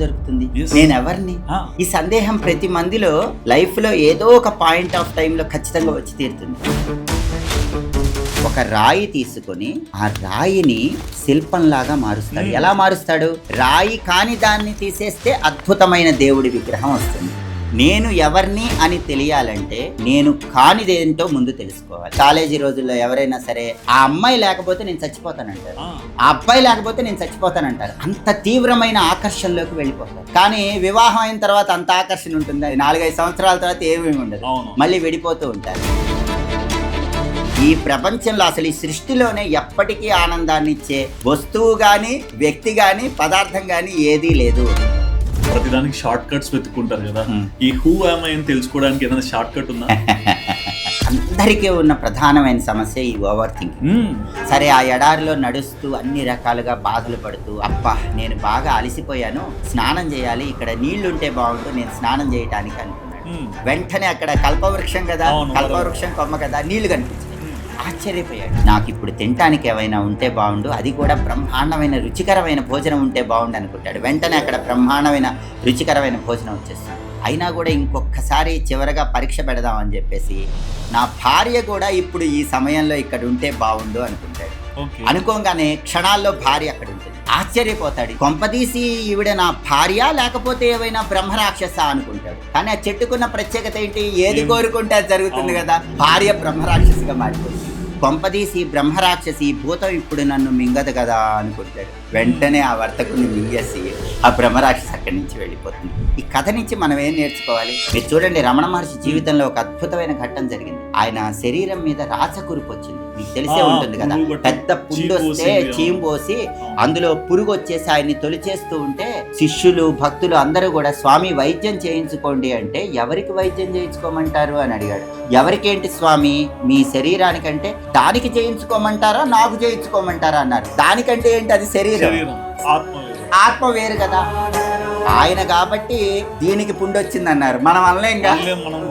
దొరుకుతుంది? నేను ఎవరిని? ఈ సందేహం ప్రతి మందిలో లైఫ్ లో ఏదో ఒక పాయింట్ ఆఫ్ టైం లో ఖచ్చితంగా వచ్చి తీరుతుంది. ఒక రాయి తీసుకొని ఆ రాయిని శిల్పంలాగా మారుస్తాడు. ఎలా మారుస్తాడు? రాయి కాని దాన్ని తీసేస్తే అద్భుతమైన దేవుడి విగ్రహం వస్తుంది. నేను ఎవరిని అని తెలియాలంటే నేను కానిదేంటో ముందు తెలుసుకోవాలి. కాలేజీ రోజుల్లో ఎవరైనా సరే ఆ అమ్మాయి లేకపోతే నేను చచ్చిపోతానంటారు, ఆ అబ్బాయి లేకపోతే నేను చచ్చిపోతానంటారు. అంత తీవ్రమైన ఆకర్షణలోకి వెళ్ళిపోతారు. కానీ వివాహం అయిన తర్వాత అంత ఆకర్షణ ఉంటుంది? 4-5 సంవత్సరాల తర్వాత ఏమేమి ఉండదు, మళ్ళీ విడిపోతూ ఉంటారు. ఈ ప్రపంచంలో అసలు ఈ సృష్టిలోనే ఎప్పటికీ ఆనందాన్ని ఇచ్చే వస్తువు గాని, వ్యక్తి గాని, పదార్థం గాని ఏదీ లేదు. ప్రతిదానికి షార్ట్ కట్స్ వెతుక్కుంటారు కదా, ఈ హూ యామ్ ఐ అని తెలుసుకోవడానికి ఏదైనా షార్ట్ కట్ ఉందా? అందరికీ ఉన్న ప్రధానమైన సమస్య ఈ ఓవర్ థింకింగ్. సరే, ఆ ఎడారిలో నడుస్తూ అన్ని రకాలుగా బాధలు పడుతూ అబ్బా నేను బాగా అలసిపోయాను, స్నానం చేయాలి, ఇక్కడ నీళ్లుంటే బాగుంటూ నేను స్నానం చేయటానికి అనుకున్నాను. వెంటనే అక్కడ కల్పవృక్షం కదా, కల్పవృక్షం కొమ్మ కదా, నీళ్లు కనిపించాయి. ఆశ్చర్యపోయాడు. నాకు ఇప్పుడు తినటానికి ఏమైనా ఉంటే బాగుండు, అది కూడా బ్రహ్మాండమైన రుచికరమైన భోజనం ఉంటే బాగుండు అనుకుంటాడు. వెంటనే అక్కడ బ్రహ్మాండమైన రుచికరమైన భోజనం వచ్చేస్తుంది. అయినా కూడా ఇంకొకసారి చివరగా పరీక్ష పెడదామని చెప్పేసి నా భార్య కూడా ఇప్పుడు ఈ సమయంలో ఇక్కడ ఉంటే బాగుండు అనుకుంటాడు. అనుకోగానే క్షణాల్లో భార్య అక్కడ ఉంటుంది. ఆశ్చర్యపోతాడు. కొంపదీసి ఈవిడ నా భార్య లేకపోతే ఏవైనా బ్రహ్మరాక్షస అనుకుంటాడు. కానీ ఆ చెట్టుకున్న ప్రత్యేకత ఏంటి? ఏది కోరుకుంటే అది జరుగుతుంది కదా. భార్య బ్రహ్మరాక్షసిగా మారిపోతుంది. కొంపదీసి బ్రహ్మరాక్షసి భూతం ఇప్పుడు నన్ను మింగదు కదా అనుకుంటాడు. వెంటనే ఆ వర్తకుని మింగేసి ఆ బ్రహ్మరాక్షసి అక్కడి నుంచి వెళ్ళిపోతుంది. ఈ కథ నుంచి మనం ఏం నేర్చుకోవాలి? మీరు చూడండి, రమణ మహర్షి జీవితంలో ఒక అద్భుతమైన ఘట్టం జరిగింది. ఆయన శరీరం మీద రాచకురుపు వచ్చింది. మీకు తెలిసే ఉంటుంది కదా, పెద్ద పుండు వస్తే చీము పోసి అందులో పురుగు వచ్చేసి ఆయన్ని తొలిచేస్తూ ఉంటే శిష్యులు, భక్తులు అందరూ కూడా స్వామి వైద్యం చేయించుకోండి అంటే ఎవరికి వైద్యం చేయించుకోమంటారు అని అడిగాడు. ఎవరికేంటి స్వామి, మీ శరీరానికంటే దానికి చేయించుకోమంటారా నాకు చేయించుకోమంటారా అన్నారు. దానికంటే ఏంటి? అది శరీరం, ఆత్మ వేరు కదా. ఆయన కాబట్టి దీనికి పుండు వచ్చింది అన్నారు. మనం అనలేంగా.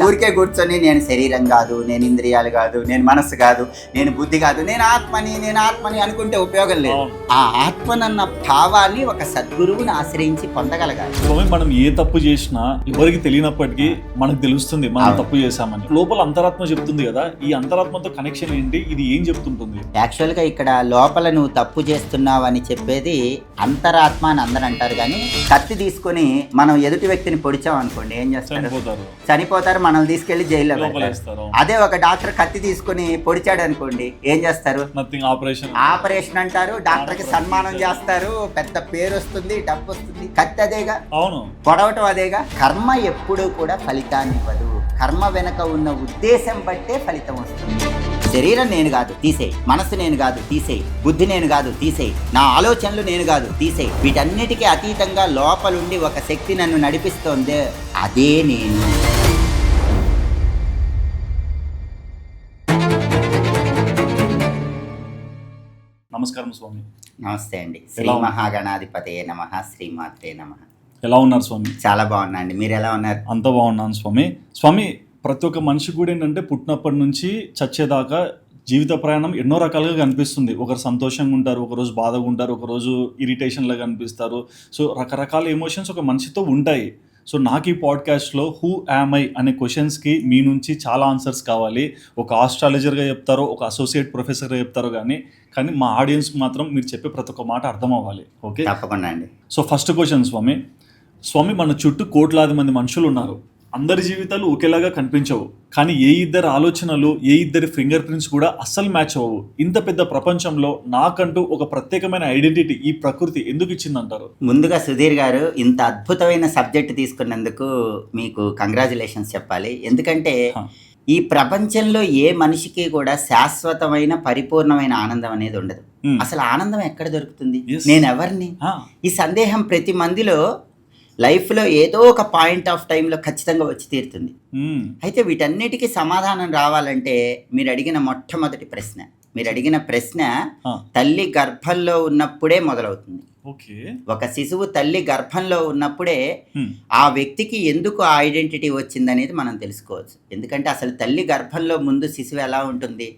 ఊరికే కూర్చొని నేను శరీరం కాదు, నేను ఇంద్రియాలు కాదు, నేను మనస్సు కాదు, నేను బుద్ధి కాదు, నేను ఆత్మని అనుకుంటే ఉపయోగం లేదు. ఆ ఆత్మనన్న భావాన్ని ఒక సద్గురువుని ఆశ్రయించి పొందగలగాలి. మనం ఏ తప్పు చేసినా ఎవరికి తెలియనప్పటికీ మనకు తెలుస్తుంది మనం తప్పు చేశామని. లోపల అంతరాత్మ చెప్తుంది కదా. ఈ అంతరాత్మతో కనెక్షన్ ఏంటి? ఇది ఏం చెప్తుంటుంది? యాక్చువల్ గా ఇక్కడ లోపల నువ్వు తప్పు చేస్తున్నావు అని చెప్పేది అంతరాత్మ అని అందరూ అంటారు. కానీ కత్తి తీసుకుని మనం ఎదుటి వ్యక్తిని పొడిచాం అనుకోండి, ఏం చేస్తారు? చనిపోతారు. మనల్ని తీసుకెళ్లి జైల్లో పెడతారు. అదే ఒక డాక్టర్ కత్తి తీసుకుని పొడిచాడు అనుకోండి, ఏం చేస్తారు? ఆపరేషన్ అంటారు, డాక్టర్ కి సన్మానం చేస్తారు, పెద్ద పేరు వస్తుంది, డబ్బు వస్తుంది. కత్తి అదేగా, పొడవటం అదేగా. కర్మ ఎప్పుడూ కూడా ఫలితాన్ని ఇవ్వదు. కర్మ వెనక ఉన్న ఉద్దేశం బట్టే ఫలితం వస్తుంది. శరీరం నేను కాదు, తీసేయి. మనసు నేను కాదు, తీసేయి. బుద్ధి నేను కాదు, తీసేయి. నా ఆలోచనలు నేను కాదు, తీసేయి. వీటన్నిటికీ అతీతంగా లోపలుండి ఒక శక్తి నన్ను నడిపిస్తోంది, అదే నేను. నమస్కారం స్వామి. నమస్తే అండి. శ్రీ మహాగణాధిపతయే నమః. శ్రీమాత్రే నమః. ఎలా ఉన్నారు స్వామి? చాలా బాగున్నా అండి. మీరు ఎలా ఉన్నారు? అంత బాగున్నాను స్వామి. స్వామి, ప్రతి ఒక్క మనిషి కూడా ఏంటంటే పుట్టినప్పటి నుంచి చచ్చేదాకా జీవిత ప్రయాణం ఎన్నో రకాలుగా కనిపిస్తుంది. ఒకరు సంతోషంగా ఉంటారు, ఒకరోజు బాధగా ఉంటారు, ఒకరోజు ఇరిటేషన్లో కనిపిస్తారు. సో రకరకాల ఎమోషన్స్ ఒక మనిషితో ఉంటాయి. సో నాకు ఈ పాడ్కాస్ట్లో హూ యామ్ ఐ అనే క్వశ్చన్స్కి మీ నుంచి చాలా ఆన్సర్స్ కావాలి. ఒక ఆస్ట్రాలజర్గా చెప్తారో, ఒక అసోసియేట్ ప్రొఫెసర్గా చెప్తారో కానీ మా ఆడియన్స్కి మాత్రం మీరు చెప్పే ప్రతి ఒక్క మాట అర్థం అవ్వాలి. ఓకే, తప్పకుండా అండి. సో ఫస్ట్ క్వశ్చన్ స్వామి, మన చుట్టూ కోట్లాది మంది మనుషులు ఉన్నారు. అందరి జీవితాలు ఒకేలాగా కనిపించవు. కానీ ఏ ఇద్దరు ఆలోచనలు, ఏ ఇద్దరి ఫింగర్ ప్రింట్స్ కూడా అస్సలు మ్యాచ్ అవ్వవు. ఇంత పెద్ద ప్రపంచంలో నాకంటూ ఒక ప్రత్యేకమైన ఐడెంటిటీ ఈ ప్రకృతి ఎందుకు ఇచ్చిందంటారు? ముందుగా సుధీర్ గారు, ఇంత అద్భుతమైన సబ్జెక్ట్ తీసుకున్నందుకు మీకు కంగ్రాచులేషన్స్ చెప్పాలి. ఎందుకంటే ఈ ప్రపంచంలో ఏ మనిషికి కూడా శాశ్వతమైన పరిపూర్ణమైన ఆనందం అనేది ఉండదు. అసలు ఆనందం ఎక్కడ దొరుకుతుంది? నేను ఎవరిని? ఈ సందేహం ప్రతి మందిలో లైఫ్లో ఏదో ఒక పాయింట్ ఆఫ్ టైంలో ఖచ్చితంగా వచ్చి తీరుతుంది. అయితే వీటన్నిటికీ సమాధానం రావాలంటే మీరు అడిగిన మొట్టమొదటి ప్రశ్న తల్లి గర్భంలో ఉన్నప్పుడే మొదలవుతుంది. ఒక శిశువు తల్లి గర్భంలో ఉన్నప్పుడే ఆ వ్యక్తికి ఎందుకు ఆ ఐడెంటిటీ వచ్చిందనేది మనం తెలుసుకోవచ్చు. ఎందుకంటే అసలు తల్లి గర్భంలో ముందు శిశువు ఎలా ఉంటుంది?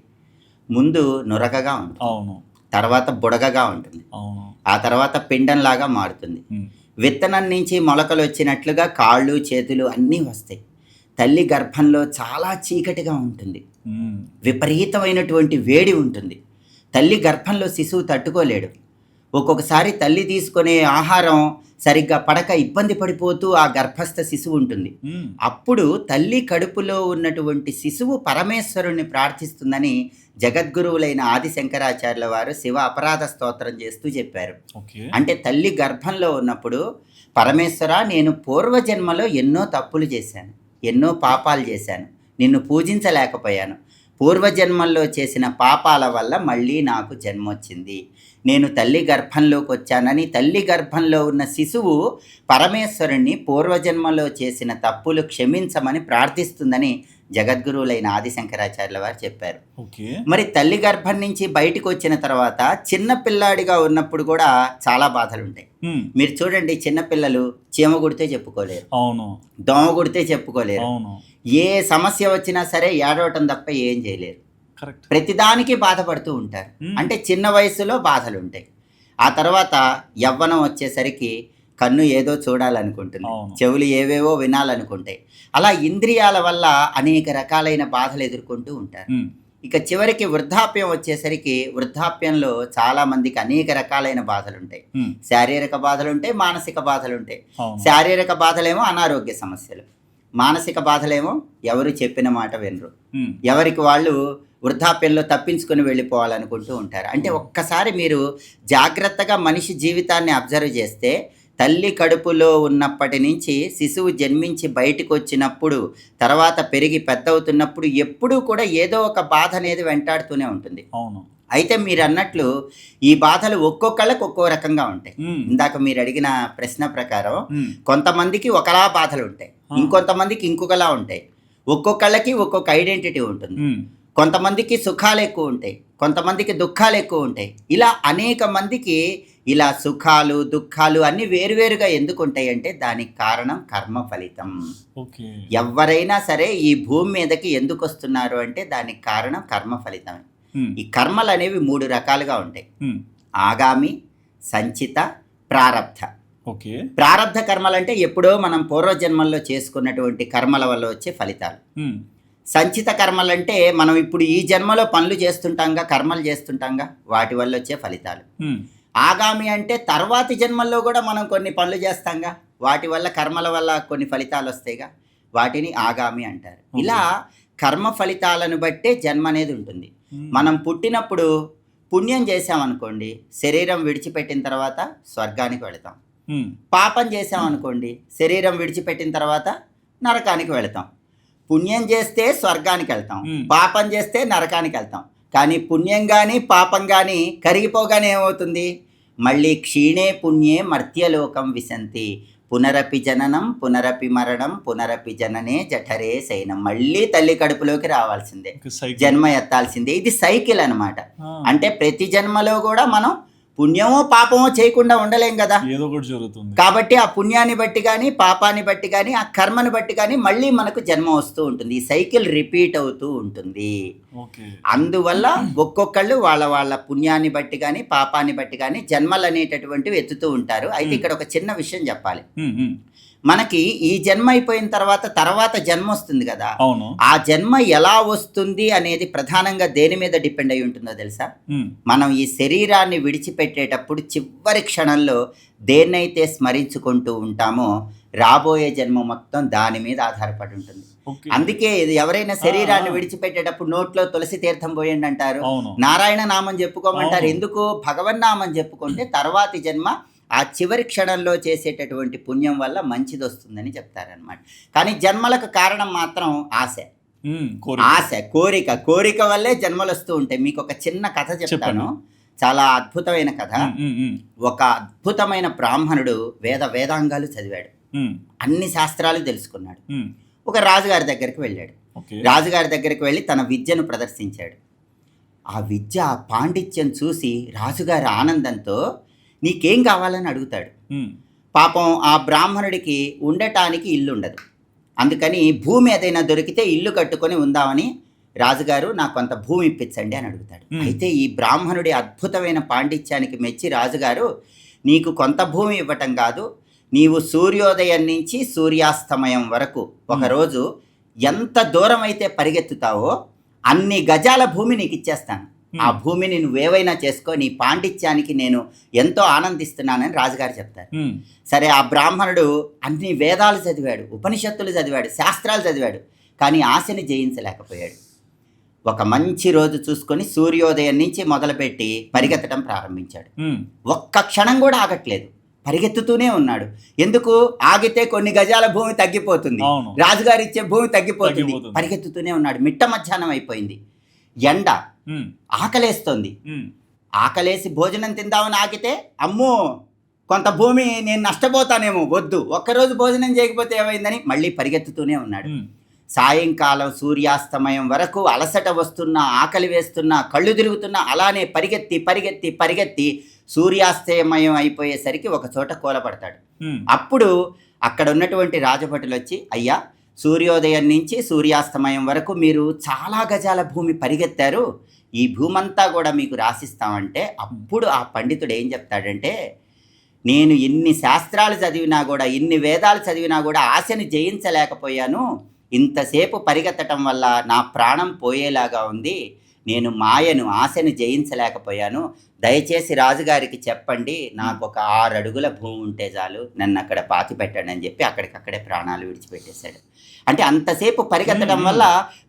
ముందు నురగగా ఉంటుంది, తర్వాత బుడగగా ఉంటుంది, ఆ తర్వాత పిండంలాగా మారుతుంది. విత్తనం నుంచి మొలకలు వచ్చినట్లుగా కాళ్ళు చేతులు అన్నీ వస్తాయి. తల్లి గర్భంలో చాలా చీకటిగా ఉంటుంది, విపరీతమైనటువంటి వేడి ఉంటుంది. తల్లి గర్భంలో శిశువు తట్టుకోలేడు. ఒక్కొక్కసారి తల్లి తీసుకునే ఆహారం సరిగ్గా పడక ఇబ్బంది పడిపోతూ ఆ గర్భస్థ శిశువు ఉంటుంది. అప్పుడు తల్లి కడుపులో ఉన్నటువంటి శిశువు పరమేశ్వరుణ్ణి ప్రార్థిస్తుందని జగద్గురువులైన ఆది శంకరాచార్యుల వారు శివ అపరాధ స్తోత్రం చేస్తూ చెప్పారు. అంటే తల్లి గర్భంలో ఉన్నప్పుడు, పరమేశ్వర, నేను పూర్వజన్మలో ఎన్నో తప్పులు చేశాను, ఎన్నో పాపాలు చేశాను, నిన్ను పూజించలేకపోయాను. పూర్వజన్మల్లో చేసిన పాపాల వల్ల మళ్ళీ నాకు జన్మ వచ్చింది. నేను తల్లి గర్భంలోకి వచ్చానని తల్లి గర్భంలో ఉన్న శిశువు పరమేశ్వరుణ్ణి పూర్వజన్మలో చేసిన తప్పులు క్షమించమని ప్రార్థిస్తుందని జగద్గురువులైన ఆది శంకరాచార్యుల వారు చెప్పారు. మరి తల్లి గర్భం నుంచి బయటకు వచ్చిన తర్వాత చిన్న పిల్లాడిగా ఉన్నప్పుడు కూడా చాలా బాధలు ఉంటాయి. మీరు చూడండి, చిన్నపిల్లలు చీమ కుడితే చెప్పుకోలేరు, దోమ కుడితే చెప్పుకోలేరు, ఏ సమస్య వచ్చినా సరే ఏడవటం తప్ప ఏం చేయలేరు. ప్రతిదానికి బాధపడుతూ ఉంటారు. అంటే చిన్న వయసులో బాధలు ఉంటాయి. ఆ తర్వాత యవ్వనం వచ్చేసరికి కన్ను ఏదో చూడాలనుకుంటుంది, చెవులు ఏవేవో వినాలనుకుంటాయి. అలా ఇంద్రియాల వల్ల అనేక రకాలైన బాధలు ఎదుర్కొంటూ ఉంటారు. ఇక చివరికి వృద్ధాప్యం వచ్చేసరికి వృద్ధాప్యంలో చాలా మందికి అనేక రకాలైన బాధలు ఉంటాయి. శారీరక బాధలు ఉంటాయి, మానసిక బాధలు ఉంటాయి. శారీరక బాధలేమో అనారోగ్య సమస్యలు, మానసిక బాధలేమో ఎవరు చెప్పిన మాట వినరు, ఎవరికి వాళ్ళు వృద్ధాప్యంలో తప్పించుకొని వెళ్ళిపోవాలనుకుంటూ ఉంటారు. అంటే ఒక్కసారి మీరు జాగ్రత్తగా మనిషి జీవితాన్ని అబ్జర్వ్ చేస్తే, తల్లి కడుపులో ఉన్నప్పటి నుంచి శిశువు జన్మించి బయటకు వచ్చినప్పుడు, తర్వాత పెరిగి పెద్ద అవుతున్నప్పుడు ఎప్పుడూ కూడా ఏదో ఒక బాధ అనేది వెంటాడుతూనే ఉంటుంది. అయితే మీరు అన్నట్లు ఈ బాధలు ఒక్కొక్కళ్ళకి ఒక్కో రకంగా ఉంటాయి. ఇందాక మీరు అడిగిన ప్రశ్న ప్రకారం కొంతమందికి ఒకలా బాధలు ఉంటాయి, ఇంకొంతమందికి ఇంకొకలా ఉంటాయి. ఒక్కొక్కళ్ళకి ఒక్కొక్క ఐడెంటిటీ ఉంటుంది. కొంతమందికి సుఖాలు ఎక్కువ ఉంటాయి, కొంతమందికి దుఃఖాలు ఎక్కువ ఉంటాయి. ఇలా అనేక మందికి ఇలా సుఖాలు దుఃఖాలు అన్నీ వేరువేరుగా ఎందుకు ఉంటాయి అంటే దానికి కారణం కర్మ ఫలితం. ఎవరైనా సరే ఈ భూమి మీదకి ఎందుకు వస్తున్నారు అంటే దానికి కారణం కర్మ ఫలితమే. ఈ కర్మలు అనేవి 3 రకాలుగా ఉంటాయి: ఆగామి, సంచిత, ప్రారబ్ధ. ప్రారబ్ధ కర్మలు అంటే ఎప్పుడో మనం పూర్వజన్మల్లో చేసుకున్నటువంటి కర్మల వల్ల వచ్చే ఫలితాలు. సంచిత కర్మలు అంటే మనం ఇప్పుడు ఈ జన్మలో పనులు చేస్తుంటాంగా, కర్మలు చేస్తుంటాంగా, వాటి వల్ల వచ్చే ఫలితాలు. ఆగామి అంటే తర్వాతి జన్మల్లో కూడా మనం కొన్ని పనులు చేస్తాంగా, వాటి వల్ల కర్మల వల్ల కొన్ని ఫలితాలు వస్తాయిగా, వాటిని ఆగామి అంటారు. ఇలా కర్మ ఫలితాలను బట్టే జన్మ అనేది ఉంటుంది. మనం పుట్టినప్పుడు పుణ్యం చేసామనుకోండి, శరీరం విడిచిపెట్టిన తర్వాత స్వర్గానికి వెళతాం. పాపం చేసామనుకోండి, శరీరం విడిచిపెట్టిన తర్వాత నరకానికి వెళతాం. పుణ్యం చేస్తే స్వర్గానికి వెళ్తాం, పాపం చేస్తే నరకానికి వెళ్తాం. కానీ పుణ్యం కానీ పాపం కానీ కరిగిపోగానే ఏమవుతుంది? మళ్ళీ క్షీణే పుణ్యే మర్త్యలోకం విశంతి, పునరపి జననం పునరపి మరణం పునరపి జననే జఠరే శయనం. మళ్ళీ తల్లి కడుపులోకి రావాల్సిందే, జన్మ ఎత్తాల్సిందే. ఇది సైకిల్ అన్నమాట. అంటే ప్రతి జన్మలో కూడా మనం పుణ్యమో పాపమో చేయకుండా ఉండలేం కదా, ఏదో ఒకటి జరుగుతుంది. కాబట్టి ఆ పుణ్యాన్ని బట్టి కానీ పాపాన్ని బట్టి కానీ ఆ కర్మని బట్టి కానీ మళ్ళీ మనకు జన్మ వస్తూ ఉంటుంది. ఈ సైకిల్ రిపీట్ అవుతూ ఉంటుంది. అందువల్ల ఒక్కొక్కళ్ళు వాళ్ళ వాళ్ళ పుణ్యాన్ని బట్టి కానీ పాపాన్ని బట్టి కానీ జన్మలు అనేటటువంటివి ఎత్తుతూ ఉంటారు. అయితే ఇక్కడ ఒక చిన్న విషయం చెప్పాలి. మనకి ఈ జన్మ అయిపోయిన తర్వాత జన్మ వస్తుంది కదా, ఆ జన్మ ఎలా వస్తుంది అనేది ప్రధానంగా దేని మీద డిపెండ్ అయి ఉంటుందో తెలుసా? మనం ఈ శరీరాన్ని విడిచిపెట్టేటప్పుడు చివరి క్షణంలో దేన్నైతే స్మరించుకుంటూ ఉంటామో రాబోయే జన్మ మొత్తం దాని మీద ఆధారపడి ఉంటుంది. అందుకే ఎవరైనా శరీరాన్ని విడిచిపెట్టేటప్పుడు నోట్లో తులసి తీర్థం పోయండి అంటారు, నారాయణ నామం చెప్పుకోమంటారు. ఎందుకు? భగవన్నామం చెప్పుకుంటే తర్వాతి జన్మ ఆ చివరి క్షణంలో చేసేటటువంటి పుణ్యం వల్ల మంచిది వస్తుందని చెప్తారనమాట. కానీ జన్మలకు కారణం మాత్రం ఆశ, కోరిక వల్లే జన్మలు వస్తూ ఉంటాయి. మీకు ఒక చిన్న కథ చెప్తాను, చాలా అద్భుతమైన కథ. ఒక అద్భుతమైన బ్రాహ్మణుడు వేదాంగాలు చదివాడు, అన్ని శాస్త్రాలు తెలుసుకున్నాడు. ఒక రాజుగారి దగ్గరికి వెళ్ళాడు. రాజుగారి దగ్గరికి వెళ్ళి తన విద్యను ప్రదర్శించాడు. ఆ విద్య పాండిత్యం చూసి రాజుగారి ఆనందంతో నీకేం కావాలని అడుగుతాడు. పాపం ఆ బ్రాహ్మణుడికి ఉండటానికి ఇల్లు ఉండదు. అందుకని భూమి ఏదైనా దొరికితే ఇల్లు కట్టుకొని ఉందామని రాజుగారు నాకు కొంత భూమి ఇప్పించండి అని అడుగుతాడు. అయితే ఈ బ్రాహ్మణుడి అద్భుతమైన పాండిత్యానికి మెచ్చి రాజుగారు నీకు కొంత భూమి ఇవ్వటం కాదు, నీవు సూర్యోదయం నుంచి సూర్యాస్తమయం వరకు ఒకరోజు ఎంత దూరం అయితే పరిగెత్తుతావో అన్ని గజాల భూమి నీకు ఇచ్చేస్తాను. ఆ భూమిని నువ్వేవైనా చేసుకో, నీ పాండిత్యానికి నేను ఎంతో ఆనందిస్తున్నానని రాజుగారు చెప్తారు. సరే, ఆ బ్రాహ్మణుడు అన్ని వేదాలు చదివాడు, ఉపనిషత్తులు చదివాడు, శాస్త్రాలు చదివాడు, కానీ ఆశని జయించలేకపోయాడు. ఒక మంచి రోజు చూసుకొని సూర్యోదయం నుంచి మొదలుపెట్టి పరిగెత్తడం ప్రారంభించాడు. ఒక్క క్షణం కూడా ఆగట్లేదు, పరిగెత్తుతూనే ఉన్నాడు. ఎందుకు? ఆగితే కొన్ని గజాల భూమి తగ్గిపోతుంది, రాజుగారు ఇచ్చే భూమి తగ్గిపోతుంది. పరిగెత్తుతూనే ఉన్నాడు. మిట్ట మధ్యాహ్నం అయిపోయింది, ఎండ, ఆకలేస్తోంది. ఆకలేసి భోజనం తిందామని ఆగితే అమ్మో కొంత భూమి నేను నష్టపోతానేమో, వద్దు, ఒక్కరోజు భోజనం చేయకపోతే ఏమైందని మళ్ళీ పరిగెత్తుతూనే ఉన్నాడు. సాయంకాలం సూర్యాస్తమయం వరకు అలసట వస్తున్నా, ఆకలి వేస్తున్నా, కళ్ళు తిరుగుతున్నా అలానే పరిగెత్తి పరిగెత్తి పరిగెత్తి సూర్యాస్తమయం అయిపోయేసరికి ఒక చోట కూలపడతాడు. అప్పుడు అక్కడ ఉన్నటువంటి రాజభటులు వచ్చి, అయ్యా, సూర్యోదయం నుంచి సూర్యాస్తమయం వరకు మీరు చాలా గజాల భూమి పరిగెత్తారు, ఈ భూమంతా కూడా మీకు రాసిస్తామంటే, అప్పుడు ఆ పండితుడు ఏం చెప్తాడంటే, నేను ఇన్ని శాస్త్రాలు చదివినా కూడా, ఇన్ని వేదాలు చదివినా కూడా ఆశని జయించలేకపోయాను. ఇంతసేపు పరిగెత్తటం వల్ల నా ప్రాణం పోయేలాగా ఉంది. నేను మాయను, ఆశని జయించలేకపోయాను. దయచేసి రాజుగారికి చెప్పండి, నాకు ఒక 6 అడుగుల భూమి ఉంటే చాలు, నన్ను అక్కడ పాతి పెట్టండి అని చెప్పి అక్కడికక్కడే ప్రాణాలు విడిచిపెట్టేశాడు. అంటే అంతసేపు పరిగెత్తడం వల్ల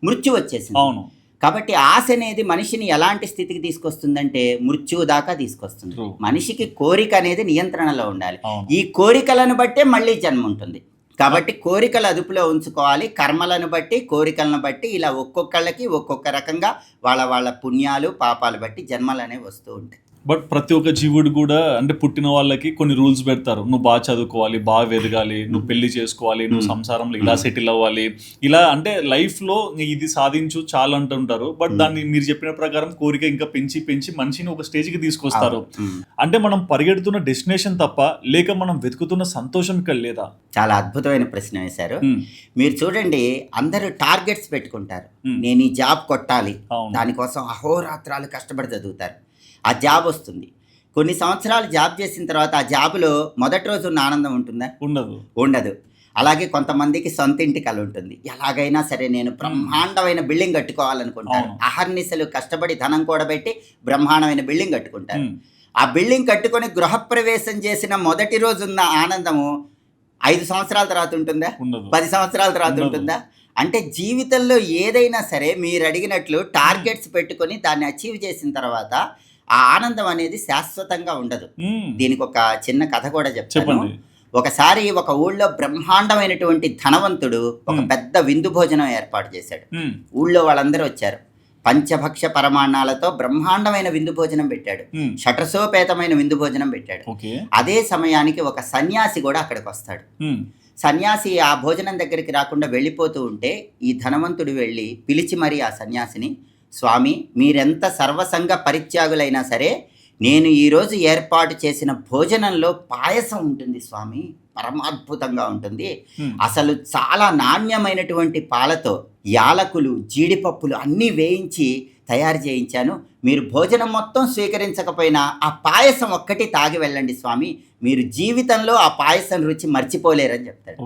మృత్యు వచ్చేసింది. అవును. కాబట్టి ఆశ అనేది మనిషిని ఎలాంటి స్థితికి తీసుకొస్తుందంటే మృత్యువు దాకా తీసుకొస్తుంది. మనిషికి కోరిక అనేది నియంత్రణలో ఉండాలి. ఈ కోరికలను బట్టే మళ్ళీ జన్మ ఉంటుంది. కాబట్టి కోరికలు అదుపులో ఉంచుకోవాలి. కర్మలను బట్టి, కోరికలను బట్టి ఇలా ఒక్కొక్కళ్ళకి ఒక్కొక్క రకంగా వాళ్ళ పుణ్యాలు పాపాలు బట్టి జన్మలు అనేవి వస్తూ ఉంటాయి. బట్ ప్రతి ఒక్క జీవుడు కూడా అంటే పుట్టిన వాళ్ళకి కొన్ని రూల్స్ పెడతారు. నువ్వు బాగా చదువుకోవాలి, బాగా ఎదగాలి, నువ్వు పెళ్లి చేసుకోవాలి, నువ్వు సంసారంలో ఇలా సెటిల్ అవ్వాలి, ఇలా అంటే లైఫ్లో ఇది సాధించు చాలా అంటుంటారు. బట్ దాన్ని మీరు చెప్పిన ప్రకారం కోరిక ఇంకా పెంచి పెంచి మనిషిని ఒక స్టేజ్కి తీసుకొస్తారు. అంటే మనం పరిగెడుతున్న డెస్టినేషన్ తప్ప, లేక మనం వెతుకుతున్న సంతోషం ఇక్కడ లేదా? చాలా అద్భుతమైన ప్రశ్న వేశారు. మీరు చూడండి, అందరూ టార్గెట్స్ పెట్టుకుంటారు. నేను ఈ జాబ్ కొట్టాలి, దానికోసం అహోరాత్రాలు కష్టపడి చదువుతారు. ఆ జాబ్ వస్తుంది, కొన్ని సంవత్సరాలు జాబ్ చేసిన తర్వాత ఆ జాబ్లో మొదటి రోజు ఉన్న ఆనందం ఉంటుందా? ఉండదు. అలాగే కొంతమందికి సొంత ఇంటి కల ఉంటుంది. ఎలాగైనా సరే నేను బ్రహ్మాండమైన బిల్డింగ్ కట్టుకోవాలనుకుంటాను. అహర్నిశలు కష్టపడి ధనం కూడబెట్టి బ్రహ్మాండమైన బిల్డింగ్ కట్టుకుంటారు. ఆ బిల్డింగ్ కట్టుకొని గృహప్రవేశం చేసిన మొదటి రోజు ఉన్న ఆనందము 5 సంవత్సరాల తర్వాత ఉంటుందా? 10 సంవత్సరాల తర్వాత ఉంటుందా? అంటే జీవితంలో ఏదైనా సరే మీరు అడిగినట్లు టార్గెట్స్ పెట్టుకొని దాన్ని అచీవ్ చేసిన తర్వాత ఆ ఆనందం అనేది శాశ్వతంగా ఉండదు. దీనికి ఒక చిన్న కథ కూడా చెప్తాను. ఒకసారి ఒక ఊళ్ళో బ్రహ్మాండమైనటువంటి ధనవంతుడు ఒక పెద్ద విందు భోజనం ఏర్పాటు చేశాడు. ఊళ్ళో వాళ్ళందరూ వచ్చారు. పంచభక్ష పరమాణాలతో బ్రహ్మాండమైన విందు భోజనం పెట్టాడు. షటసోపేతమైన విందు భోజనం పెట్టాడు. అదే సమయానికి ఒక సన్యాసి కూడా అక్కడికి వస్తాడు. సన్యాసి ఆ భోజనం దగ్గరికి రాకుండా వెళ్ళిపోతూ ఉంటే ఈ ధనవంతుడు వెళ్ళి పిలిచి మరీ ఆ సన్యాసిని, స్వామి, మీరెంత సర్వసంగ పరిత్యాగులైనా సరే నేను ఈరోజు ఏర్పాటు చేసిన భోజనంలో పాయసం ఉంటుంది స్వామి, పరమాద్భుతంగా ఉంటుంది. అసలు చాలా నాణ్యమైనటువంటి పాలతో యాలకులు, జీడిపప్పులు అన్నీ వేయించి తయారు చేయించాను. మీరు భోజనం మొత్తం స్వీకరించకపోయినా ఆ పాయసం ఒక్కటి తాగి వెళ్ళండి స్వామి, మీరు జీవితంలో ఆ పాయసం రుచి మర్చిపోలేరని చెప్తాడు.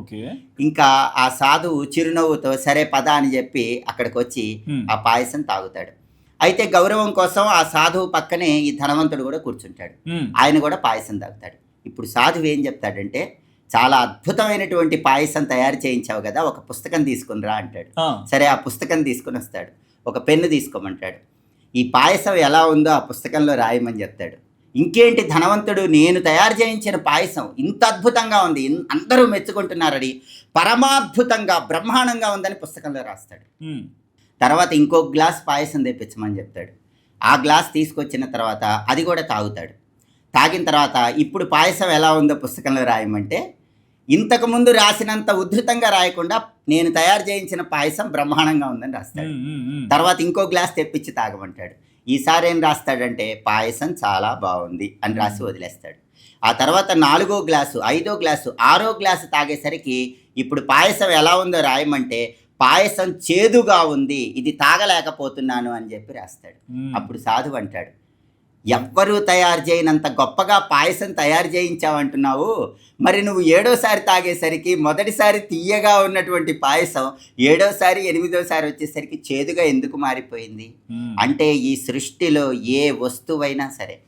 ఇంకా ఆ సాధువు చిరునవ్వుతో సరే పద అని చెప్పి అక్కడికి వచ్చి ఆ పాయసం తాగుతాడు. అయితే గౌరవం కోసం ఆ సాధువు పక్కనే ఈ ధనవంతుడు కూడా కూర్చుంటాడు. ఆయన కూడా పాయసం తాగుతాడు. ఇప్పుడు సాధువు ఏం చెప్తాడంటే, చాలా అద్భుతమైనటువంటి పాయసం తయారు చేయించావు కదా, ఒక పుస్తకం తీసుకునిరా అంటాడు. సరే, ఆ పుస్తకం తీసుకుని వస్తాడు. ఒక పెన్ను తీసుకోమంటాడు. ఈ పాయసం ఎలా ఉందో ఆ పుస్తకంలో రాయమని చెప్తాడు. ఇంకేంటి ధనవంతుడు, నేను తయారు చేయించిన పాయసం ఇంత అద్భుతంగా ఉంది, అందరూ మెచ్చుకుంటున్నారని, పరమాద్భుతంగా బ్రహ్మాండంగా ఉందని పుస్తకంలో రాస్తాడు. తర్వాత ఇంకో గ్లాస్ పాయసం తెప్పించమని చెప్తాడు. ఆ గ్లాస్ తీసుకొచ్చిన తర్వాత అది కూడా తాగుతాడు. తాగిన తర్వాత ఇప్పుడు పాయసం ఎలా ఉందో పుస్తకంలో రాయమంటే ఇంతకుముందు రాసినంత ఉద్ధృతంగా రాయకుండా నేను తయారు చేయించిన పాయసం బ్రహ్మాండంగా ఉందని రాస్తాడు. తర్వాత ఇంకో గ్లాస్ తెప్పించి తాగమంటాడు. ఈసారి ఏం రాస్తాడంటే పాయసం చాలా బాగుంది అని రాసి వదిలేస్తాడు. ఆ తర్వాత 4వ గ్లాసు, 5వ గ్లాసు, 6వ గ్లాసు తాగేసరికి ఇప్పుడు పాయసం ఎలా ఉందో రాయమంటే పాయసం చేదుగా ఉంది, ఇది తాగలేకపోతున్నాను అని చెప్పి రాస్తాడు. అప్పుడు సాధువు అంటాడు, ఎవ్వరూ తయారు చేయనంత గొప్పగా పాయసం తయారు చేయించావంటున్నావు. మరి నువ్వు 7వసారి తాగేసరికి మొదటిసారి తీయగా ఉన్నటువంటి పాయసం 7వసారి 8వసారి వచ్చేసరికి చేదుగా ఎందుకు మారిపోయింది? అంటే ఈ సృష్టిలో ఏ వస్తువైనా సరే,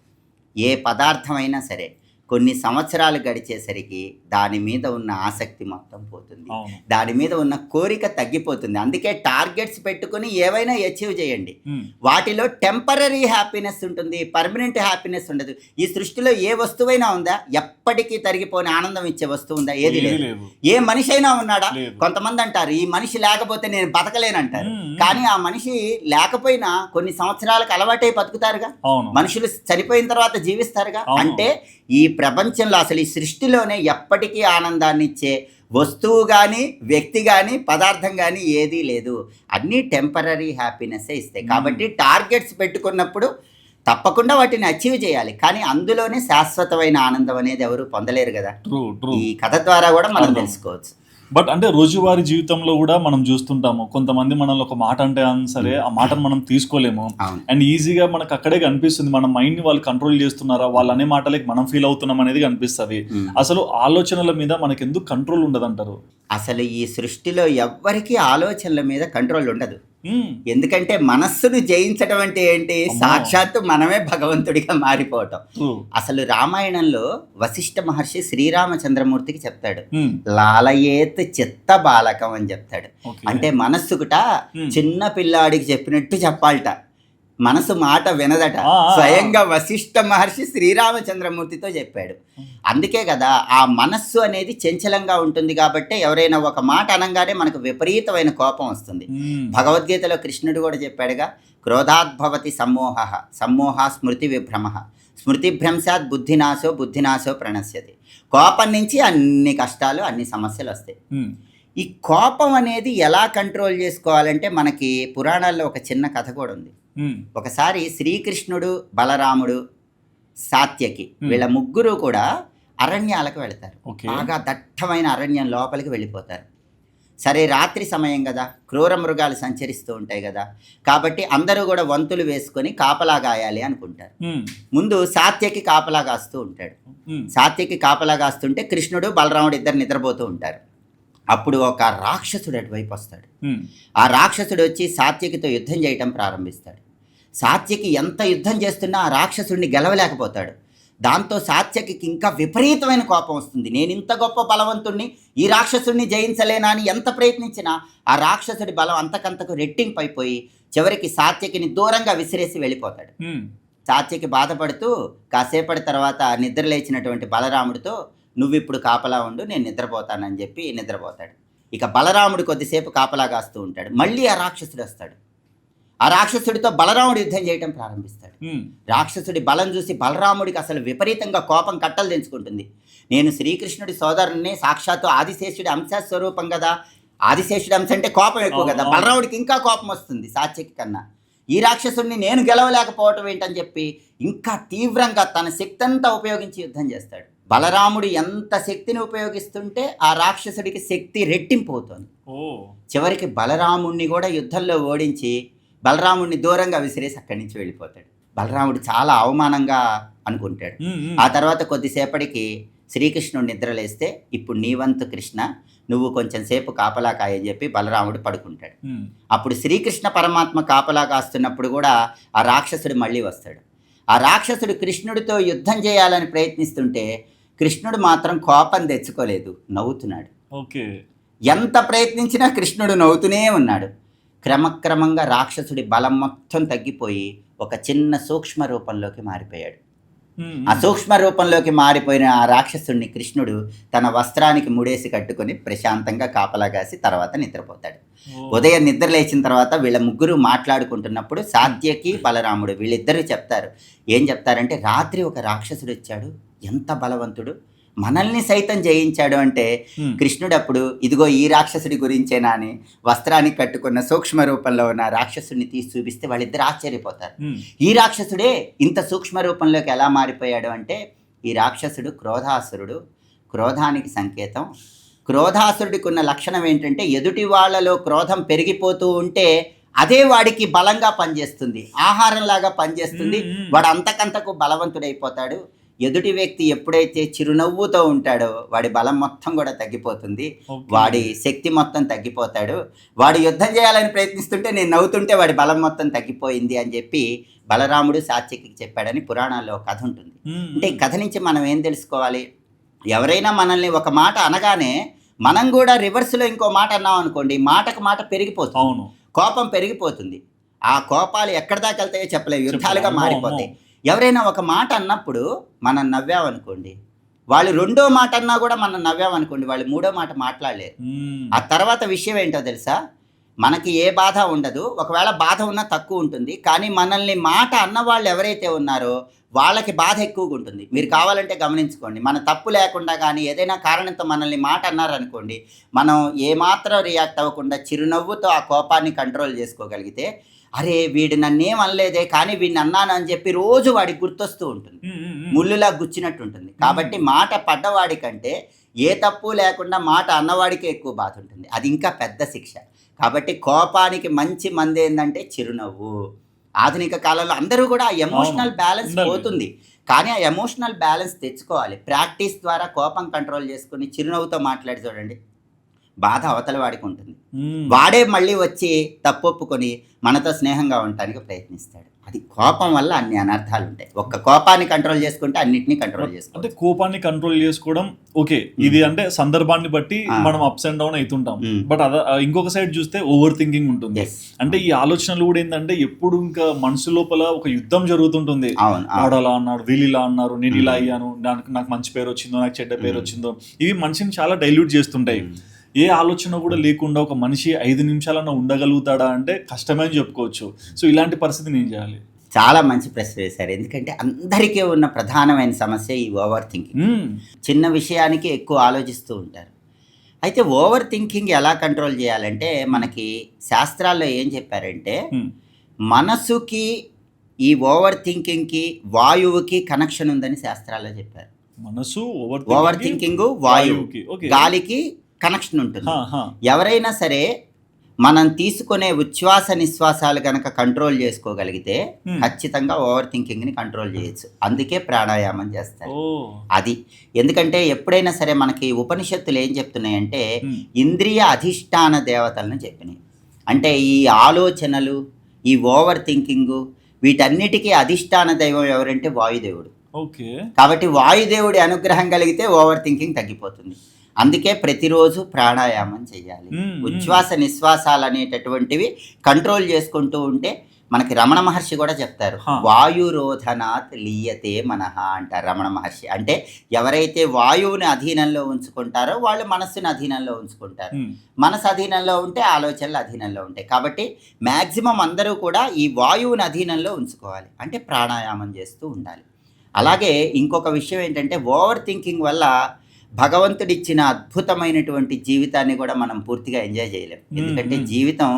ఏ పదార్థమైనా సరే, కొన్ని సంవత్సరాలు గడిచేసరికి దాని మీద ఉన్న ఆసక్తి మొత్తం పోతుంది, దాని మీద ఉన్న కోరిక తగ్గిపోతుంది. అందుకే టార్గెట్స్ పెట్టుకుని ఏవైనా అచీవ్ చేయండి. వాటిలో టెంపరరీ హ్యాపీనెస్ ఉంటుంది, పర్మనెంట్ హ్యాపీనెస్ ఉండదు. ఈ సృష్టిలో ఏ వస్తువైనా ఉందా? ఎప్పటికీ తరిగిపోని ఆనందం ఇచ్చే వస్తువు ఉందా? ఏది లేదు. ఏ మనిషి అయినా ఉన్నాడా? కొంతమంది అంటారు ఈ మనిషి లేకపోతే నేను బతకలేనంటారు. కానీ ఆ మనిషి లేకపోయినా కొన్ని సంవత్సరాలకు అలవాటై బతుకుతారుగా. మనుషులు చనిపోయిన తర్వాత జీవిస్తారుగా. అంటే ఈ ప్రపంచంలో అసలు ఈ సృష్టిలోనే ఎప్పటికీ ఆనందాన్ని ఇచ్చే వస్తువు కానీ, వ్యక్తి కానీ, పదార్థం కానీ ఏదీ లేదు. అన్నీ టెంపరరీ హ్యాపీనెస్ ఇస్తాయి. కాబట్టి టార్గెట్స్ పెట్టుకున్నప్పుడు తప్పకుండా వాటిని అచీవ్ చేయాలి. కానీ అందులోనే శాశ్వతమైన ఆనందం అనేది ఎవరు పొందలేరు కదా. ఈ కథ ద్వారా కూడా మనం తెలుసుకోవచ్చు. బట్ అంటే రోజువారీ జీవితంలో కూడా మనం చూస్తుంటాము, కొంతమంది మనల్ని ఒక మాట అంటే సరే ఆ మాటను మనం తీసుకోలేము. అండ్ ఈజీగా మనకు అక్కడే కనిపిస్తుంది మన మైండ్ ని వాళ్ళు కంట్రోల్ చేస్తున్నారా, వాళ్ళు అనే మాటలకి మనం ఫీల్ అవుతున్నాం అనేది కనిపిస్తుంది. అసలు ఆలోచనల మీద మనకి ఎందుకు కంట్రోల్ ఉండదు అంటారు? అసలు ఈ సృష్టిలో ఎవ్వరికీ ఆలోచనల మీద కంట్రోల్ ఉండదు. ఎందుకంటే మనస్సును జయించడం అంటే ఏంటి? సాక్షాత్తు మనమే భగవంతుడిగా మారిపోవటం. అసలు రామాయణంలో వశిష్ఠ మహర్షి శ్రీరామచంద్రమూర్తికి చెప్తాడు, లాలయేత్ చిత్త బాలకం అని చెప్తాడు. అంటే మనస్సుకుట చిన్న పిల్లాడికి చెప్పినట్టు చెప్పాలట. మనసు మాట వినదట. స్వయంగా వశిష్ఠ మహర్షి శ్రీరామచంద్రమూర్తితో చెప్పాడు. అందుకే కదా ఆ మనస్సు అనేది చంచలంగా ఉంటుంది. కాబట్టి ఎవరైనా ఒక మాట అనగానే మనకు విపరీతమైన కోపం వస్తుంది. భగవద్గీతలో కృష్ణుడు కూడా చెప్పాడుగా, క్రోధాద్భవతి సమ్మోహ, సమ్మోహ స్మృతి విభ్రమ, స్మృతిభ్రంశాత్ బుద్ధినాశో, బుద్ధినాశో ప్రణశ్యతి. కోపం నుంచి అన్ని కష్టాలు, అన్ని సమస్యలు వస్తాయి. ఈ కోపం అనేది ఎలా కంట్రోల్ చేసుకోవాలంటే మనకి పురాణాల్లో ఒక చిన్న కథ కూడా ఉంది. ఒకసారి శ్రీకృష్ణుడు, బలరాముడు, సాత్యకి వీళ్ళ ముగ్గురు కూడా అరణ్యాలకు వెళతారు. బాగా దట్టమైన అరణ్యం లోపలికి వెళ్ళిపోతారు. సరే రాత్రి సమయం కదా, క్రూర మృగాలు సంచరిస్తూ ఉంటాయి కదా, కాబట్టి అందరూ కూడా వంతులు వేసుకొని కాపలా గాయాలి అనుకుంటారు. ముందు సాత్యకి కాపలా కాస్తూ ఉంటాడు. సాత్యకి కాపలా కాస్తుంటే కృష్ణుడు, బలరాముడు ఇద్దరు నిద్రపోతూ ఉంటారు. అప్పుడు ఒక రాక్షసుడు అటువైపు వస్తాడు. ఆ రాక్షసుడు వచ్చి సాత్యకితో యుద్ధం చేయటం ప్రారంభిస్తాడు. సాత్యకి ఎంత యుద్ధం చేస్తున్నా ఆ రాక్షసుడిని గెలవలేకపోతాడు. దాంతో సాత్యకి ఇంకా విపరీతమైన కోపం వస్తుంది. నేను ఇంత గొప్ప బలవంతుణ్ణి, ఈ రాక్షసుడిని జయించలేనా అని ఎంత ప్రయత్నించినా ఆ రాక్షసుడి బలం అంతకంతకు రెట్టింపు అయిపోయి చివరికి సాత్యకిని దూరంగా విసిరేసి వెళ్ళిపోతాడు. సాత్యకి బాధపడుతూ కాసేపటి తర్వాత నిద్ర లేచినటువంటి బలరాముడితో, నువ్వు ఇప్పుడు కాపలా ఉండు, నేను నిద్రపోతానని చెప్పి నిద్రపోతాడు. ఇక బలరాముడు కొద్దిసేపు కాపలా కాస్తూ ఉంటాడు. మళ్ళీ ఆ రాక్షసుడు వస్తాడు. ఆ రాక్షసుడితో బలరాముడు యుద్ధం చేయడం ప్రారంభిస్తాడు. రాక్షసుడి బలం చూసి బలరాముడికి అసలు విపరీతంగా కోపం కట్టలు తెంచుకుంటుంది. నేను శ్రీకృష్ణుడి సోదరుని, సాక్షాత్తు ఆదిశేషుడి అంశస్వరూపం కదా, ఆదిశేషుడి అంశ అంటే కోపం ఎక్కువ కదా. బలరాముడికి ఇంకా కోపం వస్తుంది సాత్యకి కన్నా. ఈ రాక్షసుడిని నేను గెలవలేకపోవటం ఏంటని చెప్పి ఇంకా తీవ్రంగా తన శక్తి అంతా ఉపయోగించి యుద్ధం చేస్తాడు. బలరాముడు ఎంత శక్తిని ఉపయోగిస్తుంటే ఆ రాక్షసుడికి శక్తి రెట్టింపు అవుతుంది. చివరికి బలరాముడిని కూడా యుద్ధంలో ఓడించి బలరాముడిని దూరంగా విసిరేసి అక్కడి నుంచి వెళ్ళిపోతాడు. బలరాముడు చాలా అవమానంగా అనుకుంటాడు. ఆ తర్వాత కొద్దిసేపటికి శ్రీకృష్ణుడు నిద్రలేస్తే, ఇప్పుడు నీ వంతు కృష్ణ, నువ్వు కొంచెం సేపు కాపలా కాయని చెప్పి బలరాముడు పడుకుంటాడు. అప్పుడు శ్రీకృష్ణ పరమాత్మ కాపలా కాస్తున్నప్పుడు కూడా ఆ రాక్షసుడు మళ్ళీ వస్తాడు. ఆ రాక్షసుడు కృష్ణుడితో యుద్ధం చేయాలని ప్రయత్నిస్తుంటే కృష్ణుడు మాత్రం కోపం తెచ్చుకోలేదు, నవ్వుతున్నాడు. ఎంత ప్రయత్నించినా కృష్ణుడు నవ్వుతూనే ఉన్నాడు. క్రమక్రమంగా రాక్షసుడి బలం మొత్తం తగ్గిపోయి ఒక చిన్న సూక్ష్మ రూపంలోకి మారిపోయాడు. ఆ సూక్ష్మ రూపంలోకి మారిపోయిన ఆ రాక్షసుడిని కృష్ణుడు తన వస్త్రానికి ముడేసి కట్టుకొని ప్రశాంతంగా కాపలా కాసి తర్వాత నిద్రపోతాడు. ఉదయం నిద్ర లేచిన తర్వాత వీళ్ళ ముగ్గురు మాట్లాడుకుంటున్నప్పుడు సాత్యకి, బలరాముడు వీళ్ళిద్దరూ చెప్తారు. ఏం చెప్తారంటే, రాత్రి ఒక రాక్షసుడు వచ్చాడు, ఎంత బలవంతుడు, మనల్ని సైతం జయించాడు. అంటే కృష్ణుడు అప్పుడు ఇదిగో ఈ రాక్షసుడి గురించేనా అని వస్త్రానికి కట్టుకున్న సూక్ష్మ రూపంలో ఉన్న రాక్షసుడిని తీసి చూపిస్తే వాళ్ళిద్దరు ఆశ్చర్యపోతారు. ఈ రాక్షసుడే ఇంత సూక్ష్మ రూపంలోకి ఎలా మారిపోయాడు అంటే, ఈ రాక్షసుడు క్రోధాసురుడు, క్రోధానికి సంకేతం. క్రోధాసురుడికి ఉన్న లక్షణం ఏంటంటే, ఎదుటి వాళ్ళలో క్రోధం పెరిగిపోతూ ఉంటే అదే వాడికి బలంగా పనిచేస్తుంది, ఆహారంలాగా పనిచేస్తుంది. వాడు అంతకంతకు బలవంతుడైపోతాడు. ఎదుటి వ్యక్తి ఎప్పుడైతే చిరునవ్వుతో ఉంటాడో వాడి బలం మొత్తం కూడా తగ్గిపోతుంది, వాడి శక్తి మొత్తం తగ్గిపోతాడు. వాడు యుద్ధం చేయాలని ప్రయత్నిస్తుంటే నేను నవ్వుతుంటే వాడి బలం మొత్తం తగ్గిపోయింది అని చెప్పి బలరాముడు సాత్యకికి చెప్పాడని పురాణాల్లో కథ ఉంటుంది. అంటే ఈ కథ నుంచి మనం ఏం తెలుసుకోవాలి? ఎవరైనా మనల్ని ఒక మాట అనగానే మనం కూడా రివర్స్లో ఇంకో మాట అన్నాం అనుకోండి, మాటకు మాట పెరిగిపోతుంది. అవును, కోపం పెరిగిపోతుంది. ఆ కోపాలు ఎక్కడి దాకా వెళ్తాయో చెప్పలేవు, యుద్ధాలుగా మారిపోతాయి. ఎవరైనా ఒక మాట అన్నప్పుడు మనం నవ్వామనుకోండి, వాళ్ళు రెండో మాట అన్నా కూడా మనం నవ్వామనుకోండి, వాళ్ళు మూడో మాట మాట్లాడలేరు. ఆ తర్వాత విషయం ఏంటో తెలుసా? మనకి ఏ బాధ ఉండదు, ఒకవేళ బాధ ఉన్నా తక్కువ ఉంటుంది. కానీ మనల్ని మాట అన్న వాళ్ళు ఎవరైతే ఉన్నారో వాళ్ళకి బాధ ఎక్కువగా ఉంటుంది. మీరు కావాలంటే గమనించుకోండి, మన తప్పు లేకుండా కానీ ఏదైనా కారణంతో మనల్ని మాట అన్నారనుకోండి, మనం ఏమాత్రం రియాక్ట్ అవ్వకుండా చిరునవ్వుతో ఆ కోపాన్ని కంట్రోల్ చేసుకోగలిగితే, అరే వీడు నన్నేం అనలేదే కానీ వీడిని అన్నాను అని చెప్పి రోజు వాడికి గుర్తొస్తూ ఉంటుంది, ముళ్ళులా గుచ్చినట్టు ఉంటుంది. కాబట్టి మాట పడ్డవాడి కంటే ఏ తప్పు లేకుండా మాట అన్నవాడికే ఎక్కువ బాధ ఉంటుంది. అది ఇంకా పెద్ద శిక్ష. కాబట్టి కోపానికి మంచి మంది ఏంటంటే చిరునవ్వు. ఆధునిక కాలంలో అందరూ కూడా ఆ ఎమోషనల్ బ్యాలెన్స్ పోతుంది, కానీ ఆ ఎమోషనల్ బ్యాలెన్స్ తెచ్చుకోవాలి. ప్రాక్టీస్ ద్వారా కోపం కంట్రోల్ చేసుకుని చిరునవ్వుతో మాట్లాడి చూడండి, బాధ అవతల వాడికి ఉంటుంది. వాడే మళ్ళీ వచ్చి తప్పొప్పుకొని మనతో స్నేహంగా ఉండటానికి ప్రయత్నిస్తాడు. అది కోపం వల్ల అన్ని అనర్థాలు ఉంటాయి. ఒక్క కోపాన్ని కంట్రోల్ చేసుకుంటే అన్నిటినీ కంట్రోల్ చేసుకోవాలి. అంటే కోపాన్ని కంట్రోల్ చేసుకోవడం ఓకే, ఇది అంటే సందర్భాన్ని బట్టి మనం అప్స్ అండ్ డౌన్ అవుతుంటాం. బట్ ఇంకొక సైడ్ చూస్తే ఓవర్ థింకింగ్ ఉంటుంది. అంటే ఈ ఆలోచనలు కూడా ఏంటంటే ఎప్పుడు ఇంకా మనసు లోపల ఒక యుద్ధం జరుగుతుంటుంది. వాడు అలా అన్నాడు, వీళ్ళు ఇలా అన్నారు, నేను ఇలా అయ్యాను, నాకు మంచి పేరు వచ్చిందో నాకు చెడ్డ పేరు వచ్చిందో, ఇవి మనిషిని చాలా డైల్యూట్ చేస్తుంటాయి. ఏ ఆలోచన కూడా లేకుండా ఒక మనిషి 5 నిమిషాలన్నా ఉండగలుగుతాడా అంటే కష్టమే అని చెప్పుకోవచ్చు. సో ఇలాంటి పరిస్థితిని ఏం చేయాలి? చాలా మంచి ప్రశ్న వేశారు. ఎందుకంటే అందరికీ ఉన్న ప్రధానమైన సమస్య ఈ ఓవర్ థింకింగ్. చిన్న విషయానికి ఎక్కువ ఆలోచిస్తూ ఉంటారు. అయితే ఓవర్ థింకింగ్ ఎలా కంట్రోల్ చేయాలంటే మనకి శాస్త్రాల్లో ఏం చెప్పారంటే, మనసుకి ఈ ఓవర్ థింకింగ్కి వాయువుకి కనెక్షన్ ఉందని శాస్త్రాల్లో చెప్పారు. మనసు ఓవర్ థింకింగ్ వాయువుకి, గాలికి కనెక్షన్ ఉంటుంది. ఎవరైనా సరే మనం తీసుకునే ఉచ్ఛ్వాస నిశ్వాసాలు కనుక కంట్రోల్ చేసుకోగలిగితే ఖచ్చితంగా ఓవర్ థింకింగ్ని కంట్రోల్ చేయొచ్చు. అందుకే ప్రాణాయామం చేస్తారు. అది ఎందుకంటే ఎప్పుడైనా సరే మనకి ఉపనిషత్తులు ఏం చెప్తున్నాయంటే ఇంద్రియ అధిష్టాన దేవతలను చెప్పినాయి. అంటే ఈ ఆలోచనలు, ఈ ఓవర్ థింకింగ్, వీటన్నిటికీ అధిష్టాన దైవం ఎవరంటే వాయుదేవుడు. కాబట్టి వాయుదేవుడి అనుగ్రహం కలిగితే ఓవర్ థింకింగ్ తగ్గిపోతుంది. అందుకే ప్రతిరోజు ప్రాణాయామం చేయాలి. ఉచ్ఛ్వాస నిశ్వాసాలు అనేటటువంటివి కంట్రోల్ చేసుకుంటూ ఉంటే మనకి రమణ మహర్షి కూడా చెప్తారు, వాయురోధనాత్ లీయతే మనః అంటారు రమణ మహర్షి. అంటే ఎవరైతే వాయువుని అధీనంలో ఉంచుకుంటారో వాళ్ళు మనస్సుని అధీనంలో ఉంచుకుంటారు. మనసు అధీనంలో ఉంటే ఆలోచనలు అధీనంలో ఉంటాయి. కాబట్టి మ్యాక్సిమం అందరూ కూడా ఈ వాయువుని అధీనంలో ఉంచుకోవాలి, అంటే ప్రాణాయామం చేస్తూ ఉండాలి. అలాగే ఇంకొక విషయం ఏంటంటే ఓవర్ థింకింగ్ వల్ల భగవంతుడిచ్చిన అద్భుతమైనటువంటి జీవితాన్ని కూడా మనం పూర్తిగా ఎంజాయ్ చేయలేం. ఎందుకంటే జీవితం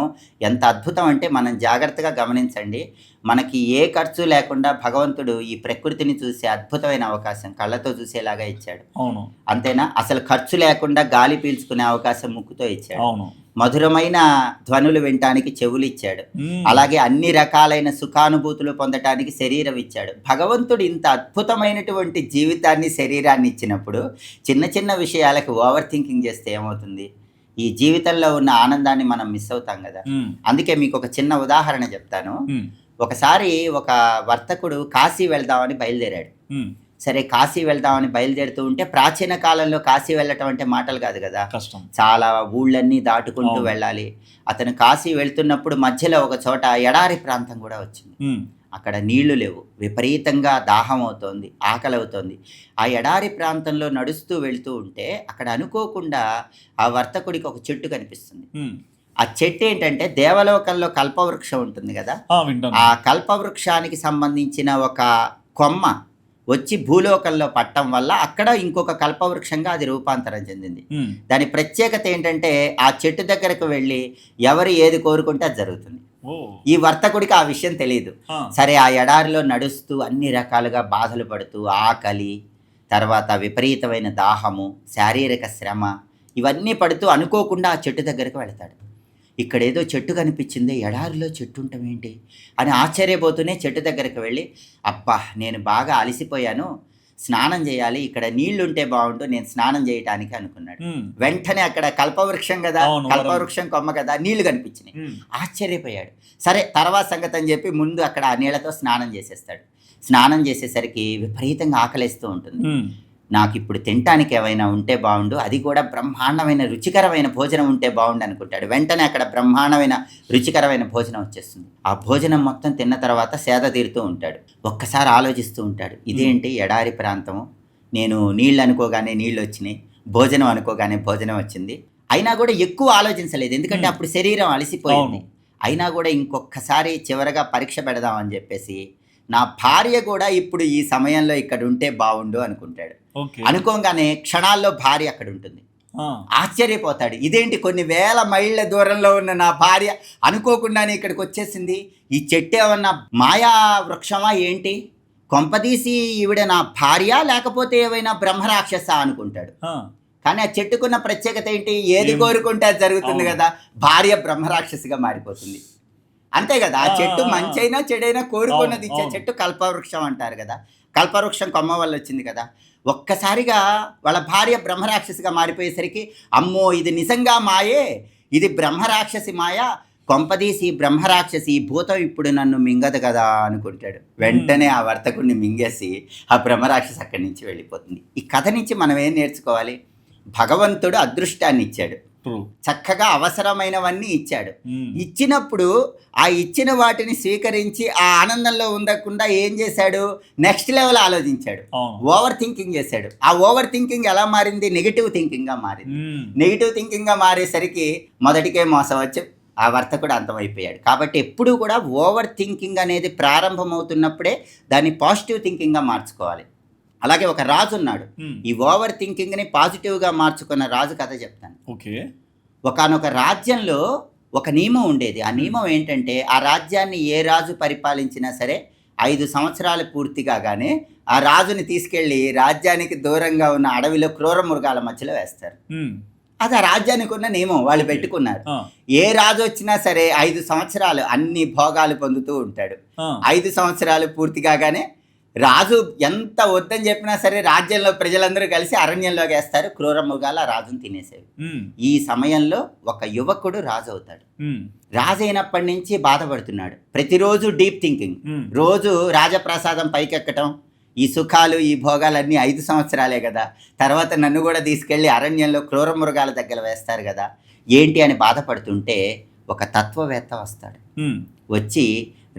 ఎంత అద్భుతం అంటే మనం జాగ్రత్తగా గమనించండి, మనకి ఏ ఖర్చు లేకుండా భగవంతుడు ఈ ప్రకృతిని చూసే అద్భుతమైన అవకాశం కళ్ళతో చూసేలాగా ఇచ్చాడు. అంతేనా? అసలు ఖర్చు లేకుండా గాలి పీల్చుకునే అవకాశం ముక్కుతో ఇచ్చాడు. మధురమైన ధ్వనులు వినటానికి చెవులు ఇచ్చాడు. అలాగే అన్ని రకాలైన సుఖానుభూతులు పొందటానికి శరీరం ఇచ్చాడు. భగవంతుడు ఇంత అద్భుతమైనటువంటి జీవితాన్ని, శరీరాన్ని ఇచ్చినప్పుడు చిన్న చిన్న విషయాలకు ఓవర్ థింకింగ్ చేస్తే ఏమవుతుంది? ఈ జీవితంలో ఉన్న ఆనందాన్ని మనం మిస్ అవుతాం కదా. అందుకే మీకు ఒక చిన్న ఉదాహరణ చెప్తాను. ఒకసారి ఒక వర్తకుడు కాశీ వెళ్దామని బయలుదేరాడు. సరే కాశీ వెళ్దామని బయలుదేరుతూ ఉంటే, ప్రాచీన కాలంలో కాశీ వెళ్ళటం అంటే మాటలు కాదు కదా, చాలా ఊళ్ళన్నీ దాటుకుంటూ వెళ్ళాలి. అతను కాశీ వెళ్తున్నప్పుడు మధ్యలో ఒక చోట ఎడారి ప్రాంతం కూడా వచ్చింది. అక్కడ నీళ్లు లేవు, విపరీతంగా దాహం అవుతోంది, ఆకలి అవుతోంది. ఆ ఎడారి ప్రాంతంలో నడుస్తూ వెళ్తూ ఉంటే అక్కడ అనుకోకుండా ఆ వర్తకుడికి ఒక చెట్టు కనిపిస్తుంది. ఆ చెట్టు ఏంటంటే దేవలోకంలో కల్పవృక్షం ఉంటుంది కదా, ఆ కల్పవృక్షానికి సంబంధించిన ఒక కొమ్మ వచ్చి భూలోకంలో పట్టడం వల్ల అక్కడ ఇంకొక కల్పవృక్షంగా అది రూపాంతరం చెందింది. దాని ప్రత్యేకత ఏంటంటే ఆ చెట్టు దగ్గరకు వెళ్ళి ఎవరు ఏది కోరుకుంటే అది జరుగుతుంది. ఈ వర్తకుడికి ఆ విషయం తెలియదు. సరే ఆ ఎడారిలో నడుస్తూ అన్ని రకాలుగా బాధలు పడుతూ, ఆకలి, తర్వాత విపరీతమైన దాహము, శారీరక శ్రమ, ఇవన్నీ పడుతూ అనుకోకుండా ఆ చెట్టు దగ్గరకు వెళ్తాడు. ఇక్కడేదో చెట్టు కనిపించింది, ఎడారిలో చెట్టు ఉండటం ఏంటి అని ఆశ్చర్యపోతూనే చెట్టు దగ్గరికి వెళ్ళి, అబ్బా నేను బాగా అలసిపోయాను, స్నానం చేయాలి, ఇక్కడ నీళ్లుంటే బాగుండు, నేను స్నానం చేయటానికి అనుకున్నాడు. వెంటనే అక్కడ కల్పవృక్షం కదా, కల్పవృక్షం కొమ్మ కదా, నీళ్లు కనిపించినాయి. ఆశ్చర్యపోయాడు. సరే తర్వాత సంగతి అని చెప్పి ముందు అక్కడ ఆ నీళ్లతో స్నానం చేసేస్తాడు. స్నానం చేసేసరికి విపరీతంగా ఆకలిస్తూ ఉంటుంది. నాకు ఇప్పుడు తినటానికి ఏమైనా ఉంటే బాగుండు, అది కూడా బ్రహ్మాండమైన రుచికరమైన భోజనం ఉంటే బాగుండు అనుకుంటాడు. వెంటనే అక్కడ బ్రహ్మాండమైన రుచికరమైన భోజనం వచ్చేస్తుంది. ఆ భోజనం మొత్తం తిన్న తర్వాత సేద తీరుతూ ఉంటాడు. ఒక్కసారి ఆలోచిస్తూ ఉంటాడు, ఇదేంటి ఎడారి ప్రాంతము, నేను నీళ్ళు అనుకోగానే నీళ్ళు వచ్చినాయి, భోజనం అనుకోగానే భోజనం వచ్చింది. అయినా కూడా ఎక్కువ ఆలోచించలేదు, ఎందుకంటే అప్పుడు శరీరం అలసిపోయింది. అయినా కూడా ఇంకొకసారి చివరగా పరీక్ష పెడదామని చెప్పేసి, నా భార్య కూడా ఇప్పుడు ఈ సమయంలో ఇక్కడ ఉంటే బాగుండు అనుకుంటాడు. అనుకోగానే క్షణాల్లో భార్య అక్కడ ఉంటుంది. ఆశ్చర్యపోతాడు, ఇదేంటి కొన్ని వేల మైళ్ళ దూరంలో ఉన్న నా భార్య అనుకోకుండానే ఇక్కడికి వచ్చేసింది, ఈ చెట్టు ఏమన్నా మాయా వృక్షమా ఏంటి, కొంపదీసి ఈవిడ నా భార్య లేకపోతే ఏవైనా బ్రహ్మరాక్షస అనుకుంటాడు. కానీ ఆ చెట్టుకున్న ప్రత్యేకత ఏంటి, ఏది కోరుకుంటే అది జరుగుతుంది కదా, భార్య బ్రహ్మరాక్షసిగా మారిపోతుంది. అంతే కదా, ఆ చెట్టు మంచైనా చెడైనా కోరుకున్నది ఇచ్చే చెట్టు కల్పవృక్షం అంటారు కదా, కల్పవృక్షం కొమ్మ వల్ల వచ్చింది కదా. ఒక్కసారిగా వాళ్ళ భార్య బ్రహ్మరాక్షసిగా మారిపోయేసరికి, అమ్మో ఇది నిజంగా మాయే, ఇది బ్రహ్మరాక్షసి మాయ, కొంపదీసి బ్రహ్మరాక్షసి ఈ భూతం ఇప్పుడు నన్ను మింగదు కదా అనుకుంటాడు. వెంటనే ఆ వర్తకుడిని మింగేసి ఆ బ్రహ్మరాక్షసి అక్కడి నుంచి వెళ్ళిపోతుంది. ఈ కథ నుంచి మనం ఏం నేర్చుకోవాలి, భగవంతుడు అదృష్టాన్ని ఇచ్చాడు, చక్కగా అవసరమైనవన్నీ ఇచ్చాడు. ఇచ్చినప్పుడు ఆ ఇచ్చిన వాటిని స్వీకరించి ఆ ఆనందంలో ఉండకుండా ఏం చేశాడు, నెక్స్ట్ లెవెల్ ఆలోచించాడు, ఓవర్ థింకింగ్ చేశాడు. ఆ ఓవర్ థింకింగ్ ఎలా మారింది, నెగిటివ్ థింకింగ్ గా మారింది. నెగిటివ్ థింకింగ్ గా మారేసరికి మొదటికే మోసం వచ్చి ఆ వర్తకుడు అంతమైపోయాడు. కాబట్టి ఎప్పుడూ కూడా ఓవర్ థింకింగ్ అనేది ప్రారంభమవుతున్నప్పుడే దాన్ని పాజిటివ్ థింకింగ్ గా మార్చుకోవాలి. అలాగే ఒక రాజు ఉన్నాడు, ఈ ఓవర్ థింకింగ్ ని పాజిటివ్ గా మార్చుకున్న రాజు కథ చెప్తాను. ఒకానొక రాజ్యంలో ఒక నియమం ఉండేది. ఆ నియమం ఏంటంటే, ఆ రాజ్యాన్ని ఏ రాజు పరిపాలించినా సరే 5 సంవత్సరాలు పూర్తి కాగానే ఆ రాజుని తీసుకెళ్లి రాజ్యానికి దూరంగా ఉన్న అడవిలో క్రూర మృగాల మధ్యలో వేస్తారు. అది ఆ రాజ్యానికి ఉన్న నియమం, వాళ్ళు పెట్టుకున్నారు. ఏ రాజు వచ్చినా సరే 5 సంవత్సరాలు అన్ని భోగాలు పొందుతూ ఉంటాడు. 5 సంవత్సరాలు పూర్తి కాగానే రాజు ఎంత వద్దని చెప్పినా సరే రాజ్యంలో ప్రజలందరూ కలిసి అరణ్యంలోకి వేస్తారు, క్రూర మృగాలు ఆ రాజును తినేసేవి. ఈ సమయంలో ఒక యువకుడు రాజు అవుతాడు. రాజు అయినప్పటి నుంచి బాధపడుతున్నాడు. ప్రతిరోజు డీప్ థింకింగ్, రోజు రాజప్రసాదం పైకెక్కటం, ఈ సుఖాలు ఈ భోగాలన్నీ 5 సంవత్సరాలే కదా, తర్వాత నన్ను కూడా తీసుకెళ్ళి అరణ్యంలో క్రూర మృగాల దగ్గర వేస్తారు కదా, ఏంటి అని బాధపడుతుంటే ఒక తత్వవేత్త వస్తాడు. వచ్చి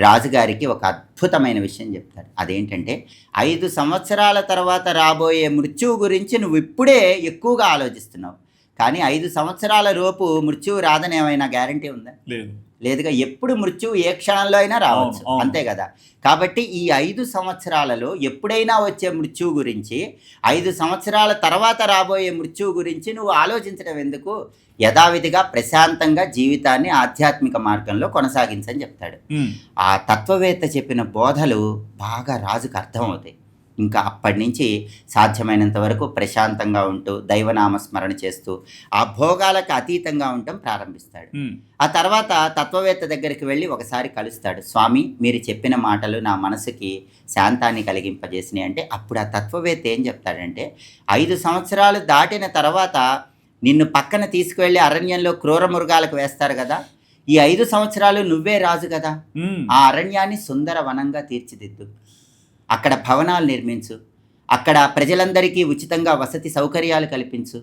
రాజుగారికి ఒక అద్భుతమైన విషయం చెప్తాడు. అదేంటంటే, 5 సంవత్సరాల తర్వాత రాబోయే మృత్యువు గురించి నువ్వు ఇప్పుడే ఎక్కువగా ఆలోచిస్తున్నావు, కానీ 5 సంవత్సరాల లోపు మృత్యువు రాదని ఏమైనా గ్యారంటీ ఉందా? లేదుగా. ఎప్పుడు మృత్యువు ఏ క్షణంలో అయినా రావచ్చు, అంతే కదా. కాబట్టి ఈ 5 సంవత్సరాలలో ఎప్పుడైనా వచ్చే మృత్యువు గురించి, 5 సంవత్సరాల తర్వాత రాబోయే మృత్యువు గురించి నువ్వు ఆలోచించడం ఎందుకు, యథావిధిగా ప్రశాంతంగా జీవితాన్ని ఆధ్యాత్మిక మార్గంలో కొనసాగించని చెప్తాడు. ఆ తత్వవేత్త చెప్పిన బోధలు బాగా రాజుకు అర్థమవుతాయి. ఇంకా అప్పటి నుంచి సాధ్యమైనంత వరకు ప్రశాంతంగా ఉంటూ దైవనామస్మరణ చేస్తూ ఆ భోగాలకు అతీతంగా ఉండటం ప్రారంభిస్తాడు. ఆ తర్వాత తత్వవేత్త దగ్గరికి వెళ్ళి ఒకసారి కలుస్తాడు. స్వామి, మీరు చెప్పిన మాటలు నా మనసుకి శాంతాన్ని కలిగింపజేసినాయి అంటే, అప్పుడు ఆ తత్వవేత్త ఏం చెప్తాడంటే, 5 సంవత్సరాలు దాటిన తర్వాత నిన్ను పక్కన తీసుకువెళ్ళి అరణ్యంలో క్రూర మృగాలకు వేస్తారు కదా, ఈ 5 సంవత్సరాలు నువ్వే రాజు కదా, ఆ అరణ్యాన్ని సుందర వనంగా తీర్చిదిద్దు, అక్కడ భవనాలు నిర్మించు, అక్కడ ప్రజలందరికీ ఉచితంగా వసతి సౌకర్యాలు కల్పించు.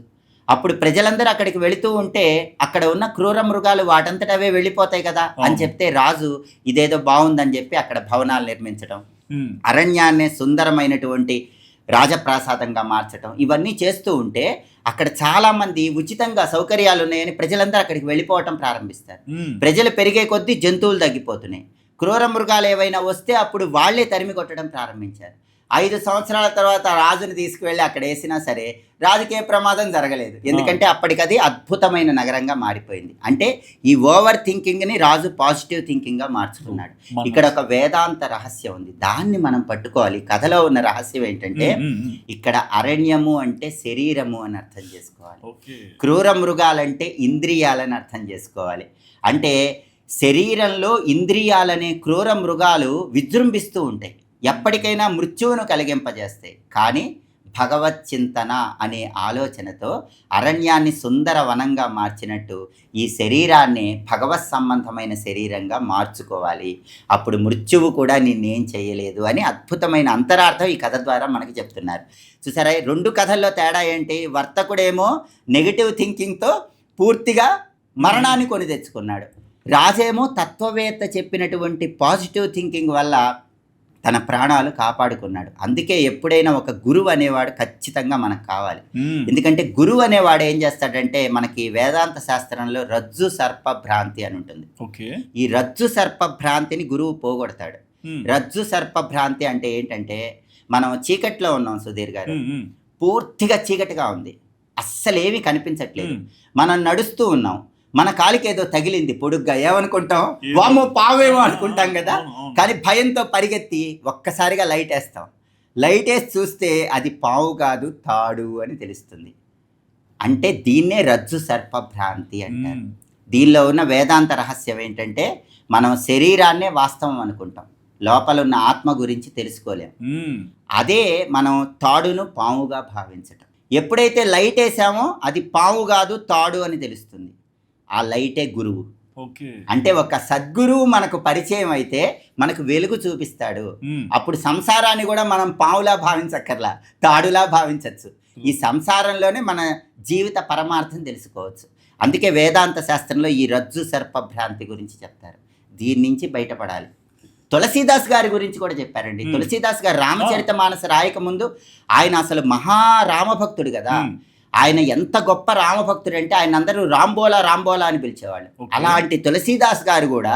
అప్పుడు ప్రజలందరూ అక్కడికి వెళుతూ ఉంటే అక్కడ ఉన్న క్రూర మృగాలు వాటంతటవే వెళ్ళిపోతాయి కదా అని చెప్తే, రాజు ఇదేదో బాగుందని చెప్పి అక్కడ భవనాలు నిర్మించడం, అరణ్యాన్నే సుందరమైనటువంటి రాజప్రాసాదంగా మార్చడం, ఇవన్నీ చేస్తూ ఉంటే అక్కడ చాలా మంది ఉచితంగా సౌకర్యాలు ఉన్నాయని ప్రజలందరూ అక్కడికి వెళ్ళిపోవటం ప్రారంభిస్తారు. ప్రజలు పెరిగే కొద్దీ జంతువులు తగ్గిపోతున్నాయి. క్రూర మృగాలు ఏవైనా వస్తే అప్పుడు వాళ్లే తరిమి కొట్టడం ప్రారంభించారు. 5 సంవత్సరాల తర్వాత రాజుని తీసుకువెళ్ళి అక్కడ వేసినా సరే రాజుకి ఏ ప్రమాదం జరగలేదు. ఎందుకంటే అప్పటికది అద్భుతమైన నగరంగా మారిపోయింది. అంటే ఈ ఓవర్ థింకింగ్ని రాజు పాజిటివ్ థింకింగ్గా మార్చుకున్నాడు. ఇక్కడ ఒక వేదాంత రహస్యం ఉంది, దాన్ని మనం పట్టుకోవాలి. కథలో ఉన్న రహస్యం ఏంటంటే ఇక్కడ అరణ్యము అంటే శరీరము అని అర్థం చేసుకోవాలి, క్రూర మృగాలంటే ఇంద్రియాలని అర్థం చేసుకోవాలి. అంటే శరీరంలో ఇంద్రియాలనే క్రూర మృగాలు విజృంభిస్తూ ఉంటాయి, ఎప్పటికైనా మృత్యువును కలిగింపజేస్తాయి. కానీ భగవత్ చింతన అనే ఆలోచనతో అరణ్యాన్ని సుందర వనంగా మార్చినట్టు ఈ శరీరాన్ని భగవత్ సంబంధమైన శరీరంగా మార్చుకోవాలి. అప్పుడు మృత్యువు కూడా నిన్నేం చేయలేదు అని అద్భుతమైన అంతరార్థం ఈ కథ ద్వారా మనకి చెప్తున్నారు. చూసారా, 2 కథల్లో తేడా ఏంటి? వర్తకుడేమో నెగిటివ్ థింకింగ్తో పూర్తిగా మరణాన్ని కొని తెచ్చుకున్నాడు, రాజేమో తత్వవేత్త చెప్పినటువంటి పాజిటివ్ థింకింగ్ వల్ల తన ప్రాణాలు కాపాడుకున్నాడు. అందుకే ఎప్పుడైనా ఒక గురువు అనేవాడు ఖచ్చితంగా మనకు కావాలి. ఎందుకంటే గురువు అనేవాడు ఏం చేస్తాడంటే, మనకి వేదాంత శాస్త్రంలో రజ్జు సర్ప భ్రాంతి అని ఉంటుంది. ఈ రజ్జు సర్ప భ్రాంతిని గురువు పోగొడతాడు. రజ్జు సర్ప భ్రాంతి అంటే ఏంటంటే, మనం చీకట్లో ఉన్నాం సుధీర్ గారు, పూర్తిగా చీకటిగా ఉంది, అస్సలేమీ కనిపించట్లేదు. మనం నడుస్తూ ఉన్నాం, మన కాలికి ఏదో తగిలింది పొడుగ్గా, ఏమనుకుంటాం? వామో పావేమో అనుకుంటాం కదా. కానీ భయంతో పరిగెత్తి ఒక్కసారిగా లైట్ వేస్తాం. లైట్ వేసి చూస్తే అది పావు కాదు, తాడు అని తెలుస్తుంది. అంటే దీన్నే రజ్జు సర్ప భ్రాంతి అంటారు. దీనిలో ఉన్న వేదాంత రహస్యం ఏంటంటే, మనం శరీరాన్నే వాస్తవం అనుకుంటాం, లోపల ఉన్న ఆత్మ గురించి తెలుసుకోలేం. అదే మనం తాడును పావుగా భావించటం. ఎప్పుడైతే లైట్ వేసామో అది పావు కాదు, తాడు అని తెలుస్తుంది. ఆ లైటే గురువు. అంటే ఒక సద్గురువు మనకు పరిచయం అయితే మనకు వెలుగు చూపిస్తాడు. అప్పుడు సంసారాన్ని కూడా మనం పావులా భావించక్కర్లా, తాడులా భావించవచ్చు. ఈ సంసారంలోనే మన జీవిత పరమార్థం తెలుసుకోవచ్చు. అందుకే వేదాంత శాస్త్రంలో ఈ రజ్జు సర్ప భ్రాంతి గురించి చెప్తారు. దీని నుంచి బయటపడాలి. తులసీదాస్ గారి గురించి కూడా చెప్పారండి. తులసీదాస్ గారు రామచరిత మానస రాయక ముందు ఆయన అసలు మహారామభక్తుడు కదా. ఆయన ఎంత గొప్ప రామభక్తుడు అంటే ఆయన అందరూ రాంబోలా రాంబోలా అని పిలిచేవాళ్ళు. అలాంటి తులసీదాస్ గారు కూడా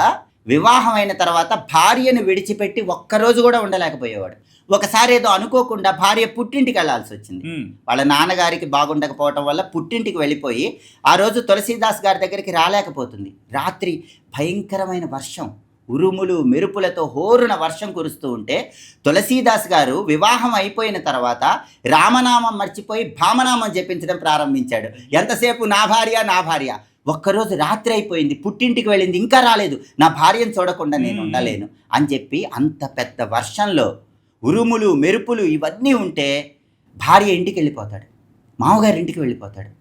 వివాహం అయిన తర్వాత భార్యను విడిచిపెట్టి ఒక్కరోజు కూడా ఉండలేకపోయేవాడు. ఒకసారి ఏదో అనుకోకుండా భార్య పుట్టింటికి వెళ్లాల్సి వచ్చింది. వాళ్ళ నాన్నగారికి బాగుండకపోవటం వల్ల పుట్టింటికి వెళ్ళిపోయి ఆ రోజు తులసీదాస్ గారి దగ్గరికి రాలేకపోతుంది. రాత్రి భయంకరమైన వర్షం, ఉరుములు మెరుపులతో హోరున వర్షం కురుస్తూ ఉంటే తులసీదాస్ గారు వివాహం అయిపోయిన తర్వాత రామనామం మర్చిపోయి భామనామం జపించడం ప్రారంభించాడు. ఎంతసేపు నా భార్య నా భార్య. ఒక్కరోజు రాత్రి అయిపోయింది, పుట్టింటికి వెళ్ళింది, ఇంకా రాలేదు, నా భార్యను చూడకుండా నేను ఉండలేను అని చెప్పి అంత పెద్ద వర్షంలో ఉరుములు మెరుపులు ఇవన్నీ ఉంటే భార్య ఇంటికి వెళ్ళిపోతాడు, మామగారి ఇంటికి వెళ్ళిపోతాడు.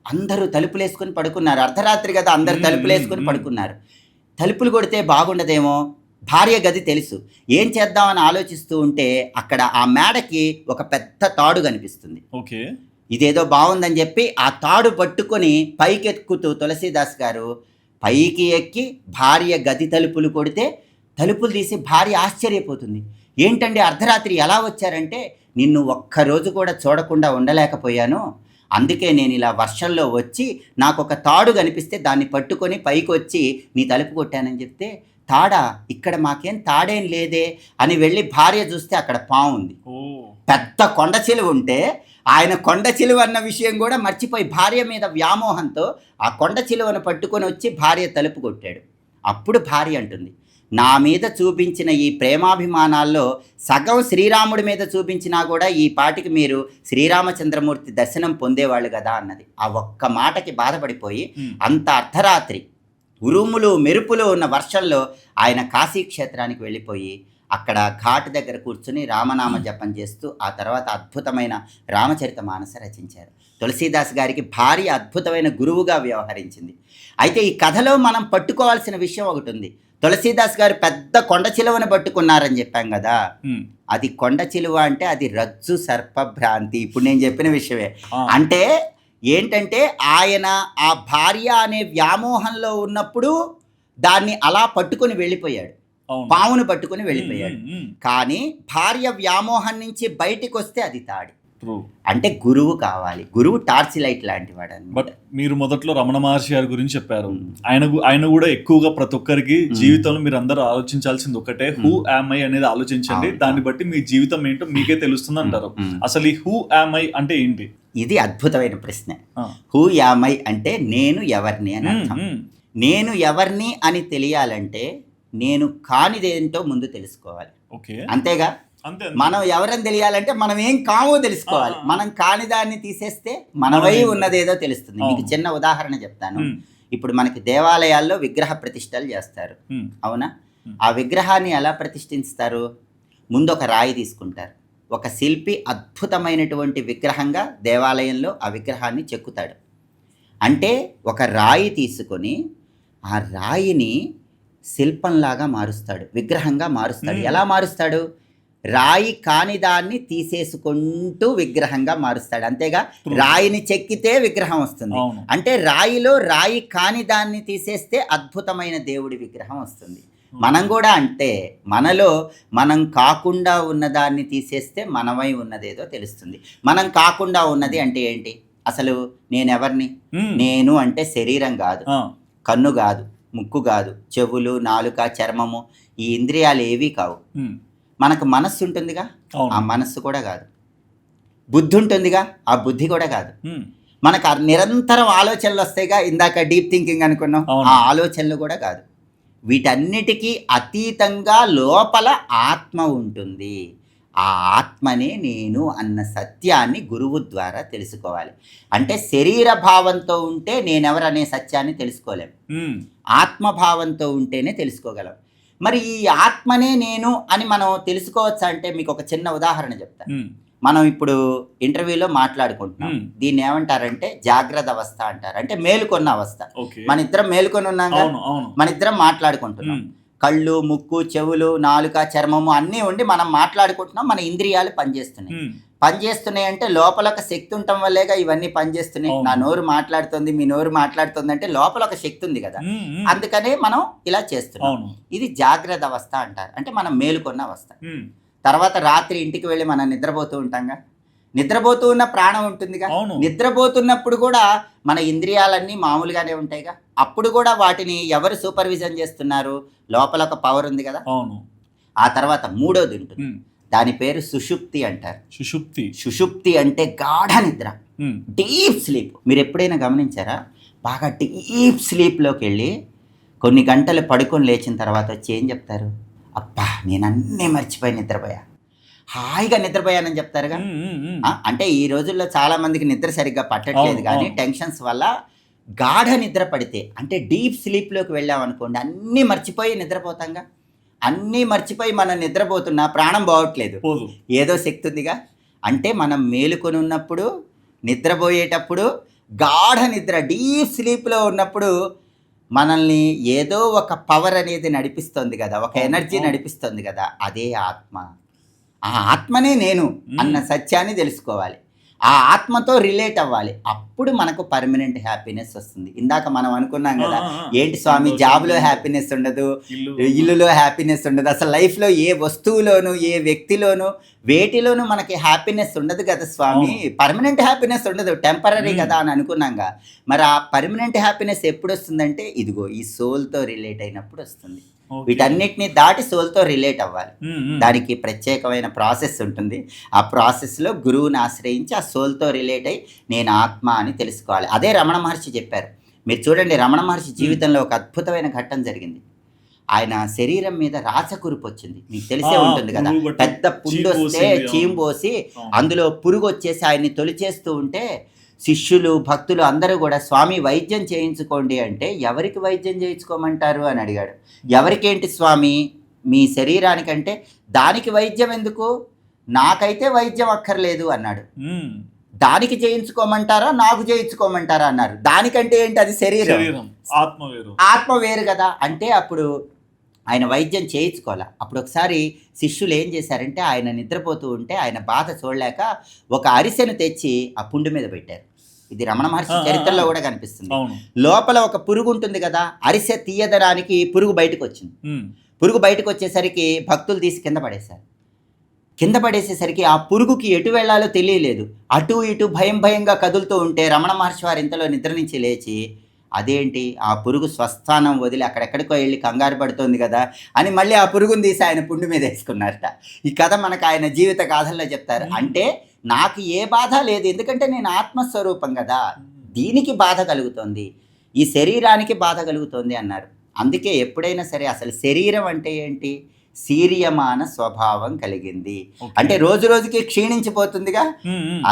అందరూ తలుపులేసుకొని పడుకున్నారు. అర్ధరాత్రి కదా, అందరూ తలుపులేసుకొని పడుకున్నారు. తలుపులు కొడితే బాగుండదేమో, భార్య గది తెలుసు. ఏం చేద్దామని ఆలోచిస్తూ ఉంటే అక్కడ ఆ మేడకి ఒక పెద్ద తాడు కనిపిస్తుంది. ఇదేదో బాగుందని చెప్పి ఆ తాడు పట్టుకొని పైకెక్కుతూ తులసీదాస్ గారు పైకి ఎక్కి భార్య గది తలుపులు కొడితే తలుపులు తీసి భార్య ఆశ్చర్యపోతుంది. ఏంటండి అర్ధరాత్రి ఎలా వచ్చారంటే, నిన్ను ఒక్కరోజు కూడా చూడకుండా ఉండలేకపోయాను, అందుకే నేను ఇలా వర్షంలో వచ్చి నాకు ఒక తాడు కనిపిస్తే దాన్ని పట్టుకొని పైకి వచ్చి నీ తలుపు కొట్టానని చెప్తే, తాడా, ఇక్కడ మాకేం తాడేం లేదే అని వెళ్ళి భార్య చూస్తే అక్కడ పాము ఉంది. పెద్ద కొండ చిలువ ఉంటే ఆయన కొండ చిలువ అన్న విషయం కూడా మర్చిపోయి భార్య మీద వ్యామోహంతో ఆ కొండ చిలువను పట్టుకొని వచ్చి భార్య తలుపు కొట్టాడు. అప్పుడు భార్య అంటుంది, నా మీద చూపించిన ఈ ప్రేమాభిమానాల్లో సగం శ్రీరాముడి మీద చూపించినా కూడా ఈ పాటికి మీరు శ్రీరామచంద్రమూర్తి దర్శనం పొందేవాళ్ళు కదా అన్నది. ఆ ఒక్క మాటకి బాధపడిపోయి అంత అర్ధరాత్రి ఉరుములు మెరుపులు ఉన్న వర్షంలో ఆయన కాశీక్షేత్రానికి వెళ్ళిపోయి అక్కడ ఘాట్ దగ్గర కూర్చుని రామనామ జపం చేస్తూ ఆ తర్వాత అద్భుతమైన రామచరిత మానస రచించారు. తులసీదాస్ గారికి భార్య అద్భుతమైన గురువుగా వ్యవహరించింది. అయితే ఈ కథలో మనం పట్టుకోవాల్సిన విషయం ఒకటి ఉంది. తులసీదాస్ గారు పెద్ద కొండ చిలువను పట్టుకున్నారని చెప్పాం కదా, అది కొండ చిలువ అంటే అది రజ్జు సర్ప భ్రాంతి. ఇప్పుడు నేను చెప్పిన విషయమే. అంటే ఏంటంటే ఆయన ఆ భార్య అనే వ్యామోహంలో ఉన్నప్పుడు దాన్ని అలా పట్టుకొని వెళ్ళిపోయాడు, పావును పట్టుకొని వెళ్ళిపోయాడు. కానీ భార్య వ్యామోహం నుంచి బయటికి వస్తే అది తాడి. ట్రూ. అంటే గురువు కావాలి. గురువు టార్చ్ లైట్ లాంటి వాడు అన్నమాట. బట్ మీరు మొదట్లో రమణ మహర్షి గారి గురించి చెప్పారు. ఆయన కూడా ఎక్కువగా ప్రతి ఒక్కరికి జీవితంలో మీరు అందరూ ఆలోచించాల్సింది ఒకటే, హూ యామ్ ఐ అనేది ఆలోచించండి, దాన్ని బట్టి మీ జీవితం ఏంటో మీకే తెలుస్తుంది అంటారు. అసలు ఈ హూ యామ్ ఐ అంటే ఏంటి? ఇది అద్భుతమైన ప్రశ్న. హూ యామ్ ఐ అంటే నేను ఎవరిని అని అర్థం. నేను ఎవరిని అని తెలియాలంటే నేను కానిదేంటో ముందు తెలుసుకోవాలి. ఓకే, అంతేగా. అంతే. మనం ఎవరని తెలియాలంటే మనం ఏం కామో తెలుసుకోవాలి. మనం కాని దాన్ని తీసేస్తే మనవై ఉన్నదేదో తెలుస్తుంది. మీకు చిన్న ఉదాహరణ చెప్తాను. ఇప్పుడు మనకి దేవాలయాల్లో విగ్రహ ప్రతిష్టలు చేస్తారు, అవునా? ఆ విగ్రహాన్ని ఎలా ప్రతిష్ఠిస్తారు? ముందు ఒక రాయి తీసుకుంటారు. ఒక శిల్పి అద్భుతమైనటువంటి విగ్రహంగా దేవాలయంలో ఆ విగ్రహాన్ని చెక్కుతాడు. అంటే ఒక రాయి తీసుకొని ఆ రాయిని శిల్పంలాగా మారుస్తాడు, విగ్రహంగా మారుస్తాడు. ఎలా మారుస్తాడు? రాయి కాని దాన్ని తీసేసుకుంటూ విగ్రహంగా మారుస్తాడు. అంతేగా, రాయిని చెక్కితే విగ్రహం వస్తుంది. అంటే రాయిలో రాయి కాని దాన్ని తీసేస్తే అద్భుతమైన దేవుడి విగ్రహం వస్తుంది. మనం కూడా అంటే మనలో మనం కాకుండా ఉన్నదాన్ని తీసేస్తే మనమై ఉన్నదేదో తెలుస్తుంది. మనం కాకుండా ఉన్నది అంటే ఏంటి? అసలు నేనెవరిని? నేను అంటే శరీరం కాదు, కన్ను కాదు, ముక్కు కాదు, చెవులు, నాలుక, చర్మము, ఈ ఇంద్రియాలు ఏవి కావు. మనకు మనస్సు ఉంటుందిగా, ఆ మనస్సు కూడా కాదు. బుద్ధి ఉంటుందిగా, ఆ బుద్ధి కూడా కాదు. మనకు నిరంతరం ఆలోచనలు వస్తాయిగా, ఇందాక డీప్ థింకింగ్ అనుకున్నాం, ఆ ఆలోచనలు కూడా కాదు. వీటన్నిటికీ అతీతంగా లోపల ఆత్మ ఉంటుంది. ఆ ఆత్మనే నేను అన్న సత్యాన్ని గురువు ద్వారా తెలుసుకోవాలి. అంటే శరీర భావంతో ఉంటే నేనెవరనే సత్యాన్ని తెలుసుకోలేం, ఆత్మభావంతో ఉంటేనే తెలుసుకోగలం. మరి ఈ ఆత్మనే నేను అని మనం తెలుసుకోవచ్చా అంటే మీకు ఒక చిన్న ఉదాహరణ చెప్తాను. మనం ఇప్పుడు ఇంటర్వ్యూలో మాట్లాడుకుంటున్నాం, దీన్ని ఏమంటారంటే జాగ్రత్త అవస్థ అంటారు. అంటే మేలుకొన్న అవస్థ. మన ఇద్దరం మేలుకొని ఉన్నాం, మన ఇద్దరం మాట్లాడుకుంటున్నాం. కళ్ళు, ముక్కు, చెవులు, నాలుక, చర్మము అన్నీ ఉండి మనం మాట్లాడుకుంటున్నాం. మన ఇంద్రియాలు పనిచేస్తున్నాయి అంటే లోపల ఒక శక్తి ఉండటం వల్లేగా ఇవన్నీ పనిచేస్తున్నాయి. నా నోరు మాట్లాడుతుంది, మీ నోరు మాట్లాడుతుంది అంటే లోపల ఒక శక్తి ఉంది కదా, అందుకనే మనం ఇలా చేస్తున్నాం. ఇది జాగ్రత్త అవస్థ అంటారు. అంటే మనం మేలుకొన్న అవస్థ. తర్వాత రాత్రి ఇంటికి వెళ్ళి మనం నిద్రపోతూ ఉంటాంగా, నిద్రపోతూ ఉన్న ప్రాణం ఉంటుందిగా. నిద్రపోతున్నప్పుడు కూడా మన ఇంద్రియాలన్నీ మామూలుగానే ఉంటాయిగా. అప్పుడు కూడా వాటిని ఎవరు సూపర్విజన్ చేస్తున్నారు? లోపల ఒక పవర్ ఉంది కదా. ఆ తర్వాత మూడోది ఉంటుంది, దాని పేరు సుషుప్తి అంటారు. సుషుప్తి అంటే గాఢ నిద్ర, డీప్ స్లీప్. మీరు ఎప్పుడైనా గమనించారా? బాగా డీప్ స్లీప్లోకి వెళ్ళి కొన్ని గంటలు పడుకొని లేచిన తర్వాత వచ్చి ఏం చెప్తారు? అబ్బా నేను అన్నీ మర్చిపోయి నిద్రపోయా, హాయిగా నిద్రపోయానని చెప్తారుగా. అంటే ఈ రోజుల్లో చాలా మందికి నిద్ర సరిగ్గా పట్టట్లేదు, కానీ టెన్షన్స్ వల్ల గాఢ నిద్ర పడితే, అంటే డీప్ స్లీప్లోకి వెళ్ళామనుకోండి, అన్నీ మర్చిపోయి నిద్రపోతాంగా. అన్నీ మర్చిపోయి మనం నిద్రపోతున్నా ప్రాణం పోవట్లేదు, ఏదో శక్తి ఉందిగా. అంటే మనం మేలుకొని ఉన్నప్పుడు, నిద్రపోయేటప్పుడు, గాఢ నిద్ర డీప్ స్లీప్లో ఉన్నప్పుడు మనల్ని ఏదో ఒక పవర్ అనేది నడిపిస్తుంది కదా, ఒక ఎనర్జీ నడిపిస్తుంది కదా, అదే ఆత్మ. ఆ ఆత్మనే నేను అన్న సత్యాన్ని తెలుసుకోవాలి, ఆ ఆత్మతో రిలేట్ అవ్వాలి. అప్పుడు మనకు పర్మనెంట్ హ్యాపీనెస్ వస్తుంది. ఇందాక మనం అనుకున్నాం కదా, ఏంటి స్వామి జాబ్లో హ్యాపీనెస్ ఉండదు, ఇల్లులో హ్యాపీనెస్ ఉండదు, అసలు లైఫ్లో ఏ వస్తువులోనూ, ఏ వ్యక్తిలోనూ, వేటిలోనూ మనకి హ్యాపీనెస్ ఉండదు కదా స్వామి. పర్మనెంట్ హ్యాపీనెస్ ఉండదు, టెంపరీ కదా అని అనుకున్నాంగా. మరి ఆ పర్మనెంట్ హ్యాపీనెస్ ఎప్పుడు వస్తుందంటే ఇదిగో ఈ సోల్తో రిలేట్ అయినప్పుడు వస్తుంది. వీటన్నిటిని దాటి సోల్తో రిలేట్ అవ్వాలి. దానికి ప్రత్యేకమైన ప్రాసెస్ ఉంటుంది. ఆ ప్రాసెస్లో గురువుని ఆశ్రయించి ఆ సోల్తో రిలేట్ అయ్యి నేను ఆత్మ అని తెలుసుకోవాలి. అదే రమణ మహర్షి చెప్పారు. మీరు చూడండి, రమణ మహర్షి జీవితంలో ఒక అద్భుతమైన ఘట్టం జరిగింది. ఆయన శరీరం మీద రాచకురుపు వచ్చింది, మీకు తెలిసే ఉంటుంది కదా. పెద్ద పుండు వస్తే చీము పోసి అందులో పురుగు వచ్చేసి ఆయన్ని తొలిచేస్తూ ఉంటే శిష్యులు, భక్తులు అందరూ కూడా స్వామి వైద్యం చేయించుకోండి అంటే, ఎవరికి వైద్యం చేయించుకోమంటారు అని అడిగాడు. ఎవరికేంటి స్వామి, మీ శరీరానికంటే, దానికి వైద్యం ఎందుకు, నాకైతే వైద్యం అక్కర్లేదు అన్నాడు. దానికి చేయించుకోమంటారా, నాకు చేయించుకోమంటారా అన్నారు. దానికంటే ఏంటి, అది శరీరం, ఆత్మ వేరు కదా. అంటే అప్పుడు ఆయన వైద్యం చేయించుకోవాలా. అప్పుడు ఒకసారి శిష్యులు ఏం చేశారంటే, ఆయన నిద్రపోతూ ఉంటే ఆయన బాధ చూడలేక ఒక అరిసెను తెచ్చి ఆ పుండు మీద పెట్టారు. ఇది రమణ మహర్షి చరిత్రలో కూడా కనిపిస్తుంది. లోపల ఒక పురుగు ఉంటుంది కదా, అరిసె తీయదడానికి పురుగు బయటకు వచ్చింది. పురుగు బయటకు వచ్చేసరికి భక్తులు తీసి కింద పడేశారు. కింద పడేసేసరికి ఆ పురుగుకి ఎటు వెళ్ళాలో తెలియలేదు. అటు ఇటు భయంగా కదులుతూ ఉంటే రమణ మహర్షి వారు ఇంతలో నిద్ర నుంచి లేచి, అదేంటి ఆ పురుగు స్వస్థానం వదిలి అక్కడెక్కడికో వెళ్ళి కంగారు పడుతోంది కదా అని మళ్ళీ ఆ పురుగుని తీసి ఆయన పుండు మీద వేసుకున్నారట. ఈ కథ మనకు ఆయన జీవిత గాథల్లో చెప్తారు. అంటే నాకు ఏ బాధ లేదు, ఎందుకంటే నేను ఆత్మస్వరూపం కదా, దీనికి బాధ కలుగుతోంది, ఈ శరీరానికి బాధ కలుగుతోంది అన్నారు. అందుకే ఎప్పుడైనా సరే అసలు శరీరం అంటే ఏంటి, శీర్యమాన స్వభావం కలిగింది. అంటే రోజు రోజుకి క్షీణించిపోతుందిగా,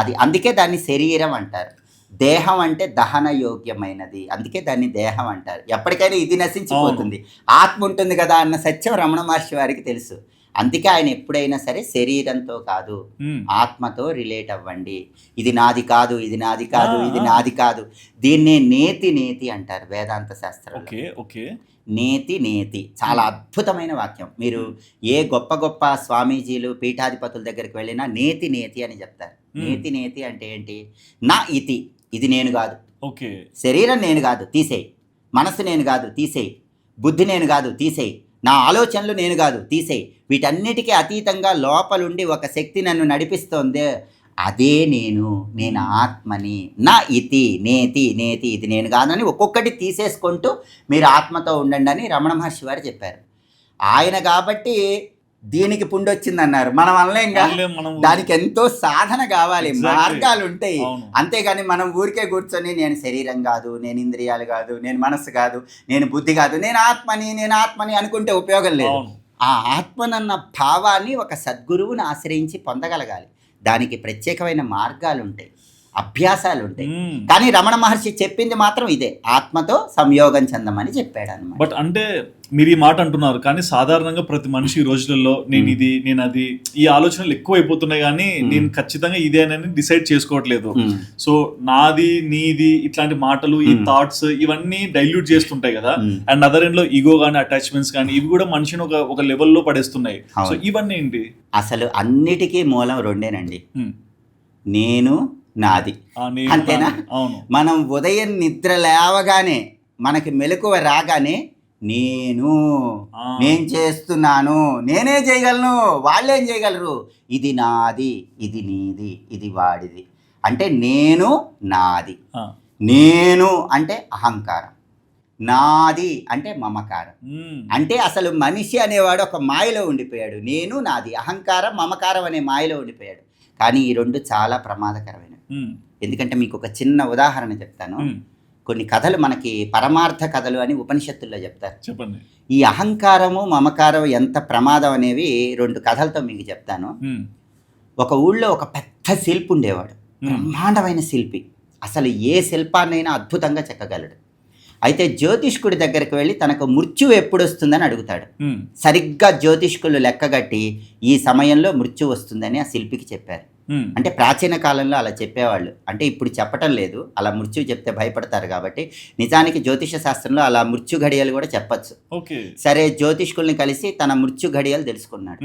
అది అందుకే దాన్ని శరీరం అంటారు. దేహం అంటే దహన యోగ్యమైనది, అందుకే దాన్ని దేహం అంటారు. ఎప్పటికైనా ఇది నశించిపోతుంది, ఆత్మ ఉంటుంది కదా అన్న సత్యం రమణ మహర్షి వారికి తెలుసు. అందుకే ఆయన ఎప్పుడైనా సరే శరీరంతో కాదు, ఆత్మతో రిలేట్ అవ్వండి. ఇది నాది కాదు, ఇది నాది కాదు, ఇది నాది కాదు. దీన్నే నేతి అంటారు వేదాంత శాస్త్రంలో. నేతి చాలా అద్భుతమైన వాక్యం. మీరు ఏ గొప్ప స్వామీజీలు పీఠాధిపతుల దగ్గరికి వెళ్ళినా నేతి అని చెప్తారు. నేతి అంటే ఏంటి, నా ఇది నేను కాదు, శరీరం నేను కాదు తీసేయి, మనసు నేను కాదు తీసేయి, బుద్ధి నేను కాదు తీసేయి, నా ఆలోచనలు నేను కాదు తీసేయి, వీటన్నిటికీ అతీతంగా లోపలుండి ఒక శక్తి నన్ను నడిపిస్తోంది, అదే నేను ఆత్మని. నా నేతి ఇది నేను కాదని ఒక్కొక్కటి తీసేసుకుంటూ మీరు ఆత్మతో ఉండండి అని రమణ మహర్షి వారు చెప్పారు. ఆయన కాబట్టి దీనికి పుండొచ్చిందన్నారు, మనం అనలేంగా, దానికి ఎంతో సాధన కావాలి, మార్గాలు ఉంటాయి. అంతేగాని మనం ఊరికే కూర్చొని నేను శరీరం కాదు, నేను ఇంద్రియాలు కాదు, నేను మనస్సు కాదు, నేను బుద్ధి కాదు, నేను ఆత్మని అనుకుంటే ఉపయోగం లేదు. ఆ ఆత్మనన్న భావాన్ని ఒక సద్గురువుని ఆశ్రయించి పొందగలగాలి. దానికి ప్రత్యేకమైన మార్గాలు ఉంటాయి, అభ్యాసాలు ఉంటాయి. కానీ రమణ మహర్షి చెప్పింది మాత్రం ఇదే, ఆత్మతో సంయోగం చెందమని చెప్పాడు అన్నమాట. బట్ అంటే మీరు ఈ మాట అంటున్నారు, కానీ సాధారణంగా ప్రతి మనిషి ఈ రోజులలో నేను అది ఈ ఆలోచనలు ఎక్కువ అయిపోతున్నాయి, కానీ నేను ఖచ్చితంగా ఇదేనని డిసైడ్ చేసుకోవట్లేదు. సో నాది నీది ఇట్లాంటి మాటలు, ఈ థాట్స్ ఇవన్నీ డైల్యూట్ చేస్తుంటాయి కదా. అండ్ అదర్ ఎండ్ లో ఈగో కానీ అటాచ్మెంట్స్ కానీ ఇవి కూడా మనిషిని ఒక లెవెల్లో పడేస్తున్నాయి. సో ఇవన్నీ ఏంటి, అసలు అన్నిటికీ మూలం రెండేనండి, నేను నాది, అంతేనా? మనం ఉదయం నిద్ర లేవగానే మనకి మెలకువ రాగానే నేను చేస్తున్నాను, నేనే చేయగలను, వాళ్ళేం చేయగలరు, ఇది నాది, ఇది నీది, ఇది వాడిది అంటే నేను నాది. నేను అంటే అహంకారం, నాది అంటే మమకారం. అంటే అసలు మనిషి అనేవాడు ఒక మాయలో ఉండిపోయాడు. నేను నాది, అహంకారం మమకారం అనే మాయలో ఉండిపోయాడు. కానీ ఈ రెండు చాలా ప్రమాదకరమైనవి. ఎందుకంటే మీకు ఒక చిన్న ఉదాహరణ చెప్తాను. కొన్ని కథలు మనకి పరమార్థ కథలు అని ఉపనిషత్తుల్లో చెప్తారు. చెప్పండి. ఈ అహంకారము మమకారం ఎంత ప్రమాదం అనేవి 2 కథలతో మీకు చెప్తాను. ఒక ఊళ్ళో ఒక పెద్ద శిల్పి ఉండేవాడు, బ్రహ్మాండమైన శిల్పి, అసలు ఏ శిల్పాన్నైనా అద్భుతంగా చెక్కగలడు. అయితే జ్యోతిష్కుడి దగ్గరికి వెళ్ళి తనకు మృత్యు ఎప్పుడు వస్తుందని అడుగుతాడు. సరిగ్గా జ్యోతిష్కులు లెక్కగట్టి ఈ సమయంలో మృత్యు వస్తుందని ఆ శిల్పికి చెప్పారు. అంటే ప్రాచీన కాలంలో అలా చెప్పేవాళ్ళు, అంటే ఇప్పుడు చెప్పటం లేదు, అలా మృత్యు చెప్తే భయపడతారు కాబట్టి. నిజానికి జ్యోతిష శాస్త్రంలో అలా మృత్యు ఘడియలు కూడా చెప్పచ్చు. సరే, జ్యోతిష్కుల్ని కలిసి తన మృత్యు ఘడియలు తెలుసుకున్నాడు.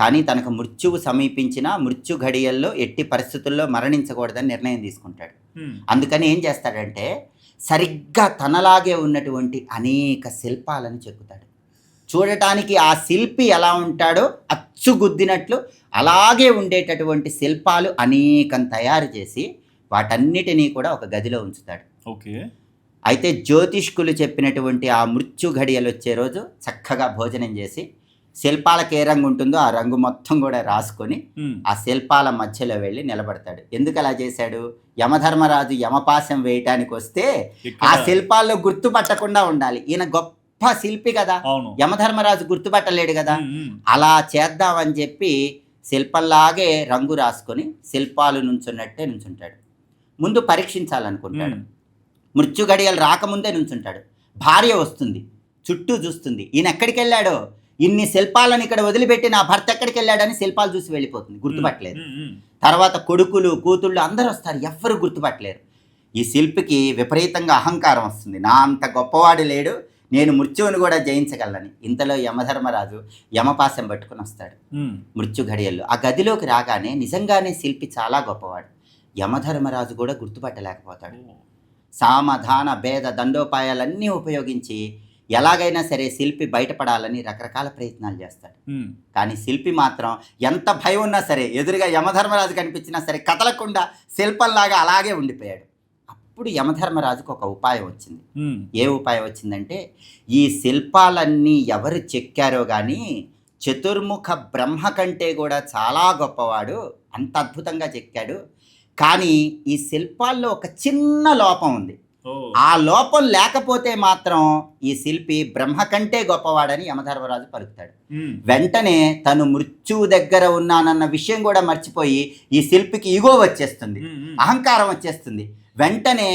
కానీ తనకు మృత్యువు సమీపించిన మృత్యు ఘడియల్లో ఎట్టి పరిస్థితుల్లో మరణించకూడదని నిర్ణయం తీసుకుంటాడు. అందుకని ఏం చేస్తాడంటే సరిగ్గా తనలాగే ఉన్నటువంటి అనేక శిల్పాలను చెక్కుతాడు. చూడటానికి ఆ శిల్పి ఎలా ఉంటాడో అచ్చుగుద్దినట్లు అలాగే ఉండేటటువంటి శిల్పాలు అనేకం తయారు చేసి వాటన్నిటినీ కూడా ఒక గదిలో ఉంచుతాడు. అయితే జ్యోతిష్కులు చెప్పినటువంటి ఆ మృత్యు ఘడియలు వచ్చే రోజు చక్కగా భోజనం చేసి శిల్పాలకు ఏ రంగు ఉంటుందో ఆ రంగు మొత్తం కూడా రాసుకొని ఆ శిల్పాల మధ్యలో వెళ్ళి నిలబడతాడు. ఎందుకు అలా చేశాడు? యమధర్మరాజు యమపాశం వేయటానికి వస్తే ఆ శిల్పాల్లో గుర్తుపట్టకుండా ఉండాలి. ఈయన గొప్ప శిల్పి కదా, యమధర్మరాజు గుర్తుపట్టలేడు కదా. అలా చేద్దామని చెప్పి శిల్పంలాగే రంగు రాసుకొని శిల్పాలు నుంచున్నట్టే నుంచుంటాడు. ముందు పరీక్షించాలనుకుంటాడు. మృత్యు గడియలు రాకముందే నుంచుంటాడు. భార్య వస్తుంది, చుట్టూ చూస్తుంది, ఈయన ఎక్కడికి వెళ్ళాడో, ఇన్ని శిల్పాలను ఇక్కడ వదిలిపెట్టి నా భర్త ఎక్కడికి వెళ్ళాడని శిల్పాలు చూసి వెళ్ళిపోతుంది, గుర్తుపట్టలేదు. తర్వాత కొడుకులు కూతుళ్ళు అందరూ వస్తారు, ఎవ్వరు గుర్తుపట్టలేరు. ఈ శిల్పికి విపరీతంగా అహంకారం వస్తుంది, నా అంత గొప్పవాడు లేడు, నేను మృత్యువుని కూడా జయించగలనని. ఇంతలో యమధర్మరాజు యమపాశం పట్టుకుని వస్తాడు మృత్యు ఘడియల్లో. ఆ గదిలోకి రాగానే నిజంగానే శిల్పి చాలా గొప్పవాడు, యమధర్మరాజు కూడా గుర్తుపట్టలేకపోతాడు. సామధాన భేద దండోపాయాలన్నీ ఉపయోగించి ఎలాగైనా సరే శిల్పి బయటపడాలని రకరకాల ప్రయత్నాలు చేస్తాడు. కానీ శిల్పి మాత్రం ఎంత భయం ఉన్నా సరే, ఎదురుగా యమధర్మరాజు కనిపించినా సరే కదలకుండా శిల్పంలాగా అలాగే ఉండిపోయాడు. అప్పుడు యమధర్మరాజుకు ఒక ఉపాయం వచ్చింది. ఏ ఉపాయం వచ్చిందంటే, ఈ శిల్పాలన్నీ ఎవరు చెక్కారో కానీ చతుర్ముఖ బ్రహ్మ కంటే కూడా చాలా గొప్పవాడు, అంత అద్భుతంగా చెక్కాడు. కానీ ఈ శిల్పాల్లో ఒక చిన్న లోపం ఉంది. ఆ లోపం లేకపోతే మాత్రం ఈ శిల్పి బ్రహ్మ కంటే గొప్పవాడని యమధర్మరాజు పలుకుతాడు. వెంటనే తను మృత్యువు దగ్గర ఉన్నానన్న విషయం కూడా మర్చిపోయి ఈ శిల్పికి ఈగో వచ్చేస్తుంది, అహంకారం వచ్చేస్తుంది. వెంటనే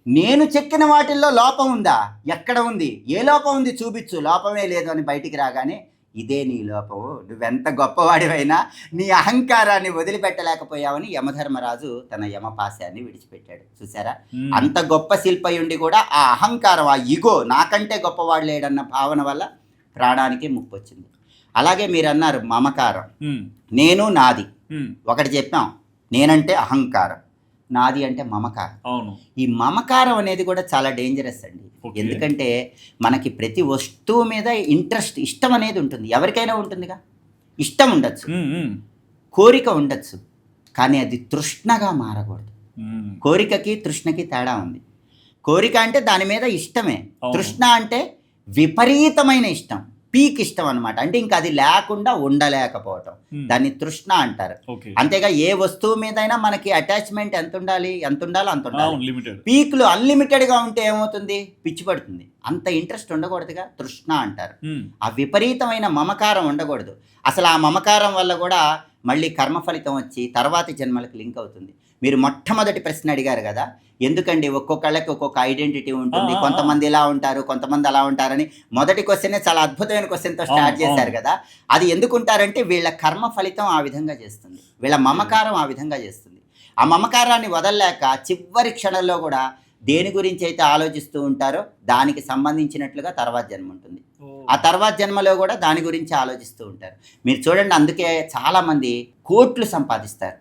నేను చెక్కిన వాటిల్లో లోపం ఉందా, ఎక్కడ ఉంది, ఏ లోపం ఉంది చూపించు, లోపమే లేదు అని బయటికి రాగానే ఇదే నీ లోపము, నువ్వెంత గొప్పవాడివైనా నీ అహంకారాన్ని వదిలిపెట్టలేకపోయావని యమధర్మరాజు తన యమపాశాన్ని విడిచిపెట్టాడు. చూసారా, అంత గొప్ప శిల్పయుండి కూడా ఆ అహంకారం, ఆ ఇగో, నాకంటే గొప్పవాడు లేడన్న భావన వల్ల ప్రాణానికి ముప్పు వచ్చింది. అలాగే మీరు అన్నారు మమకారం, నేను నాది. ఒకటి చెప్పాం, నేనంటే అహంకారం, నాది అంటే మమకారం. అవును, ఈ మమకారం అనేది కూడా చాలా డేంజరస్ అండి. ఎందుకంటే మనకి ప్రతి వస్తువు మీద ఇంట్రెస్ట్, ఇష్టం అనేది ఉంటుంది. ఎవరికైనా ఉంటుందిగా, ఇష్టం ఉండొచ్చు, కోరిక ఉండొచ్చు, కానీ అది తృష్ణగా మారకూడదు. కోరికకి తృష్ణకి తేడా ఉంది. కోరిక అంటే దాని మీద ఇష్టమే, తృష్ణ అంటే విపరీతమైన ఇష్టం, పీక్ ఇష్టం అనమాట. అంటే ఇంకా అది లేకుండా ఉండలేకపోవటం, దాన్ని తృష్ణ అంటారు. అంతేగా ఏ వస్తువు మీదైనా మనకి అటాచ్మెంట్ ఎంత ఉండాలో అంత ఉండాలి. పీక్లు అన్లిమిటెడ్ గా ఉంటే ఏమవుతుంది, పిచ్చి పడుతుంది. అంత ఇంట్రెస్ట్ ఉండకూడదుగా, తృష్ణ అంటారు. ఆ విపరీతమైన మమకారం ఉండకూడదు. అసలు ఆ మమకారం వల్ల కూడా మళ్ళీ కర్మ ఫలితం వచ్చి తర్వాతి జన్మలకు లింక్ అవుతుంది. మీరు మొట్టమొదటి ప్రశ్న అడిగారు కదా, ఎందుకండి ఒక్కొక్కళ్ళకి ఒక్కొక్క ఐడెంటిటీ ఉంటుంది, కొంతమంది ఇలా ఉంటారు, కొంతమంది అలా ఉంటారని. మొదటి క్వశ్చనే చాలా అద్భుతమైన క్వశ్చన్తో స్టార్ట్ చేశారు కదా. అది ఎందుకుంటారంటే వీళ్ళ కర్మ ఫలితం ఆ విధంగా చేస్తుంది, వీళ్ళ మమకారం ఆ విధంగా చేస్తుంది. ఆ మమకారాన్ని వదలలేక చివరి క్షణంలో కూడా దేని గురించి అయితే ఆలోచిస్తూ ఉంటారో దానికి సంబంధించినట్లుగా తర్వాత జన్మ ఉంటుంది. ఆ తర్వాత జన్మలో కూడా దాని గురించి ఆలోచిస్తూ ఉంటారు. మీరు చూడండి, అందుకే చాలామంది కోట్లు సంపాదిస్తారు,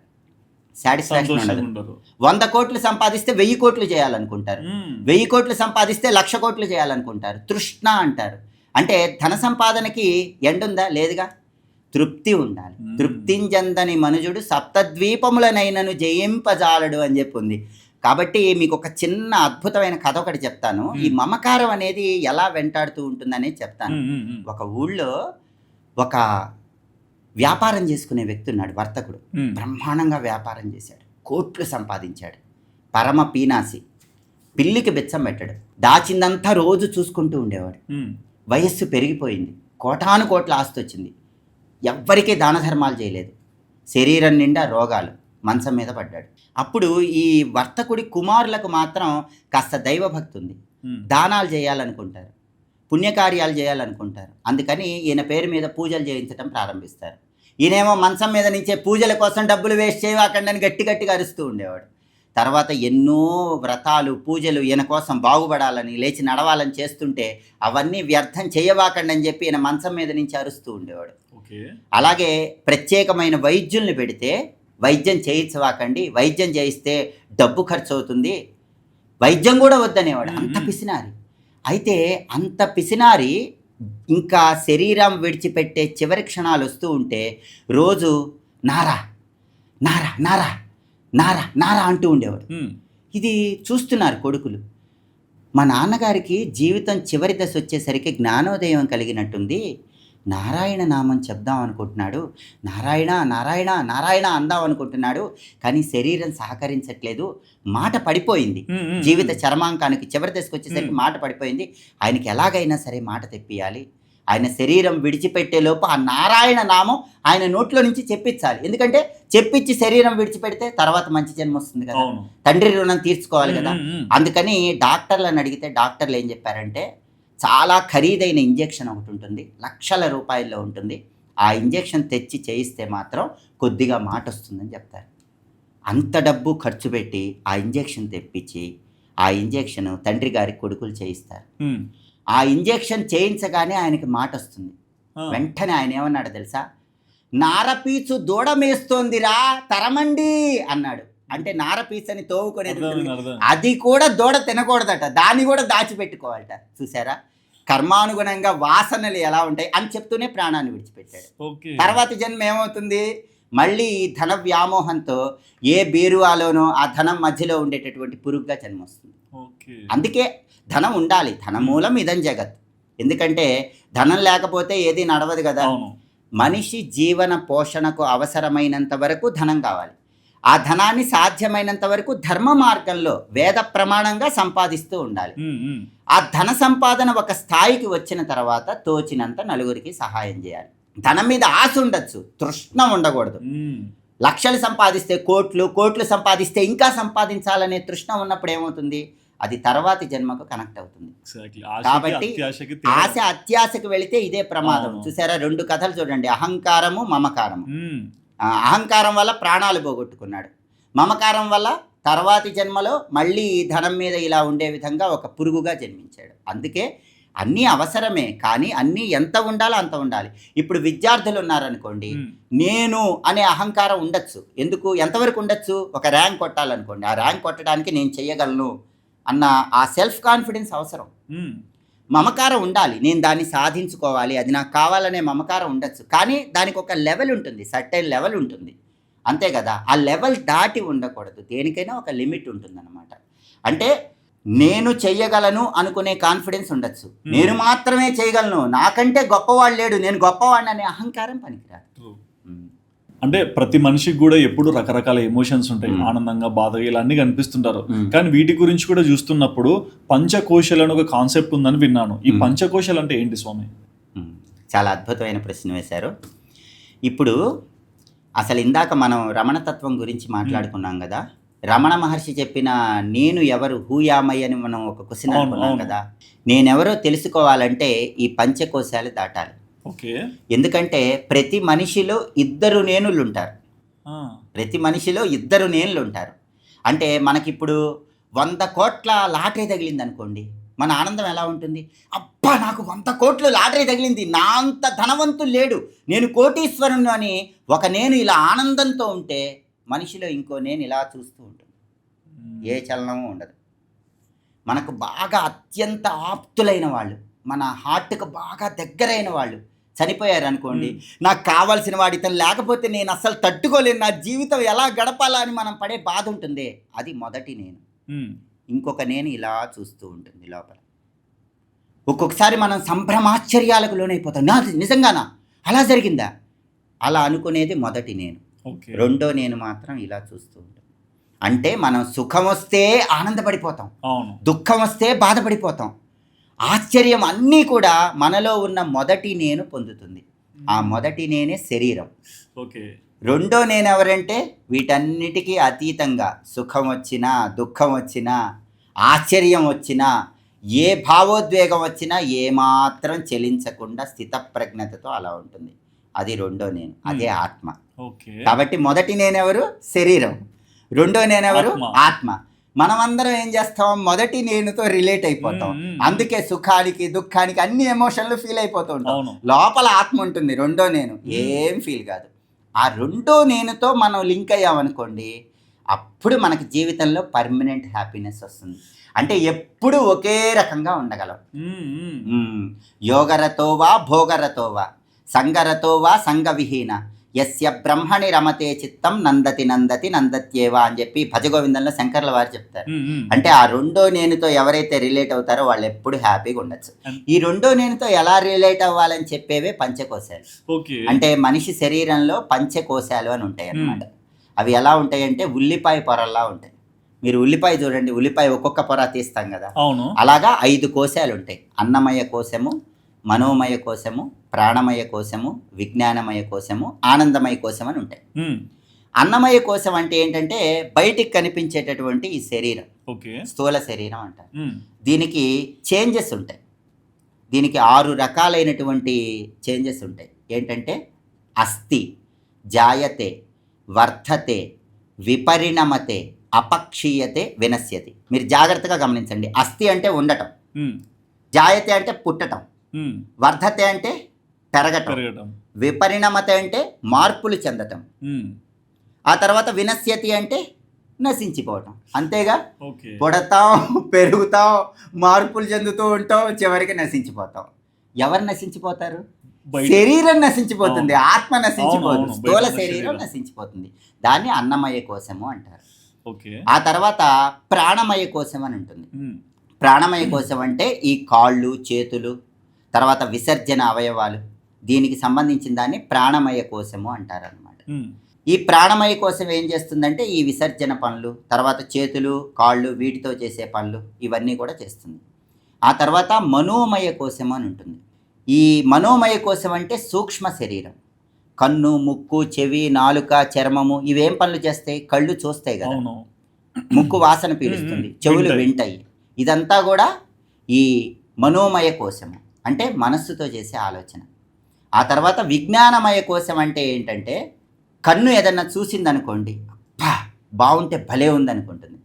సాటిస్ఫాక్షన్ ఉండదు. 100 కోట్లు సంపాదిస్తే 1000 కోట్లు చేయాలనుకుంటారు, 1000 కోట్లు సంపాదిస్తే 1,00,000 కోట్లు చేయాలనుకుంటారు. తృష్ణ అంటారు. అంటే ధన సంపాదనకి ఎండుందా, లేదుగా, తృప్తి ఉండాలి. తృప్తింజందని మనుజుడు సప్తద్వీపములనైనను జయింపజాలడు అని చెప్పి ఉంది. కాబట్టి మీకు ఒక చిన్న అద్భుతమైన కథ ఒకటి చెప్తాను. ఈ మమకారం అనేది ఎలా వెంటాడుతూ ఉంటుందనే చెప్తాను. ఒక ఊళ్ళో ఒక వ్యాపారం చేసుకునే వ్యక్తి ఉన్నాడు, వర్తకుడు. బ్రహ్మాండంగా వ్యాపారం చేశాడు, కోట్లు సంపాదించాడు. పరమ పీనాసి, పిల్లికి బెచ్చం పెట్టాడు. దాచిందంతా రోజు చూసుకుంటూ ఉండేవాడు. వయస్సు పెరిగిపోయింది, కోటాను కోట్ల ఆస్తి వచ్చింది. ఎవ్వరికీ దాన ధర్మాలు చేయలేదు. శరీరం నిండా రోగాలు, మంచం మీద పడ్డాడు. అప్పుడు ఈ వర్తకుడి కుమారులకు మాత్రం కాస్త దైవభక్తి ఉంది, దానాలు చేయాలనుకుంటారు, పుణ్యకార్యాలు చేయాలనుకుంటారు. అందుకని ఈయన పేరు మీద పూజలు చేయించడం ప్రారంభిస్తారు. ఈయనేమో మంచం మీద నుంచే పూజల కోసం డబ్బులు వేస్ట్ చేయవాకండి అని గట్టిగా అరుస్తూ ఉండేవాడు. తర్వాత ఎన్నో వ్రతాలు, పూజలు ఈయన కోసం బాగుపడాలని, లేచి నడవాలని చేస్తుంటే అవన్నీ వ్యర్థం చేయవాకండి అని చెప్పి ఈయన మంచం మీద నుంచి అరుస్తూ ఉండేవాడు. అలాగే ప్రత్యేకమైన వైద్యుల్ని పెడితే వైద్యం చేయించవాకండి, వైద్యం చేయిస్తే డబ్బు ఖర్చు అవుతుంది, వైద్యం కూడా వద్దనేవాడు. అంత పిసినారి. అయితే అంత పిసినారి ఇంకా శరీరం విడిచిపెట్టే చివరి క్షణాలు వస్తూ ఉంటే రోజు నారా నారా నారా నారా నారా అంటూ ఉండేవాడు. ఇది చూస్తున్నారు కొడుకులు. మా నాన్నగారికి జీవితం చివరి దశ వచ్చేసరికి జ్ఞానోదయం కలిగినట్టుంది, నారాయణ నామం చెప్దాం అనుకుంటున్నాడు, నారాయణ నారాయణ నారాయణ అందాం అనుకుంటున్నాడు, కానీ శరీరం సహకరించట్లేదు, మాట పడిపోయింది. జీవిత చర్మాంకానికి చివరి దశకు వచ్చేసరికి మాట పడిపోయింది. ఆయనకి ఎలాగైనా సరే మాట తెప్పియాలి. ఆయన శరీరం విడిచిపెట్టే లోపు ఆ నారాయణ నామం ఆయన నోట్లో నుంచి చెప్పించాలి. ఎందుకంటే చెప్పించి శరీరం విడిచిపెడితే తర్వాత మంచి జన్మ వస్తుంది కదా, తండ్రి రుణం తీర్చుకోవాలి కదా. అందుకని డాక్టర్లను అడిగితే డాక్టర్లు ఏం చెప్పారంటే, చాలా ఖరీదైన ఇంజెక్షన్ ఒకటి ఉంటుంది, లక్షల రూపాయల్లో ఉంటుంది, ఆ ఇంజెక్షన్ తెచ్చి చేయిస్తే మాత్రం కొద్దిగా మాట వస్తుందని చెప్తారు. అంత డబ్బు ఖర్చు పెట్టి ఆ ఇంజెక్షన్ తెప్పించి ఆ ఇంజెక్షన్ తండ్రి గారి కొడుకులు చేయిస్తారు. ఆ ఇంజెక్షన్ చేయించగానే ఆయనకి మాట వస్తుంది. వెంటనే ఆయన ఏమన్నాడు తెలుసా, నారపీచు దూడమేస్తోందిరా తరమండి అన్నాడు. అంటే నారపీచని తోవుకునేది, అది కూడా దూడ తినకూడదట, దాన్ని కూడా దాచిపెట్టుకోవాలట. చూసారా, కర్మానుగుణంగా వాసనలు ఎలా ఉంటాయి అని చెప్తూనే ప్రాణాన్ని విడిచిపెట్టాడు. ఓకే. తర్వాతి జన్మ ఏమవుతుంది, మళ్ళీ ఈ ధన వ్యామోహంతో ఏ బీరువాలోనో ఆ ధనం మధ్యలో ఉండేటటువంటి పురుగుగా జన్మొస్తుంది. ఓకే. అందుకే ధనం ఉండాలి, ధనమూలం ఇదం జగత్. ఎందుకంటే ధనం లేకపోతే ఏది నడవదు కదా. అవును. మనిషి జీవన పోషణకు అవసరమైనంత వరకు ధనం కావాలి. ఆ ధనాన్ని సాధ్యమైనంత వరకు ధర్మ మార్గంలో వేద ప్రమాణంగా సంపాదిస్తూ ఉండాలి. ఆ ధన సంపాదన ఒక స్థాయికి వచ్చిన తర్వాత తోచినంత నలుగురికి సహాయం చేయాలి. ధనం మీద ఆశ ఉండొచ్చు, తృష్ణ ఉండకూడదు. లక్షలు సంపాదిస్తే కోట్లు, కోట్లు సంపాదిస్తే ఇంకా సంపాదించాలనే తృష్ణ ఉన్నప్పుడు ఏమవుతుంది, అది తర్వాతి జన్మకు కనెక్ట్ అవుతుంది. కాబట్టి ఆశ అత్యాశకు వెళితే ఇదే ప్రమాదం. చూసారా, 2 కథలు చూడండి, అహంకారము మమకారము. అహంకారం వల్ల ప్రాణాలు పోగొట్టుకున్నాడు, మమకారం వల్ల తర్వాతి జన్మలో మళ్ళీ ధనం మీద ఇలా ఉండే విధంగా ఒక పురుగుగా జన్మించాడు. అందుకే అన్నీ అవసరమే, కానీ అన్నీ ఎంత ఉండాలో అంత ఉండాలి. ఇప్పుడు విద్యార్థులు ఉన్నారనుకోండి, నేను అనే అహంకారం ఉండొచ్చు. ఎందుకు, ఎంతవరకు ఉండొచ్చు, ఒక ర్యాంక్ కొట్టాలనుకోండి, ఆ ర్యాంక్ కొట్టడానికి నేను చెయ్యగలను అన్న ఆ సెల్ఫ్ కాన్ఫిడెన్స్ అవసరం. మమకారం ఉండాలి, నేను దాన్ని సాధించుకోవాలి, అది నాకు కావాలనే మమకారం ఉండొచ్చు. కానీ దానికి ఒక లెవెల్ ఉంటుంది, సర్టెన్ లెవెల్ ఉంటుంది, అంతే కదా. ఆ లెవెల్ దాటి ఉండకూడదు, దేనికైనా ఒక లిమిట్ ఉంటుందన్నమాట. అంటే నేను చెయ్యగలను అనుకునే కాన్ఫిడెన్స్ ఉండొచ్చు, నేను మాత్రమే చేయగలను, నాకంటే గొప్పవాడు లేడు, నేను గొప్పవాడిని అనే అహంకారం పనికిరాదు. అంటే ప్రతి మనిషికి కూడా ఎప్పుడు రకరకాల ఎమోషన్స్ ఉంటాయి, ఆనందంగా, బాధగా, ఇలా అన్ని కనిపిస్తుంటారు. కానీ వీటి గురించి కూడా చూస్తున్నప్పుడు పంచకోశాలు అని ఒక కాన్సెప్ట్ ఉందని విన్నాను. ఈ పంచకోశాలు అంటే ఏంటి స్వామి? చాలా అద్భుతమైన ప్రశ్న వేశారు. ఇప్పుడు అసలు ఇందాక మనం రమణతత్వం గురించి మాట్లాడుకున్నాం కదా. రమణ మహర్షి చెప్పిన నేను ఎవరు, హూయామై అని మనం ఒక క్వశ్చన్ అనుకున్నాం కదా. నేనెవరో తెలుసుకోవాలంటే ఈ పంచకోశాలు దాటాలి. ఓకే. ఎందుకంటే ప్రతి మనిషిలో 2 నేనులు ఉంటారు, ప్రతి మనిషిలో 2 నేనులు ఉంటారు. అంటే మనకిప్పుడు 100 కోట్ల లాటరీ తగిలింది అనుకోండి, మన ఆనందం ఎలా ఉంటుంది, అబ్బా నాకు 100 కోట్లు లాటరీ తగిలింది, నా అంత ధనవంతులు లేడు, నేను కోటీశ్వరుని అని ఒక నేను ఇలా ఆనందంతో ఉంటే, మనిషిలో ఇంకో నేను ఇలా చూస్తూ ఉంటుంది, ఏ చలనము ఉండదు. మనకు బాగా అత్యంత ఆప్తులైన వాళ్ళు, మన హార్ట్కి బాగా దగ్గరైన వాళ్ళు చనిపోయారు అనుకోండి, నాకు కావాల్సిన వాడు ఇతను లేకపోతే నేను అస్సలు తట్టుకోలేను, నా జీవితం ఎలా గడపాలా అని మనం పడే బాధ ఉంటుంది, అది మొదటి నేను. ఇంకొక నేను ఇలా చూస్తూ ఉంటుంది లోపల. ఒక్కొక్కసారి మనం సంభ్రమాశ్చర్యాలకు లోనైపోతాం, నా నిజంగానా అలా జరిగిందా అలా అనుకునేది మొదటి నేను. రెండో నేను మాత్రం ఇలా చూస్తూ ఉంటుంది. అంటే మనం సుఖం వస్తే ఆనందపడిపోతాం, దుఃఖం వస్తే బాధపడిపోతాం, ఆశ్చర్యం అన్నీ కూడా మనలో ఉన్న మొదటి నేను పొందుతుంది. ఆ మొదటి నేనే శరీరం. రెండో నేను ఎవరంటే వీటన్నిటికీ అతీతంగా సుఖం వచ్చినా, దుఃఖం వచ్చినా, ఆశ్చర్యం వచ్చినా, ఏ భావోద్వేగం వచ్చినా ఏమాత్రం చెలించకుండా స్థితప్రజ్ఞతతో అలా ఉంటుంది. అది రెండో నేను, అదే ఆత్మ. కాబట్టి మొదటి నేనెవరు, శరీరం. రెండో నేనెవరు, ఆత్మ. మనమందరం ఏం చేస్తాం, మొదటి నేనుతో రిలేట్ అయిపోతాం. అందుకే సుఖానికి, దుఃఖానికి అన్ని ఎమోషన్లు ఫీల్ అయిపోతూ ఉంటాం. లోపల ఆత్మ ఉంటుంది, రెండో నేను ఏం ఫీల్ కాదు. ఆ రెండో నేనుతో మనం లింక్ అయ్యామనుకోండి, అప్పుడు మనకి జీవితంలో పర్మనెంట్ హ్యాపీనెస్ వస్తుంది. అంటే ఎప్పుడు ఒకే రకంగా ఉండగలం. యోగరతోవా భోగరతోవా సంగరతోవా సంగవిహీన యస్య బ్రహ్మణి రమతే చిత్తం నందతి నందతి నందత్యేవా అని చెప్పి భజగోవిందంలో శంకర్ల వారు చెప్తారు. అంటే ఆ రెండో నేనుతో ఎవరైతే రిలేట్ అవుతారో వాళ్ళు ఎప్పుడు హ్యాపీగా ఉండొచ్చు. ఈ రెండో నేనుతో ఎలా రిలేట్ అవ్వాలని చెప్పేవే పంచకోశాలు. అంటే మనిషి శరీరంలో పంచకోశాలు అని ఉంటాయి అన్నమాట. అవి ఎలా ఉంటాయంటే ఉల్లిపాయ పొరల్లా ఉంటాయి. మీరు ఉల్లిపాయ చూడండి, ఉల్లిపాయ ఒక్కొక్క పొర తీస్తాం కదా, అలాగా 5 కోశాలు ఉంటాయి. అన్నమయ కోశము, మనోమయ కోశము, ప్రాణమయ కోశము, విజ్ఞానమయ కోశము, ఆనందమయ కోశం అని ఉంటాయి. అన్నమయ కోశం అంటే ఏంటంటే బయటికి కనిపించేటటువంటి ఈ శరీరం, స్థూల శరీరం అంటారు. దీనికి చేంజెస్ ఉంటాయి. దీనికి 6 రకాలైనటువంటి చేంజెస్ ఉంటాయి. ఏంటంటే అస్థి, జాయతే, వర్ధతే, విపరిణమతే, అపక్షీయతే, వినశ్యతి. మీరు జాగ్రత్తగా గమనించండి. అస్థి అంటే ఉండటం, జాయతే అంటే పుట్టటం, వర్ధతే అంటే పెరగటం, విపరిణమత అంటే మార్పులు చెందటం, ఆ తర్వాత వినశ్యతి అంటే నశించిపోవటం, అంతేగా. ఓకే. పుడతాం, పెరుగుతాం, మార్పులు చెందుతూ ఉంటాం, చివరికి నశించిపోతాం. ఎవరు నశించిపోతారు? బయట. శరీరం నశించిపోతుంది, ఆత్మ నశించిపోతుంది, అవును, స్థూల బయట శరీరం శరీరం. నశించిపోతుంది. దాన్ని అన్నమయ కోశము అంటారు. ఓకే. ఆ తర్వాత ప్రాణమయ కోశం అని ఉంటుంది. ఉమ్. ప్రాణమయ కోశం అంటే ఈ కాళ్ళు, చేతులు, తర్వాత విసర్జన అవయవాలు, దీనికి సంబంధించిన దాన్ని ప్రాణమయ కోశము అంటారు అనమాట. ఉమ్. ఈ ప్రాణమయ కోశం ఏం చేస్తుందంటే ఈ విసర్జన పనులు, తర్వాత చేతులు, కాళ్ళు, వీటితో చేసే పనులు ఇవన్నీ కూడా చేస్తుంది. ఆ తర్వాత మనోమయ కోశం అని ఉంటుంది. ఈ మనోమయ కోశం అంటే సూక్ష్మ శరీరం. కన్ను, ముక్కు, చెవి, నాలుక, చర్మము ఇవేం పనులు చేస్తాయి? కళ్ళు చూస్తాయి కదా, అవును. ముక్కు వాసన పీలుస్తుంది, చెవులు వింటాయి. ఇదంతా కూడా ఈ మనోమయ కోశము, అంటే మనస్సుతో చేసే ఆలోచన. ఆ తర్వాత విజ్ఞానమయ కోశం అంటే ఏంటంటే కన్ను ఏదన్నా చూసిందనుకోండి, అబ్బా బాగుంటే భలే ఉందనుకుంటుంది.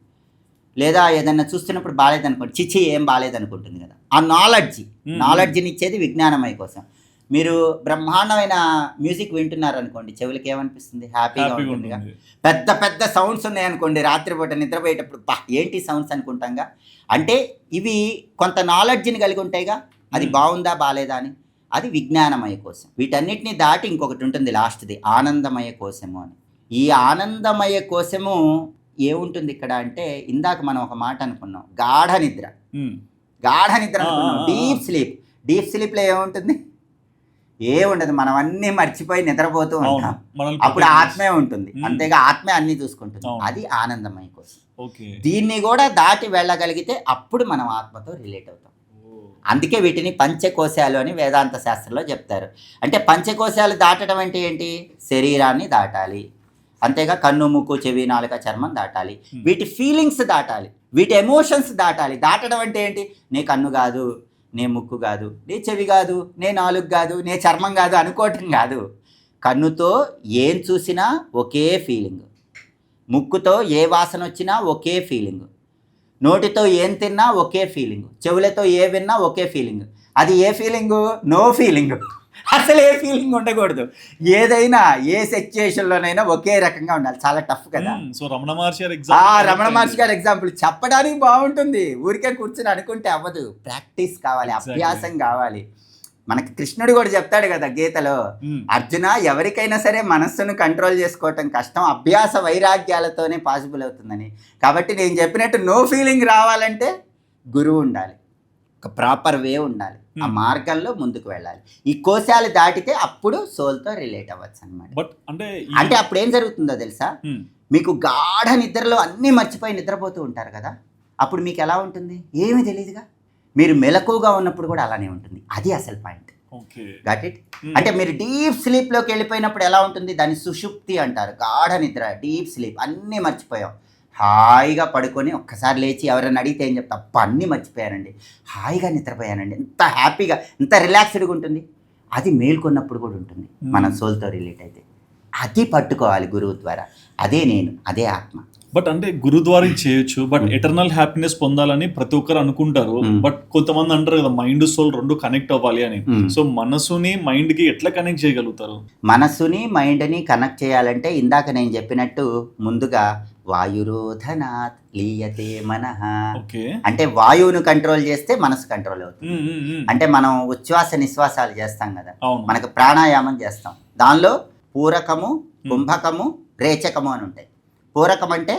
లేదా ఏదన్నా చూస్తున్నప్పుడు బాగాలేదనుకోండి, చిచ్చి ఏం బాగాలేదనుకుంటుంది కదా. ఆ నాలెడ్జ్ని ఇచ్చేది విజ్ఞానమయ కోశం. మీరు బ్రహ్మాండమైన మ్యూజిక్ వింటున్నారనుకోండి, చెవులకి ఏమనిపిస్తుంది? హ్యాపీగా ఉంటుంది. పెద్ద పెద్ద సౌండ్స్ ఉన్నాయనుకోండి, రాత్రిపూట నిద్రపోయేటప్పుడు బా ఏంటి సౌండ్స్ అనుకుంటాంగా. అంటే ఇవి కొంత నాలెడ్జ్ని కలిగి ఉంటాయిగా, అది బాగుందా బాగాలేదా అని. అది విజ్ఞానమయ కోశం. వీటన్నిటిని దాటి ఇంకొకటి ఉంటుంది లాస్ట్ది, ఆనందమయ కోశము అని. ఈ ఆనందమయ కోశము ఏముంటుంది ఇక్కడ అంటే, ఇందాక మనం ఒక మాట అనుకున్నాం, గాఢ నిద్ర అనుకున్నాం, డీప్ స్లీప్లో ఏముంటుంది? ఏముండదు, మనం అన్నీ మర్చిపోయి నిద్రపోతూ ఉంటాం. అప్పుడు ఆత్మే ఉంటుంది, అంతేగా, ఆత్మే అన్నీ చూసుకుంటుంది. అది ఆనందమయ కోశం. దీన్ని కూడా దాటి వెళ్ళగలిగితే అప్పుడు మనం ఆత్మతో రిలేట్ అవుతాం. అందుకే వీటిని పంచకోశాలు అని వేదాంత శాస్త్రంలో చెప్తారు. అంటే పంచకోశాలు దాటడం అంటే ఏంటి? శరీరాన్ని దాటాలి, అంతేగా, కన్ను, ముక్కు, చెవి, నాలుక, చర్మం దాటాలి. వీటి ఫీలింగ్స్ దాటాలి, వీటి ఎమోషన్స్ దాటాలి. దాటడం అంటే ఏంటి? నే కన్ను కాదు, నే ముక్కు కాదు, నే చెవి కాదు, నే నాలుగు కాదు, నే చర్మం కాదు అనుకోవటం కాదు. కన్నుతో ఏం చూసినా ఒకే ఫీలింగ్, ముక్కుతో ఏ వాసన వచ్చినా ఒకే ఫీలింగ్, నోటితో ఏం తిన్నా ఒకే ఫీలింగ్, చెవులతో ఏ విన్నా ఒకే ఫీలింగ్. అది ఏ ఫీలింగు? No feeling. అసలు ఏ ఫీలింగ్ ఉండకూడదు. ఏదైనా ఏ సిచ్యుయేషన్లోనైనా ఒకే రకంగా ఉండాలి. చాలా టఫ్ కదా. సో రమణ మహర్షి గారి ఎగ్జాంపుల్ చెప్పడానికి బాగుంటుంది, ఊరికే కూర్చొని అనుకుంటే అవ్వదు. ప్రాక్టీస్ కావాలి, అభ్యాసం కావాలి. మనకి కృష్ణుడు కూడా చెప్తాడు కదా గీతలో, అర్జున, ఎవరికైనా సరే మనస్సును కంట్రోల్ చేసుకోవటం కష్టం, అభ్యాస వైరాగ్యాలతోనే పాసిబుల్ అవుతుందని. కాబట్టి నేను చెప్పినట్టు నో ఫీలింగ్ రావాలంటే గురువు ఉండాలి, ఒక ప్రాపర్ వే ఉండాలి, ఆ మార్గంలో ముందుకు వెళ్ళాలి. ఈ కోశాలు దాటితే అప్పుడు సోల్తో రిలేట్ అవ్వచ్చు అనమాట. బట్ అంటే అప్పుడు ఏం జరుగుతుందో తెలుసా? మీకు గాఢ నిద్రలో అన్నీ మర్చిపోయి నిద్రపోతూ ఉంటారు కదా, అప్పుడు మీకు ఎలా ఉంటుంది? ఏమీ తెలియదుగా. మీరు మెలకువగా ఉన్నప్పుడు కూడా అలానే ఉంటుంది. అది అసలు పాయింట్. Got it? అంటే మీరు డీప్ స్లీప్లోకి వెళ్ళిపోయినప్పుడు ఎలా ఉంటుంది? దాన్ని సుషుప్తి అంటారు. గాఢ నిద్ర, డీప్ స్లీప్, అన్నీ మర్చిపోయాం, హాయిగా పడుకొని ఒక్కసారి లేచి ఎవరైనా అడిగితే ఏం చెప్తా? అప్ప అన్నీ మర్చిపోయానండి, హాయిగా నిద్రపోయానండి, ఎంత హ్యాపీగా, ఎంత రిలాక్స్డ్గా ఉంటుంది. అది మేల్కొన్నప్పుడు కూడా ఉంటుంది మన సోల్తో రిలేట్ అయితే. అది పట్టుకోవాలి గురువు ద్వారా. అదే నేను, అదే ఆత్మ. బట్ అంటే గురు ద్వారా చేయొచ్చు, బట్ ఎటర్నల్ హ్యాపీనెస్ పొందాలని ప్రతి ఒక్కరు అనుకుంటారు. బట్ కొంతమంది అంటారు కదా, మైండ్ సోల్ రెండు కనెక్ట్ అవ్వాలి అని. సో మనసుని మైండ్ కి ఎట్లా కనెక్ట్ చేయగలుగుతారు? మనసుని మైండ్ని కనెక్ట్ చేయాలంటే ఇందాక నేను చెప్పినట్టు ముందుగా వాయురోధనాత్ లీయతే మనః. అంటే వాయువును కంట్రోల్ చేస్తే మనసు కంట్రోల్ అవుతుంది. అంటే మనం ఉచ్ఛ్వాస నిశ్వాసాలు చేస్తాం కదా, మనకు ప్రాణాయామం చేస్తాం. దానిలో పూరకము, కుంభకము, రేచకము అని ఉంటాయి. పూరకం అంటే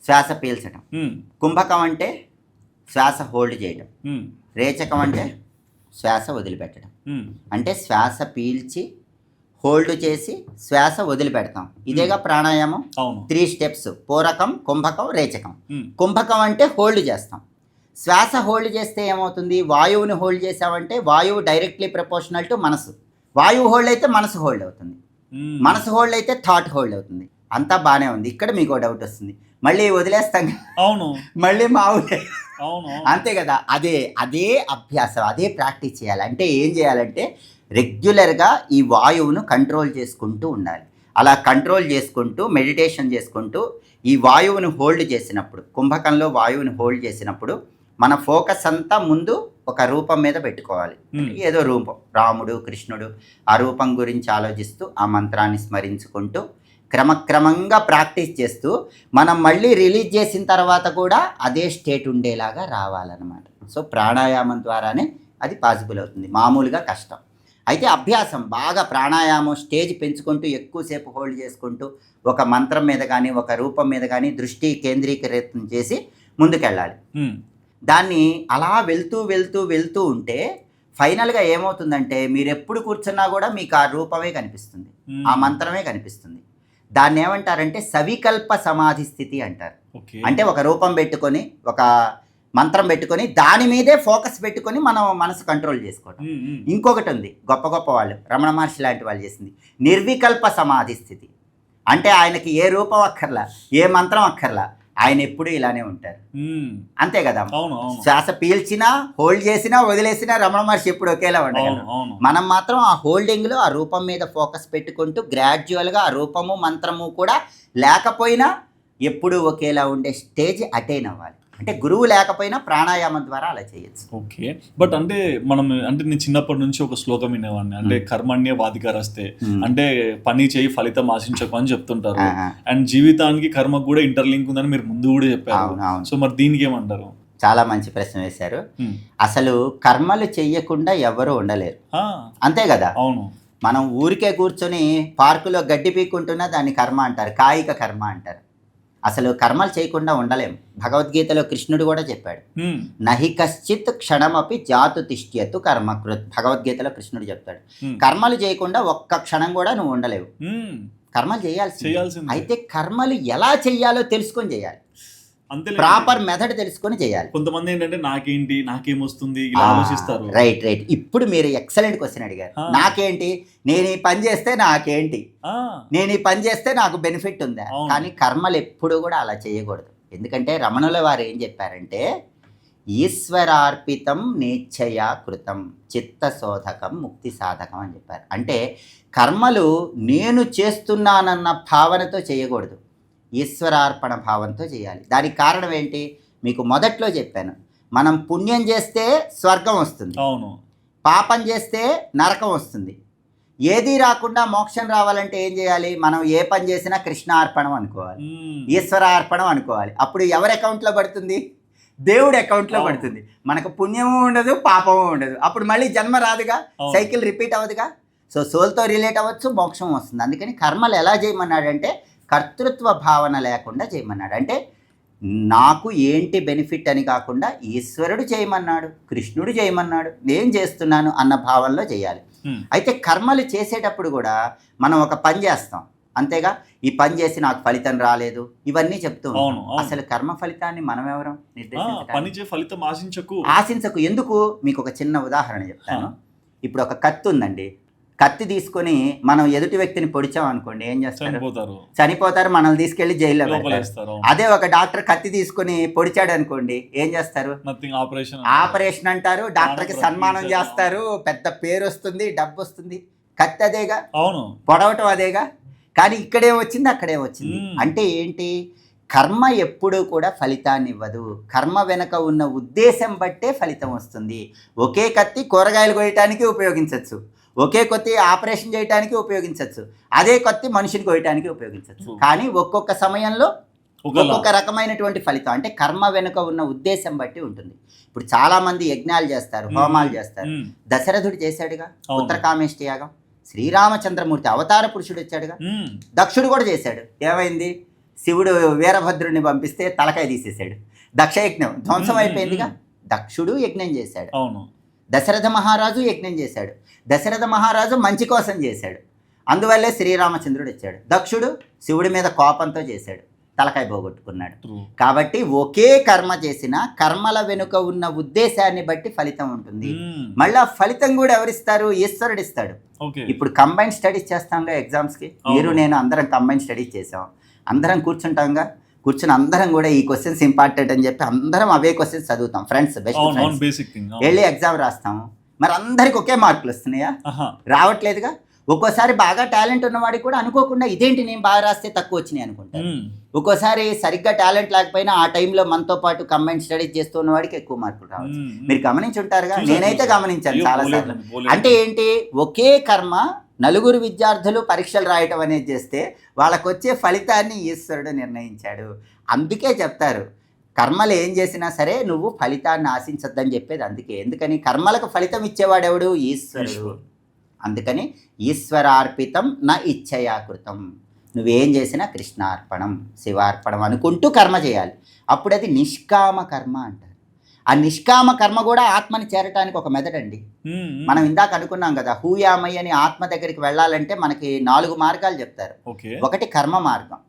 శ్వాస పీల్చడం, కుంభకం అంటే శ్వాస హోల్డ్ చేయడం, రేచకం అంటే శ్వాస వదిలిపెట్టడం. అంటే శ్వాస పీల్చి హోల్డ్ చేసి శ్వాస వదిలిపెడతాం. ఇదేగా ప్రాణాయామం. 3 స్టెప్స్: పూరకం, కుంభకం, రేచకం. కుంభకం అంటే హోల్డ్ చేస్తాం. శ్వాస హోల్డ్ చేస్తే ఏమవుతుంది? వాయువుని హోల్డ్ చేసామంటే వాయువు డైరెక్ట్లీ ప్రపోర్షనల్ టు మనసు. వాయువు హోల్డ్ అయితే మనసు హోల్డ్ అవుతుంది, మనసు హోల్డ్ అయితే థాట్ హోల్డ్ అవుతుంది. అంతా బాగానే ఉంది. ఇక్కడ మీకు డౌట్ వస్తుంది, మళ్ళీ వదిలేస్తాం, అవును, మళ్ళీ మావులే, అవును, అంతే కదా. అదే అభ్యాసం, అదే ప్రాక్టీస్ చేయాలి. అంటే ఏం చేయాలంటే రెగ్యులర్గా ఈ వాయువును కంట్రోల్ చేసుకుంటూ ఉండాలి. అలా కంట్రోల్ చేసుకుంటూ మెడిటేషన్ చేసుకుంటూ ఈ వాయువును హోల్డ్ చేసినప్పుడు, కుంభకంలో వాయువుని హోల్డ్ చేసినప్పుడు మన ఫోకస్ అంతా ముందు ఒక రూపం మీద పెట్టుకోవాలి. ఏదో రూపం, రాముడు, కృష్ణుడు, ఆ రూపం గురించి ఆలోచిస్తూ ఆ మంత్రాన్ని స్మరించుకుంటూ క్రమక్రమంగా ప్రాక్టీస్ చేస్తూ మనం మళ్ళీ రిలీజ్ చేసిన తర్వాత కూడా అదే స్టేట్ ఉండేలాగా రావాలన్నమాట. సో ప్రాణాయామం ద్వారానే అది పాసిబుల్ అవుతుంది, మామూలుగా కష్టం. అయితే అభ్యాసం బాగా ప్రాణాయామం స్టేజ్ పెంచుకుంటూ ఎక్కువసేపు హోల్డ్ చేసుకుంటూ ఒక మంత్రం మీద కానీ ఒక రూపం మీద కానీ దృష్టి కేంద్రీకృతం చేసి ముందుకెళ్ళాలి. దాన్ని అలా వెళ్తూ ఉంటే ఫైనల్గా ఏమవుతుందంటే మీరు ఎప్పుడు కూర్చున్నా కూడా మీకు ఆ రూపమే కనిపిస్తుంది, ఆ మంత్రమే కనిపిస్తుంది. దాన్ని ఏమంటారంటే సవికల్ప సమాధి స్థితి అంటారు. అంటే ఒక రూపం పెట్టుకొని ఒక మంత్రం పెట్టుకొని దాని మీదే ఫోకస్ పెట్టుకొని మనం మనసు కంట్రోల్ చేసుకోవటం. ఇంకొకటి ఉంది, గొప్ప గొప్ప వాళ్ళు, రమణ మహర్షి లాంటి వాళ్ళు చేసింది నిర్వికల్ప సమాధి స్థితి. అంటే ఆయనకి ఏ రూపం అక్కర్లా, ఏ మంత్రం అక్కర్లా, ఆయన ఎప్పుడు ఇలానే ఉంటారు. అంతే కదా. శ్వాస పీల్చినా హోల్డ్ చేసినా వదిలేసినా రమణ మహర్షి ఎప్పుడు ఒకేలా ఉండగలరు. మనం మాత్రం ఆ హోల్డింగ్లో ఆ రూపం మీద ఫోకస్ పెట్టుకుంటూ గ్రాడ్యువల్గా ఆ రూపము మంత్రము కూడా లేకపోయినా ఎప్పుడు ఒకేలా ఉండే స్టేజ్ అటైన్ అవ్వాలి. అంటే గురువు లేకపోయినా ప్రాణాయామం ద్వారా అలా చేయొచ్చు. ఓకే, బట్ అంటే నేను చిన్నప్పటి నుంచి ఒక శ్లోకం వినేవాడిని, అంటే కర్మణ్య వాధికారస్తే, అంటే పని చేయి ఫలితం ఆశించకు అని చెప్తుంటారు. అండ్ జీవితానికి కర్మకు కూడా ఇంటర్లింక్ ఉందని మీరు ముందు కూడా చెప్పారు. సో మరి దీనికి ఏమంటారు? చాలా మంచి ప్రశ్న వేశారు. అసలు కర్మలు చెయ్యకుండా ఎవరు ఉండలేరు, అంతే కదా. అవును. మనం ఊరికే కూర్చొని పార్కులో గడ్డి పీక్కుంటున్నా దాన్ని కర్మ అంటారు, కాయిక కర్మ అంటారు. అసలు కర్మలు చేయకుండా ఉండలేము. భగవద్గీతలో కృష్ణుడు కూడా చెప్పాడు, నహి కశ్చిత్ క్షణమపి జాతు తిష్ట్యతు కర్మకృత్. భగవద్గీతలో కృష్ణుడు చెప్తాడు, కర్మలు చేయకుండా ఒక్క క్షణం కూడా నువ్వు ఉండలేవు. కర్మలు చేయాల్సింది. అయితే కర్మలు ఎలా చెయ్యాలో తెలుసుకొని చేయాలి, ప్రాపర్ మెథడ్ తెలుసుకొని చేయాలి. కొంతమంది ఏంటంటే నాకేంటి, నాకేమొస్తుంది ఇలా ఆలోచిస్తారు. రైట్. ఇప్పుడు మీరు ఎక్సలెంట్ క్వశ్చన్ అడిగారు. నాకేంటి, నేను ఈ పని చేస్తే నాకేంటి, నేను ఈ పని చేస్తే నాకు బెనిఫిట్ ఉందా. కానీ కర్మలు ఎప్పుడు కూడా అలా చేయకూడదు. ఎందుకంటే రమణుల వారు ఏం చెప్పారంటే ఈశ్వరార్పితం నేచ్ఛయా కృతం చిత్తశోధకం ముక్తి సాధకం అని చెప్పారు. అంటే కర్మలు నేను చేస్తున్నానన్న భావనతో చేయకూడదు, ఈశ్వరార్పణ భావంతో చేయాలి. దానికి కారణం ఏంటి, మీకు మొదట్లో చెప్పాను, మనం పుణ్యం చేస్తే స్వర్గం వస్తుంది, అవును, పాపం చేస్తే నరకం వస్తుంది. ఏది రాకుండా మోక్షం రావాలంటే ఏం చేయాలి, మనం ఏ పని చేసినా కృష్ణార్పణం అనుకోవాలి, ఈశ్వరార్పణం అనుకోవాలి. అప్పుడు ఎవరి అకౌంట్లో పడుతుంది, దేవుడి అకౌంట్లో పడుతుంది. మనకు పుణ్యము ఉండదు, పాపము ఉండదు. అప్పుడు మళ్ళీ జన్మ రాదుగా, సైకిల్ రిపీట్ అవ్వదుగా. సో సోల్తో రిలేట్ అవ్వచ్చు, మోక్షం వస్తుంది. అందుకని కర్మలు ఎలా చేయమన్నాడంటే కర్తృత్వ భావన లేకుండా చేయమన్నాడు. అంటే నాకు ఏంటి బెనిఫిట్ అని కాకుండా ఈశ్వరుడు చేయమన్నాడు, కృష్ణుడు చేయమన్నాడు, నేను చేస్తున్నాను అన్న భావనలో చేయాలి. అయితే కర్మలు చేసేటప్పుడు కూడా మనం ఒక పని చేస్తాం, అంతేగా, ఈ పని చేసి నాకు ఫలితం రాలేదు ఇవన్నీ చెప్తూ ఉంటాం. అసలు కర్మ ఫలితాన్ని మనం ఎవరం ఆశించకు. ఎందుకు, మీకు ఒక చిన్న ఉదాహరణ చెప్తాను. ఇప్పుడు ఒక కత్తి ఉందండి, కత్తి తీసుకొని మనం ఎదుటి వ్యక్తిని పొడిచాం అనుకోండి, ఏం చేస్తారు, చనిపోతారు, మనల్ని తీసుకెళ్లి జైల్లో పెడతారు. అదే ఒక డాక్టర్ కత్తి తీసుకొని పొడిచాడు అనుకోండి, ఏం చేస్తారు, ఆపరేషన్ అంటారు, డాక్టర్కి సన్మానం చేస్తారు, పెద్ద పేరు వస్తుంది, డబ్బు వస్తుంది. కత్తి అదేగా, అవును, పొడవటం అదేగా. కానీ ఇక్కడే వచ్చింది, అక్కడే వచ్చింది. అంటే ఏంటి, కర్మ ఎప్పుడూ కూడా ఫలితాన్ని ఇవ్వదు, కర్మ వెనక ఉన్న ఉద్దేశం బట్టే ఫలితం వస్తుంది. ఒకే కత్తి కూరగాయలు కోయటానికి ఉపయోగించవచ్చు, ఒకే కొత్తి ఆపరేషన్ చేయడానికి ఉపయోగించవచ్చు, అదే కొత్తి మనిషిని కోయటానికి ఉపయోగించవచ్చు. కానీ ఒక్కొక్క సమయంలో ఒక్కొక్క రకమైనటువంటి ఫలితం. అంటే కర్మ వెనుక ఉన్న ఉద్దేశం బట్టి ఉంటుంది. ఇప్పుడు చాలామంది యజ్ఞాలు చేస్తారు, హోమాలు చేస్తారు. దశరథుడు చేశాడుగా ఉత్తరకామేష్టి యాగం, శ్రీరామచంద్రమూర్తి అవతార పురుషుడు వచ్చాడుగా, దక్షుడు కూడా చేశాడు. ఏమైంది, శివుడు వీరభద్రుడిని పంపిస్తే తలకాయ తీసేశాడు, దక్షయజ్ఞం ధ్వంసం అయిపోయిందిగా. దక్షుడు యజ్ఞం చేశాడు, అవును. దశరథ మహారాజు యజ్ఞం చేశాడు, దశరథ మహారాజు మంచి కోసం చేశాడు, అందువల్లే శ్రీరామచంద్రుడు వచ్చాడు. దక్షుడు శివుడి మీద కోపంతో చేశాడు, తలకాయ పోగొట్టుకున్నాడు. కాబట్టి ఒకే కర్మ చేసినా కర్మల వెనుక ఉన్న ఉద్దేశాన్ని బట్టి ఫలితం ఉంటుంది. మళ్ళీ ఫలితం కూడా ఎవరిస్తారు, ఈశ్వరుడు ఇస్తాడు. ఇప్పుడు కంబైన్ స్టడీస్ చేస్తాంగా ఎగ్జామ్స్కి, మీరు నేను అందరం కంబైన్ స్టడీస్ చేసాం, అందరం కూర్చుంటాంగా, కూర్చుని అందరం కూడా ఈ క్వశ్చన్స్ ఇంపార్టెంట్ అని చెప్పి అందరం అవే క్వశ్చన్స్ చదువుతాం, ఫ్రెండ్స్, బెస్ట్ ఫ్రెండ్స్, వెళ్ళి ఎగ్జామ్ రాస్తాము. మరి అందరికి ఒకే మార్కులు వస్తున్నాయా, రావట్లేదుగా. ఒక్కోసారి బాగా టాలెంట్ ఉన్నవాడికి కూడా అనుకోకుండా ఇదేంటి నేను బాగా రాస్తే తక్కువ వచ్చినాయి అనుకుంటారు. ఒక్కోసారి సరిగ్గా టాలెంట్ లేకపోయినా ఆ టైంలో మనతో పాటు కంబైన్ స్టడీస్ చేస్తున్న వాడికి ఎక్కువ మార్కులు రావచ్చు. మీరు గమనించి ఉంటారుగా, నేనైతే గమనించాను చాలాసార్లు. అంటే ఏంటి, ఒకే కర్మ నలుగురు విద్యార్థులు పరీక్షలు రాయటం అనేది చేస్తే వాళ్ళకు వచ్చే ఫలితాన్ని ఈశ్వరుడు నిర్ణయించాడు. అందుకే చెప్తారు కర్మలు ఏం చేసినా సరే నువ్వు ఫలితాన్ని ఆశించొద్దని చెప్పేది అందుకే. ఎందుకని కర్మలకు ఫలితం ఇచ్చేవాడెవడు? ఈశ్వరుడు. అందుకని ఈశ్వరార్పితం నా ఇచ్చయాకృతం. నువ్వేం చేసినా కృష్ణార్పణం శివార్పణం అనుకుంటూ కర్మ చేయాలి. అప్పుడు అది నిష్కామ కర్మ అంటారు. ఆ నిష్కామ కర్మ కూడా ఆత్మని చేరటానికి ఒక మెథడ్ అండి. మనం ఇందాక అనుకున్నాం కదా, హూయామై అని ఆత్మ దగ్గరికి వెళ్ళాలంటే మనకి 4 మార్గాలు చెప్తారు. ఒకటి కర్మ మార్గం.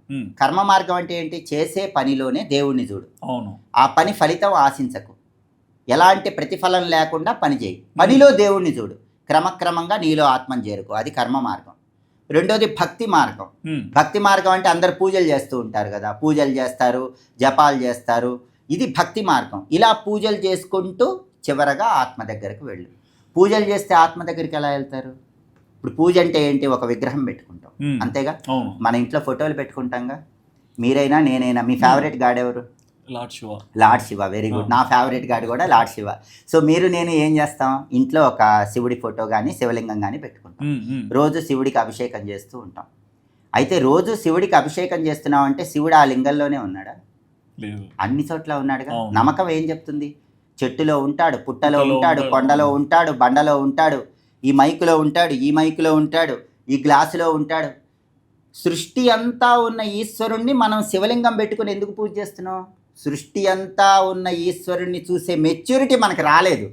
కర్మ మార్గం అంటే ఏంటి? చేసే పనిలోనే దేవుణ్ణి చూడు. ఆ పని ఫలితం ఆశించకు, ఎలాంటి ప్రతిఫలం లేకుండా పని చేయి, పనిలో దేవుణ్ణి చూడు, క్రమక్రమంగా నీలో ఆత్మని చేరుకో. అది కర్మ మార్గం. రెండోది భక్తి మార్గం. భక్తి మార్గం అంటే అందరు పూజలు చేస్తూ ఉంటారు కదా, పూజలు చేస్తారు, జపాలు చేస్తారు. ఇది భక్తి మార్గం. ఇలా పూజలు చేసుకుంటూ చివరగా ఆత్మ దగ్గరకు వెళ్ళు. పూజలు చేస్తే ఆత్మ దగ్గరికి ఎలా వెళ్తారు? ఇప్పుడు పూజ అంటే ఏంటి? ఒక విగ్రహం పెట్టుకుంటాం, అంతేగా? మన ఇంట్లో ఫోటోలు పెట్టుకుంటాంగా. మీరైనా నేనైనా మీ ఫేవరెట్ గాడ్ ఎవరు? లార్డ్ శివ. Very good. నా ఫేవరెట్ గాడ్ కూడా లార్డ్ శివ. సో మీరు నేను ఏం చేస్తాం? ఇంట్లో ఒక శివుడి ఫోటో కానీ శివలింగం కానీ పెట్టుకుంటాం. రోజు శివుడికి అభిషేకం చేస్తూ ఉంటాం. అయితే రోజు శివుడికి అభిషేకం చేస్తున్నాం అంటే శివుడు ఆ లింగంలోనే ఉన్నాడా? అన్ని చోట్ల ఉన్నాడుగా. నమ్మకం ఏం చెప్తుంది? చెట్టులో ఉంటాడు, పుట్టలో ఉంటాడు, కొండలో ఉంటాడు, బండలో ఉంటాడు, ఈ మైకులో ఉంటాడు, ఈ మైకులో ఉంటాడు, ఈ గ్లాసులో ఉంటాడు. సృష్టి అంతా ఉన్న ఈశ్వరుణ్ణి మనం శివలింగం పెట్టుకుని ఎందుకు పూజ చేస్తున్నాం? సృష్టి అంతా ఉన్న ఈశ్వరుణ్ణి చూసే మెచ్యూరిటీ మనకు రాలేదు.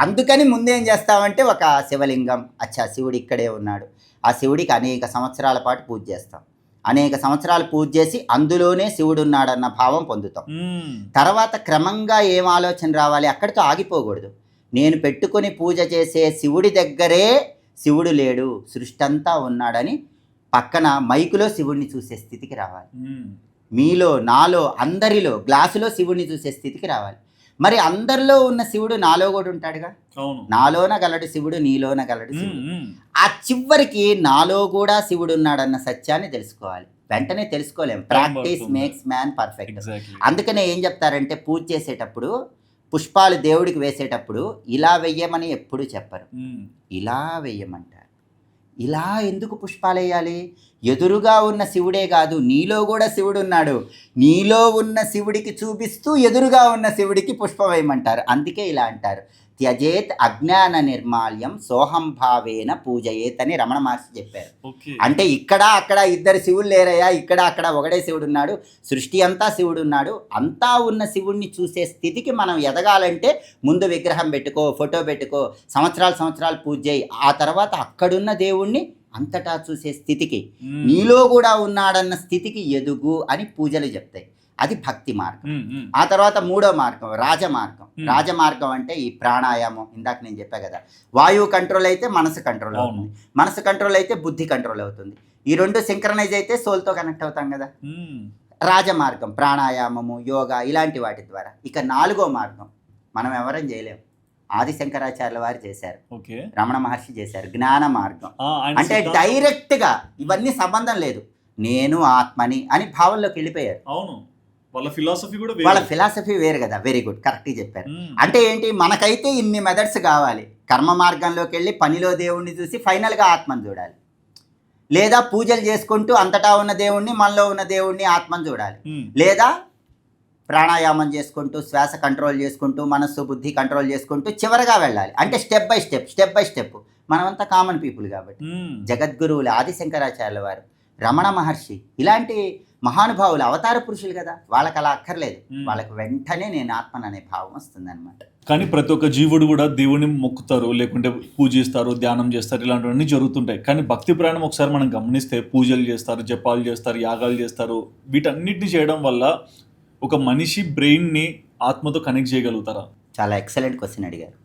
అందుకని ముందేం చేస్తామంటే ఒక శివలింగం, అచ్చా శివుడు ఇక్కడే ఉన్నాడు, ఆ శివుడికి అనేక సంవత్సరాల పాటు పూజ చేస్తాం. అనేక సంవత్సరాలు పూజ చేసి అందులోనే శివుడు ఉన్నాడన్న భావం పొందుతాం. తర్వాత క్రమంగా ఏం ఆలోచన రావాలి? అక్కడితో ఆగిపోకూడదు. నేను పెట్టుకుని పూజ చేసే శివుడి దగ్గరే శివుడు లేడు, సృష్టి అంతా ఉన్నాడని పక్కన మైకులో శివుడిని చూసే స్థితికి రావాలి. మీలో, నాలో, అందరిలో గ్లాసులో శివుడిని చూసే స్థితికి రావాలి. మరి అందరిలో ఉన్న శివుడు నాలో కూడా ఉంటాడుగా. నాలోన గలడు శివుడు, నీలోన గలడు శివుడు. ఆ చివరికి నాలో కూడా శివుడు ఉన్నాడన్న సత్యాన్ని తెలుసుకోవాలి. వెంటనే తెలుసుకోలేం. Practice makes man perfect. అందుకనే ఏం చెప్తారంటే పూజ చేసేటప్పుడు పుష్పాలు దేవుడికి వేసేటప్పుడు ఇలా వెయ్యమని ఎప్పుడు చెప్పరు, ఇలా వెయ్యమంటారు. ఇలా ఎందుకు పుష్పాలు వేయాలి? ఎదురుగా ఉన్న శివుడే కాదు, నీలో కూడా శివుడు ఉన్నాడు. నీలో ఉన్న శివుడికి చూపిస్తూ ఎదురుగా ఉన్న శివుడికి పుష్పం వేయమంటారు. అందుకే ఇలా అంటారు, త్యజేత్ అజ్ఞాన నిర్మాల్యం సోహం భావేన పూజయేత్ అని రమణ మహర్షి చెప్పారు. అంటే ఇక్కడ అక్కడ ఇద్దరు శివుడు లేరయ్యా, ఇక్కడ అక్కడ ఒకడే శివుడు ఉన్నాడు, సృష్టి అంతా శివుడు ఉన్నాడు. అంతా ఉన్న శివుడిని చూసే స్థితికి మనం ఎదగాలంటే ముందు విగ్రహం పెట్టుకో, ఫోటో పెట్టుకో, సంవత్సరాలు పూజ చేయి. ఆ తర్వాత అక్కడున్న దేవుణ్ణి అంతటా చూసే స్థితికి, నీలో కూడా ఉన్నాడన్న స్థితికి ఎదుగు అని పూజలు చెప్తాయి. అది భక్తి మార్గం. ఆ తర్వాత 3వ మార్గం రాజమార్గం. రాజమార్గం అంటే ఈ ప్రాణాయామం. ఇందాక నేను చెప్పా కదా, వాయువు కంట్రోల్ అయితే మనసు కంట్రోల్ అవుతుంది, మనసు కంట్రోల్ అయితే బుద్ధి కంట్రోల్ అవుతుంది. ఈ 2 సింక్రనైజ్ అయితే సోల్తో కనెక్ట్ అవుతాం కదా. రాజమార్గం ప్రాణాయామము, యోగా ఇలాంటి వాటి ద్వారా. ఇక 4వ మార్గం మనం ఎవరం చేయలేం. ఆది శంకరాచార్యుల వారు చేశారు, రమణ మహర్షి చేశారు. జ్ఞాన మార్గం అంటే డైరెక్ట్గా ఇవన్నీ సంబంధం లేదు, నేను ఆత్మని అని భావంలోకి వెళ్ళిపోయారు. వాళ్ళ ఫిలాసఫీ వేరు కదా. వెరీ గుడ్, కరెక్ట్గా చెప్పారు. అంటే ఏంటి, మనకైతే ఇన్ని మెథడ్స్ కావాలి. కర్మ మార్గంలోకి వెళ్ళి పనిలో దేవుణ్ణి చూసి ఫైనల్గా ఆత్మను చూడాలి, లేదా పూజలు చేసుకుంటూ అంతటా ఉన్న దేవుణ్ణి, మనలో ఉన్న దేవుణ్ణి, ఆత్మను చూడాలి, లేదా ప్రాణాయామం చేసుకుంటూ శ్వాస కంట్రోల్ చేసుకుంటూ మనస్సు బుద్ధి కంట్రోల్ చేసుకుంటూ చివరగా వెళ్ళాలి. అంటే స్టెప్ బై స్టెప్. మనమంతా కామన్ పీపుల్ కాబట్టి జగద్గురువులు ఆది శంకరాచార్యుల వారు, రమణ మహర్షి ఇలాంటి మహానుభావులు అవతార పురుషులు కదా, వాళ్ళకి అలా అక్కర్లేదు. వాళ్ళకి వెంటనే నేను ఆత్మను అనే భావం వస్తుంది అనమాట. కానీ ప్రతి ఒక్క జీవుడు కూడా దేవుని మొక్కుతారు, లేకుంటే పూజిస్తారు, ధ్యానం చేస్తారు, ఇలాంటివన్నీ జరుగుతుంటాయి. కానీ భక్తి ప్రయాణం ఒకసారి మనం గమనిస్తే పూజలు చేస్తారు, జపాలు చేస్తారు, యాగాలు చేస్తారు. వీటన్నిటిని చేయడం వల్ల ఒక మనిషి బ్రెయిన్ని ఆత్మతో కనెక్ట్ చేయగలుగుతారా? చాలా ఎక్సలెంట్ క్వశ్చన్ అడిగారు.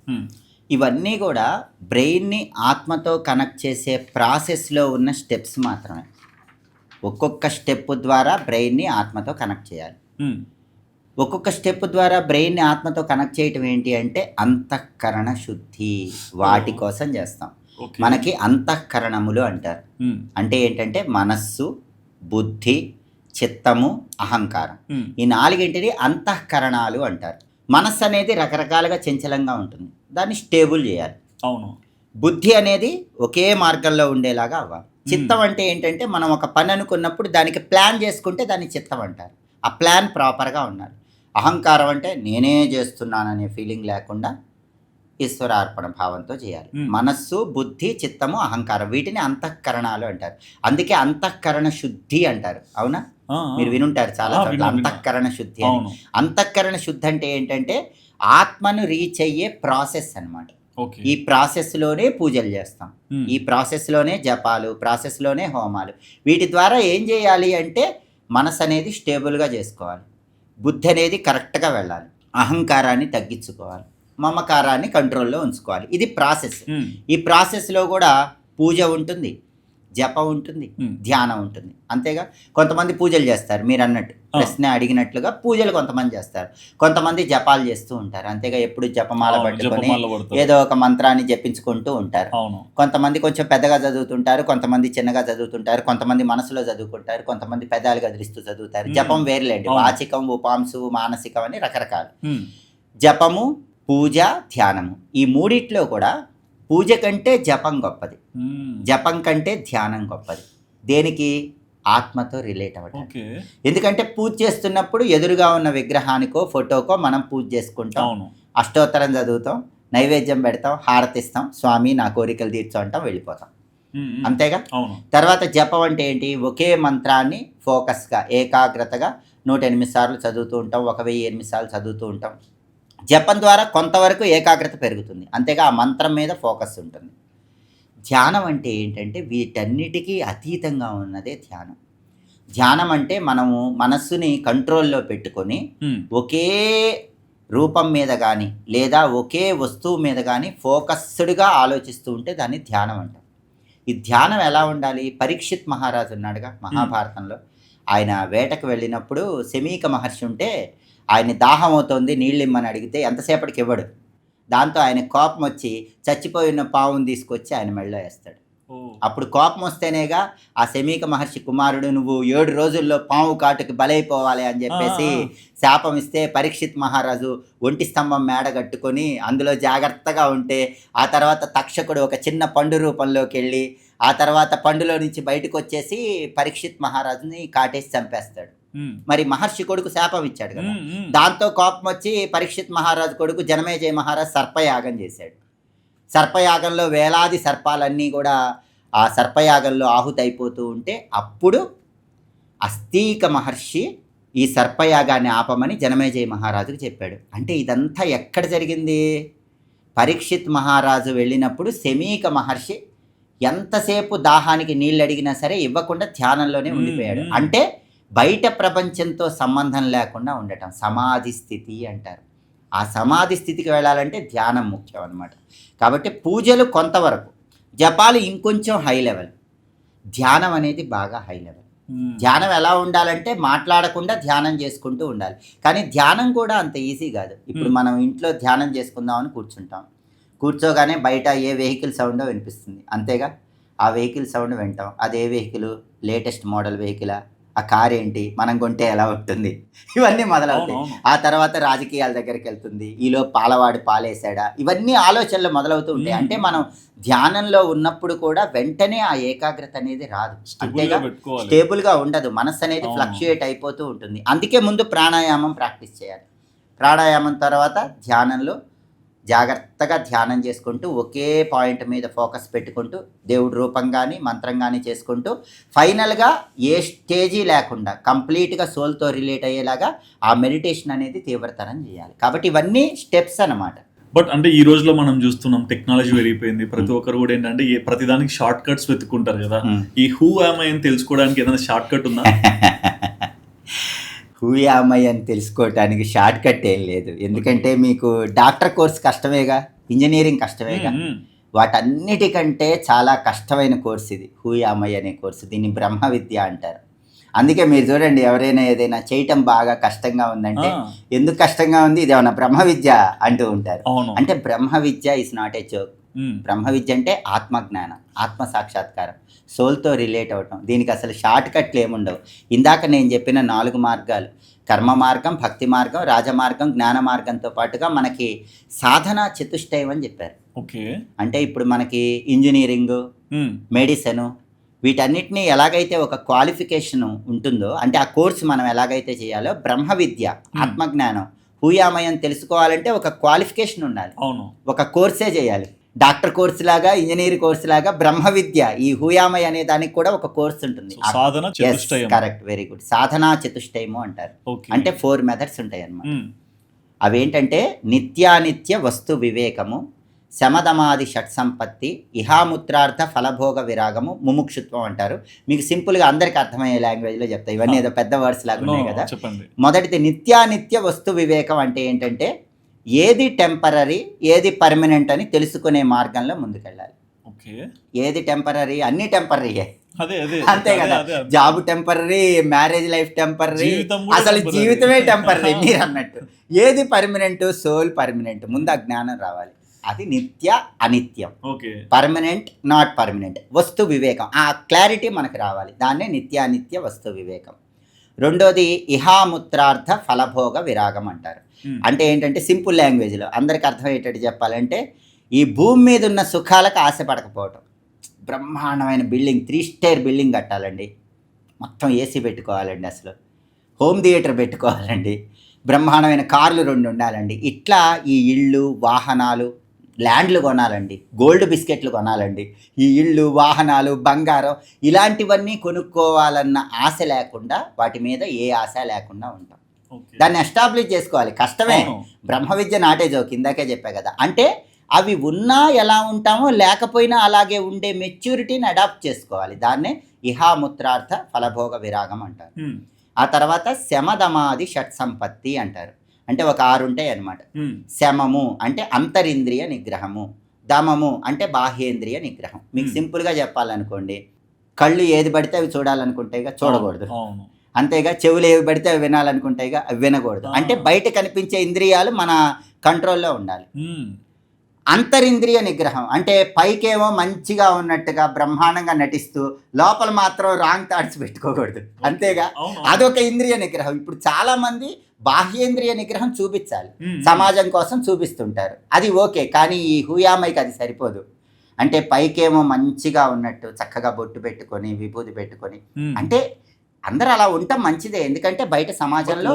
ఇవన్నీ కూడా బ్రెయిన్ని ఆత్మతో కనెక్ట్ చేసే ప్రాసెస్లో ఉన్న స్టెప్స్ మాత్రమే. ఒక్కొక్క స్టెప్ ద్వారా బ్రెయిన్ని ఆత్మతో కనెక్ట్ చేయాలి. ఒక్కొక్క స్టెప్ ద్వారా బ్రెయిన్ని ఆత్మతో కనెక్ట్ చేయటం ఏంటి అంటే అంతఃకరణ శుద్ధి, వాటి కోసం చేస్తాం. మనకి అంతఃకరణములు అంటారు. అంటే ఏంటంటే మనస్సు, బుద్ధి, చిత్తము, అహంకారం. ఈ 4 అంతఃకరణాలు అంటారు. మనస్సు అనేది రకరకాలుగా చంచలంగా ఉంటుంది, దాన్ని స్టేబుల్ చేయాలి. అవును. బుద్ధి అనేది ఒకే మార్గంలో ఉండేలాగా అవ్వాలి. చిత్తం అంటే ఏంటంటే మనం ఒక పని అనుకున్నప్పుడు దానికి ప్లాన్ చేసుకుంటే దాన్ని చిత్తం అంటారు. ఆ ప్లాన్ ప్రాపర్గా ఉండాలి. అహంకారం అంటే నేనే చేస్తున్నాననే ఫీలింగ్ లేకుండా ఈశ్వరార్పణ భావంతో చేయాలి. మనస్సు, బుద్ధి, చిత్తము, అహంకారం వీటిని అంతఃకరణాలు అంటారు. అందుకే అంతఃకరణ శుద్ధి అంటారు. అవునా? మీరు వినుంటారు చాలా చోట్ల అంతఃకరణ శుద్ధి అని. అంతఃకరణ శుద్ధి అంటే ఏంటంటే ఆత్మను రీచ్ అయ్యే ప్రాసెస్ అన్నమాట. ఈ ప్రాసెస్లోనే పూజలు చేస్తాం, ఈ ప్రాసెస్లోనే జపాలు, ప్రాసెస్లోనే హోమాలు. వీటి ద్వారా ఏం చేయాలి అంటే మనసు అనేది స్టేబుల్గా చేసుకోవాలి, బుద్ధి అనేది కరెక్ట్గా వెళ్ళాలి, అహంకారాన్ని తగ్గించుకోవాలి, మమకారాన్ని కంట్రోల్లో ఉంచుకోవాలి. ఇది ప్రాసెస్. ఈ ప్రాసెస్లో కూడా పూజ ఉంటుంది, జపం ఉంటుంది, ధ్యానం ఉంటుంది. అంతేగా కొంతమంది పూజలు చేస్తారు, మీరు అన్నట్టు ప్రశ్న అడిగినట్లుగా పూజలు కొంతమంది చేస్తారు, కొంతమంది జపాలు చేస్తూ ఉంటారు. అంతేగా ఎప్పుడు జపమాల పట్టుకొని ఏదో ఒక మంత్రాన్ని జపించుకుంటూ ఉంటారు. కొంతమంది కొంచెం పెద్దగా చదువుతుంటారు, కొంతమంది చిన్నగా చదువుతుంటారు, కొంతమంది మనసులో చదువుకుంటారు, కొంతమంది పెదాలు గదిలిస్తూ చదువుతారు. జపం వేరులేండి, వాచికం, ఉపాంశు, మానసికం అని రకరకాలు. జపము, పూజ, ధ్యానము ఈ మూడిట్లో కూడా పూజ కంటే జపం గొప్పది, జపం కంటే ధ్యానం గొప్పది. దేనికి? ఆత్మతో రిలేట్ అవ్వటం. ఎందుకంటే పూజ చేస్తున్నప్పుడు ఎదురుగా ఉన్న విగ్రహానికో ఫోటోకో మనం పూజ చేసుకుంటాం, అష్టోత్తరం చదువుతాం, నైవేద్యం పెడతాం, హారతిస్తాం, స్వామి నా కోరికలు తీర్చు అంటాం, వెళ్ళిపోతాం. అంతేగా? తర్వాత జపం అంటే ఏంటి? ఒకే మంత్రాన్ని ఫోకస్గా, ఏకాగ్రతగా 108 సార్లు చదువుతూ ఉంటాం, 1008 సార్లు చదువుతూ ఉంటాం. జపం ద్వారా కొంతవరకు ఏకాగ్రత పెరుగుతుంది, అంతేగా ఆ మంత్రం మీద ఫోకస్ ఉంటుంది. ధ్యానం అంటే ఏంటంటే వీటన్నిటికీ అతీతంగా ఉన్నదే ధ్యానం. ధ్యానం అంటే మనము మనస్సుని కంట్రోల్లో పెట్టుకొని ఒకే రూపం మీద కానీ లేదా ఒకే వస్తువు మీద కానీ ఫోకస్డ్గా ఆలోచిస్తూ ఉంటే దాన్ని ధ్యానం అంటాం. ఈ ధ్యానం ఎలా ఉండాలి? పరీక్షిత్ మహారాజు ఉన్నాడుగా మహాభారతంలో, ఆయన వేటకు వెళ్ళినప్పుడు శమీక మహర్షి ఉంటే ఆయన్ని దాహం అవుతోంది నీళ్ళు ఇమ్మని అడిగితే ఎంతసేపటికి ఇవ్వడు. దాంతో ఆయన కోపం వచ్చి చచ్చిపోయిన పావును తీసుకొచ్చి ఆయన మెడలో వేస్తాడు. అప్పుడు కోపం వస్తేనేగా ఆ శమీక మహర్షి కుమారుడు నువ్వు 7 రోజుల్లో పాము కాటుకి బలైపోవాలి అని చెప్పేసి శాపం ఇస్తే పరీక్షిత్ మహారాజు ఒంటి స్తంభం మేడ కట్టుకొని అందులో జాగ్రత్తగా ఉంటే ఆ తర్వాత తక్షకుడు ఒక చిన్న పండు రూపంలోకి వెళ్ళి ఆ తర్వాత పండులో నుంచి బయటకు వచ్చేసి పరీక్షిత్ మహారాజుని కాటేసి చంపేస్తాడు. మరి మహర్షి కొడుకు శాపం ఇచ్చాడు కదా, దాంతో కోపం వచ్చి పరీక్షిత్ మహారాజు కొడుకు జనమేజయ మహారాజు సర్పయాగం చేశాడు. సర్పయాగంలో వేలాది సర్పాలన్నీ కూడా ఆ సర్పయాగంలో ఆహుతి అయిపోతూ ఉంటే అప్పుడు అస్తీక మహర్షి ఈ సర్పయాగాన్ని ఆపమని జనమేజయ మహారాజుకు చెప్పాడు. అంటే ఇదంతా ఎక్కడ జరిగింది? పరీక్షిత్ మహారాజు వెళ్ళినప్పుడు శమీక మహర్షి ఎంతసేపు దాహానికి నీళ్ళు అడిగినా సరే ఇవ్వకుండా ధ్యానంలోనే ఉండిపోయాడు. అంటే బయట ప్రపంచంతో సంబంధం లేకుండా ఉండటం సమాధి స్థితి అంటారు. ఆ సమాధి స్థితికి వెళ్ళాలంటే ధ్యానం ముఖ్యం అన్నమాట. కాబట్టి పూజలు కొంతవరకు, జపాలు ఇంకొంచెం హై లెవెల్, ధ్యానం అనేది బాగా హై లెవెల్. ధ్యానం ఎలా ఉండాలంటే మాట్లాడకుండా ధ్యానం చేసుకుంటూ ఉండాలి. కానీ ధ్యానం కూడా అంత ఈజీ కాదు. ఇప్పుడు మనం ఇంట్లో ధ్యానం చేసుకుందామని కూర్చుంటాం, కూర్చోగానే బయట ఏ వెహికల్ సౌండో వినిపిస్తుంది, అంతేగా? ఆ వెహికల్ సౌండ్ వింటాం. అదే వెహికల్ లేటెస్ట్ మోడల్ వెహికలా, ఆ కార్ ఏంటి, మనం కొంటే ఎలా ఉంటుంది, ఇవన్నీ మొదలవుతాయి. ఆ తర్వాత రాజకీయాల దగ్గరికి వెళ్తుంది, ఈలో పాలవాడు పాలేసాడా, ఇవన్నీ ఆలోచనలు మొదలవుతూ ఉంటాయి. అంటే మనం ధ్యానంలో ఉన్నప్పుడు కూడా వెంటనే ఆ ఏకాగ్రత అనేది రాదు, అంతేగా? స్టేబుల్గా ఉండదు, మనసు అనేది ఫ్లక్చుయేట్ అయిపోతూ ఉంటుంది. అందుకే ముందు ప్రాణాయామం ప్రాక్టీస్ చేయాలి. ప్రాణాయామం తర్వాత ధ్యానంలో జాగ్రత్తగా ధ్యానం చేసుకుంటూ ఒకే పాయింట్ మీద ఫోకస్ పెట్టుకుంటూ దేవుడి రూపం కానీ మంత్రం కానీ చేసుకుంటూ ఫైనల్గా ఏ స్టేజీ లేకుండా కంప్లీట్గా సోల్తో రిలేట్ అయ్యేలాగా ఆ మెడిటేషన్ అనేది తీవ్రతరం చేయాలి. కాబట్టి ఇవన్నీ స్టెప్స్ అన్నమాట. బట్ అంటే ఈ రోజులో మనం చూస్తున్నాం టెక్నాలజీ పెరిగిపోయింది, ప్రతి ఒక్కరు కూడా ఏంటంటే ప్రతిదానికి షార్ట్ కట్స్ వెతుక్కుంటారు కదా. ఈ హూ యామ్ ఐ అని తెలుసుకోవడానికి ఏదైనా షార్ట్ కట్ ఉందా? హూ యామ్ ఐ అని తెలుసుకోవటానికి షార్ట్ కట్ ఏం లేదు. ఎందుకంటే మీకు డాక్టర్ కోర్స్ కష్టమేగా, ఇంజనీరింగ్ కష్టమేగా, వాటన్నిటికంటే చాలా కష్టమైన కోర్స్ ఇది హూ యామ్ ఐ అనే కోర్సు. దీన్ని బ్రహ్మ విద్య అంటారు. అందుకే మీరు చూడండి, ఎవరైనా ఏదైనా చేయటం బాగా కష్టంగా ఉందంటే ఎందుకు కష్టంగా ఉంది, ఇదేమన్నా బ్రహ్మ విద్య అంటూ ఉంటారు. అంటే బ్రహ్మ విద్య ఇస్ నాట్ ఏ జోక్. బ్రహ్మ విద్య అంటే ఆత్మజ్ఞానం, ఆత్మ సాక్షాత్కారం, సోల్తో రిలేట్ అవ్వటం. దీనికి అసలు షార్ట్ కట్లు ఏముండవు. ఇందాక నేను చెప్పిన 4 మార్గాలు, కర్మ మార్గం, భక్తి మార్గం, రాజమార్గం, జ్ఞాన మార్గంతో పాటుగా మనకి సాధన చతుష్టయం అని చెప్పారు. ఓకే. అంటే ఇప్పుడు మనకి ఇంజనీరింగ్, మెడిసిన్, వీటన్నిటిని ఎలాగైతే ఒక క్వాలిఫికేషన్ ఉంటుందో, అంటే ఆ కోర్సు మనం ఎలాగైతే చేయాలో, బ్రహ్మ విద్య ఆత్మజ్ఞానం హూయామయం తెలుసుకోవాలంటే ఒక క్వాలిఫికేషన్ ఉండాలి. అవును, ఒక కోర్సే చేయాలి. డాక్టర్ కోర్సు లాగా, ఇంజనీర్ కోర్సు లాగా బ్రహ్మ విద్య ఈ హూయామయ అనే దానికి కూడా ఒక కోర్సు ఉంటుంది. సాధన చతుష్టయం. Correct, very good. సాధనా చతుష్టయము అంటారు. అంటే 4 మెథడ్స్ ఉంటాయి అన్నమాట. అవేంటంటే నిత్యానిత్య వస్తు వివేకము, శమదమాది షట్ సంపత్తి, ఇహాముత్రార్థ ఫలభోగ విరాగము, ముముక్షుత్వం అంటారు. మీకు సింపుల్గా అందరికి అర్థమయ్యే లాంగ్వేజ్లో చెప్తా. ఇవన్నీ ఏదో పెద్ద వర్డ్స్ లాగా ఉన్నాయి కదా. మొదటిది నిత్యానిత్య వస్తు వివేకం అంటే ఏంటంటే ఏది టెంపరరీ, ఏది పర్మనెంట్ అని తెలుసుకునే మార్గంలో ముందుకెళ్ళాలి. ఏది టెంపరరీ, అన్ని టెంపరరీయే, అంతే కదా. Job temporary, marriage life temporary, అసలు జీవితమే టెంపరరీ మీరు అన్నట్టు. ఏది పర్మనెంట్, సోల్ పర్మనెంట్. ముందు అజ్ఞానం రావాలి. అది నిత్య అనిత్యం, పర్మనెంట్ నాట్ పర్మనెంట్, వస్తు వివేకం. ఆ క్లారిటీ మనకు రావాలి. దాన్నే నిత్యానిత్య వస్తు వివేకం. రెండోది ఇహాముత్రార్థ ఫలభోగ విరాగం అంటారు. అంటే ఏంటంటే సింపుల్ లాంగ్వేజ్లో అందరికి అర్థమయ్యేటట్టు చెప్పాలంటే ఈ భూమి మీద ఉన్న సుఖాలకు ఆశపడకపోవటం. బ్రహ్మాండమైన బిల్డింగ్, 3 స్టార్ బిల్డింగ్ కట్టాలండి, మొత్తం ఏసీ పెట్టుకోవాలండి, అసలు హోమ్ థియేటర్ పెట్టుకోవాలండి, బ్రహ్మాండమైన కార్లు 2 ఉండాలండి. ఇట్లా ఈ ఇళ్ళు, వాహనాలు, ల్యాండ్లు కొనాలండి, గోల్డ్ బిస్కెట్లు కొనాలండి, ఈ ఇళ్ళు, వాహనాలు, బంగారం ఇలాంటివన్నీ కొనుక్కోవాలన్న ఆశ లేకుండా, వాటి మీద ఏ ఆశ లేకుండా ఉంటాం. దాన్ని ఎస్టాబ్లిష్ చేసుకోవాలి. కష్టమే. బ్రహ్మ విద్య నాటే జోక్, ఇందాకే చెప్పా కదా. అంటే అవి ఉన్నా ఎలా ఉంటామో, లేకపోయినా అలాగే ఉండే మెచ్యూరిటీని అడాప్ట్ చేసుకోవాలి. దాన్నే ఇహాముత్రార్థ ఫలభోగ విరాగం అంటారు. ఆ తర్వాత శమదమాది షట్ సంపత్తి అంటారు. అంటే ఒక 6 ఉంటాయి అన్నమాట. శమము అంటే అంతరింద్రియ నిగ్రహము, దమము అంటే బాహ్యేంద్రియ నిగ్రహం. మీకు సింపుల్గా చెప్పాలనుకోండి, కళ్ళు ఏది పడితే అవి చూడాలనుకుంటేగా చూడకూడదు, అంతేగా చెవులు ఏవి పడితే అవి వినాలనుకుంటేగా అవి వినకూడదు. అంటే బయట కనిపించే ఇంద్రియాలు మన కంట్రోల్లో ఉండాలి. అంతరింద్రియ నిగ్రహం అంటే పైకేమో మంచిగా ఉన్నట్టుగా బ్రహ్మాండంగా నటిస్తూ లోపల మాత్రం రాంగ్ థాట్స్ పెట్టుకోకూడదు, అంతేగా. అదొక ఇంద్రియ నిగ్రహం. ఇప్పుడు చాలా మంది బాహ్యేంద్రియ నిగ్రహం చూపించాలి, సమాజం కోసం చూపిస్తుంటారు, అది ఓకే. కానీ ఈ హూయామైకి అది సరిపోదు. అంటే పైకేమో మంచిగా ఉన్నట్టు చక్కగా బొట్టు పెట్టుకొని, విభూతి పెట్టుకొని, అంటే అందరూ అలా ఉండటం మంచిదే. ఎందుకంటే బయట సమాజంలో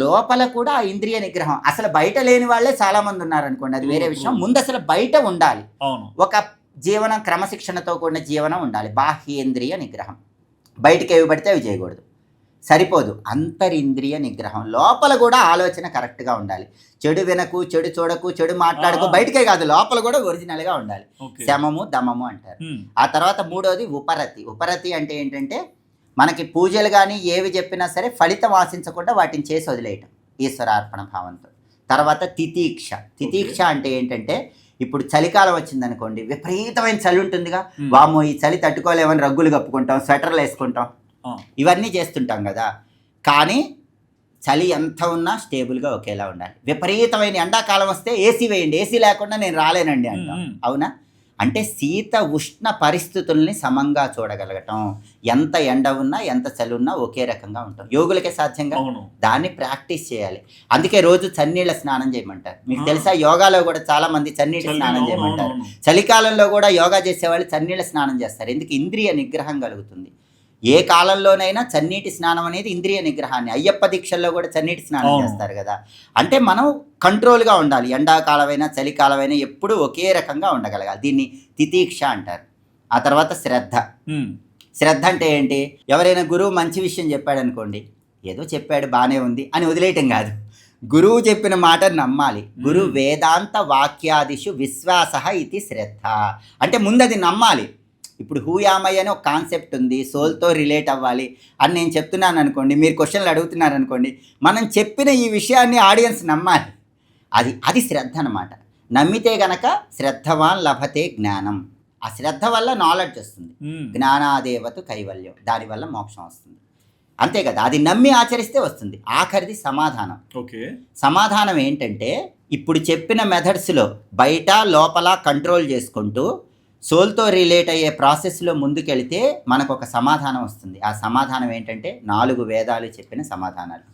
లోపల కూడా ఆ ఇంద్రియ నిగ్రహం. అసలు బయట లేని వాళ్ళే చాలా మంది ఉన్నారనుకోండి, అది వేరే విషయం. ముందు అసలు బయట ఉండాలి, ఒక జీవనం, క్రమశిక్షణతో కూడిన జీవనం ఉండాలి. బాహ్యేంద్రియ నిగ్రహం, బయటకి ఏవి పడితే అవి చేయకూడదు, సరిపోదు. అంతరింద్రియ నిగ్రహం, లోపల కూడా ఆలోచన కరెక్ట్గా ఉండాలి. చెడు వినకు, చెడు చూడకు, చెడు మాట్లాడకు, బయటకే కాదు లోపల కూడా ఒరిజినల్గా ఉండాలి. శమము దమము అంటారు. ఆ తర్వాత మూడోది ఉపరతి. ఉపరతి అంటే ఏంటంటే మనకి పూజలు కానీ ఏవి చెప్పినా సరే ఫలితం ఆశించకుండా వాటిని చేసి వదిలేయటం ఈశ్వరార్పణ భావంతో. తర్వాత తితీక్ష. తితీక్ష అంటే ఏంటంటే ఇప్పుడు చలికాలం వచ్చిందనుకోండి, విపరీతమైన చలి ఉంటుందిగా, వామో ఈ చలి తట్టుకోలేమని రగ్గులు కప్పుకుంటాం, స్వెటర్లు వేసుకుంటాం, ఇవన్నీ చేస్తుంటాం కదా. కానీ చలి ఎంత ఉన్నా స్టేబుల్గా ఒకేలా ఉండాలి. విపరీతమైన ఎండాకాలం వస్తే ఏసీ వేయండి, ఏసీ లేకుండా నేను రాలేనండి అంటాం, అవునా. అంటే శీత ఉష్ణ పరిస్థితుల్ని సమంగా చూడగలగటం. ఎంత ఎండ ఉన్నా, ఎంత చలి ఉన్నా ఒకే రకంగా ఉంటాం. యోగులకే సాధ్యంగా, దాన్ని ప్రాక్టీస్ చేయాలి. అందుకే రోజు చన్నీళ్ళ స్నానం చేయమంటారు. మీకు తెలుసా, యోగాలో కూడా చాలా మంది చన్నీళ్ళ స్నానం చేయమంటారు. చలికాలంలో కూడా యోగా చేసేవాళ్ళు చన్నీళ్ళ స్నానం చేస్తారు. ఎందుకు? ఇంద్రియ నిగ్రహం కలుగుతుంది. ఏ కాలంలోనైనా చన్నీటి స్నానం అనేది ఇంద్రియ నిగ్రహాన్ని. అయ్యప్ప దీక్షల్లో కూడా చన్నీటి స్నానం చేస్తారు కదా. అంటే మనం కంట్రోల్గా ఉండాలి. ఎండాకాలమైనా చలికాలమైనా ఎప్పుడూ ఒకే రకంగా ఉండగలగాలి. దీన్ని తితీక్ష అంటారు. ఆ తర్వాత శ్రద్ధ. శ్రద్ధ అంటే ఏంటి? ఎవరైనా గురువు మంచి విషయం చెప్పాడు అనుకోండి, ఏదో చెప్పాడు బాగానే ఉంది అని వదిలేయటం కాదు, గురువు చెప్పిన మాట నమ్మాలి. గురు వేదాంత వాక్యాదిషు విశ్వాస ఇది శ్రద్ధ. అంటే ముందు అది నమ్మాలి. ఇప్పుడు హూయామయ్య అని ఒక కాన్సెప్ట్ ఉంది, సోల్తో రిలేట్ అవ్వాలి అని నేను చెప్తున్నాను అనుకోండి, మీరు క్వశ్చన్లు అడుగుతున్నారు అనుకోండి, మనం చెప్పిన ఈ విషయాన్ని ఆడియన్స్ నమ్మాలి. అది శ్రద్ధ అన్నమాట. నమ్మితే గనక శ్రద్ధవాన్ లభతే జ్ఞానం. ఆ శ్రద్ధ వల్ల నాలెడ్జ్ వస్తుంది. జ్ఞానాదేవతు కైవల్యం, దానివల్ల మోక్షం వస్తుంది. అంతే కదా, అది నమ్మి ఆచరిస్తే వస్తుంది. ఆఖరిది సమాధానం. ఓకే. సమాధానం ఏంటంటే ఇప్పుడు చెప్పిన మెథడ్స్లో బయట లోపల కంట్రోల్ చేసుకుంటూ సోల్తో రిలేట్ అయ్యే ప్రాసెస్లో ముందుకెళ్తే మనకు ఒక సమాధానం వస్తుంది. ఆ సమాధానం ఏంటంటే 4 వేదాలు చెప్పిన సమాధానాలు.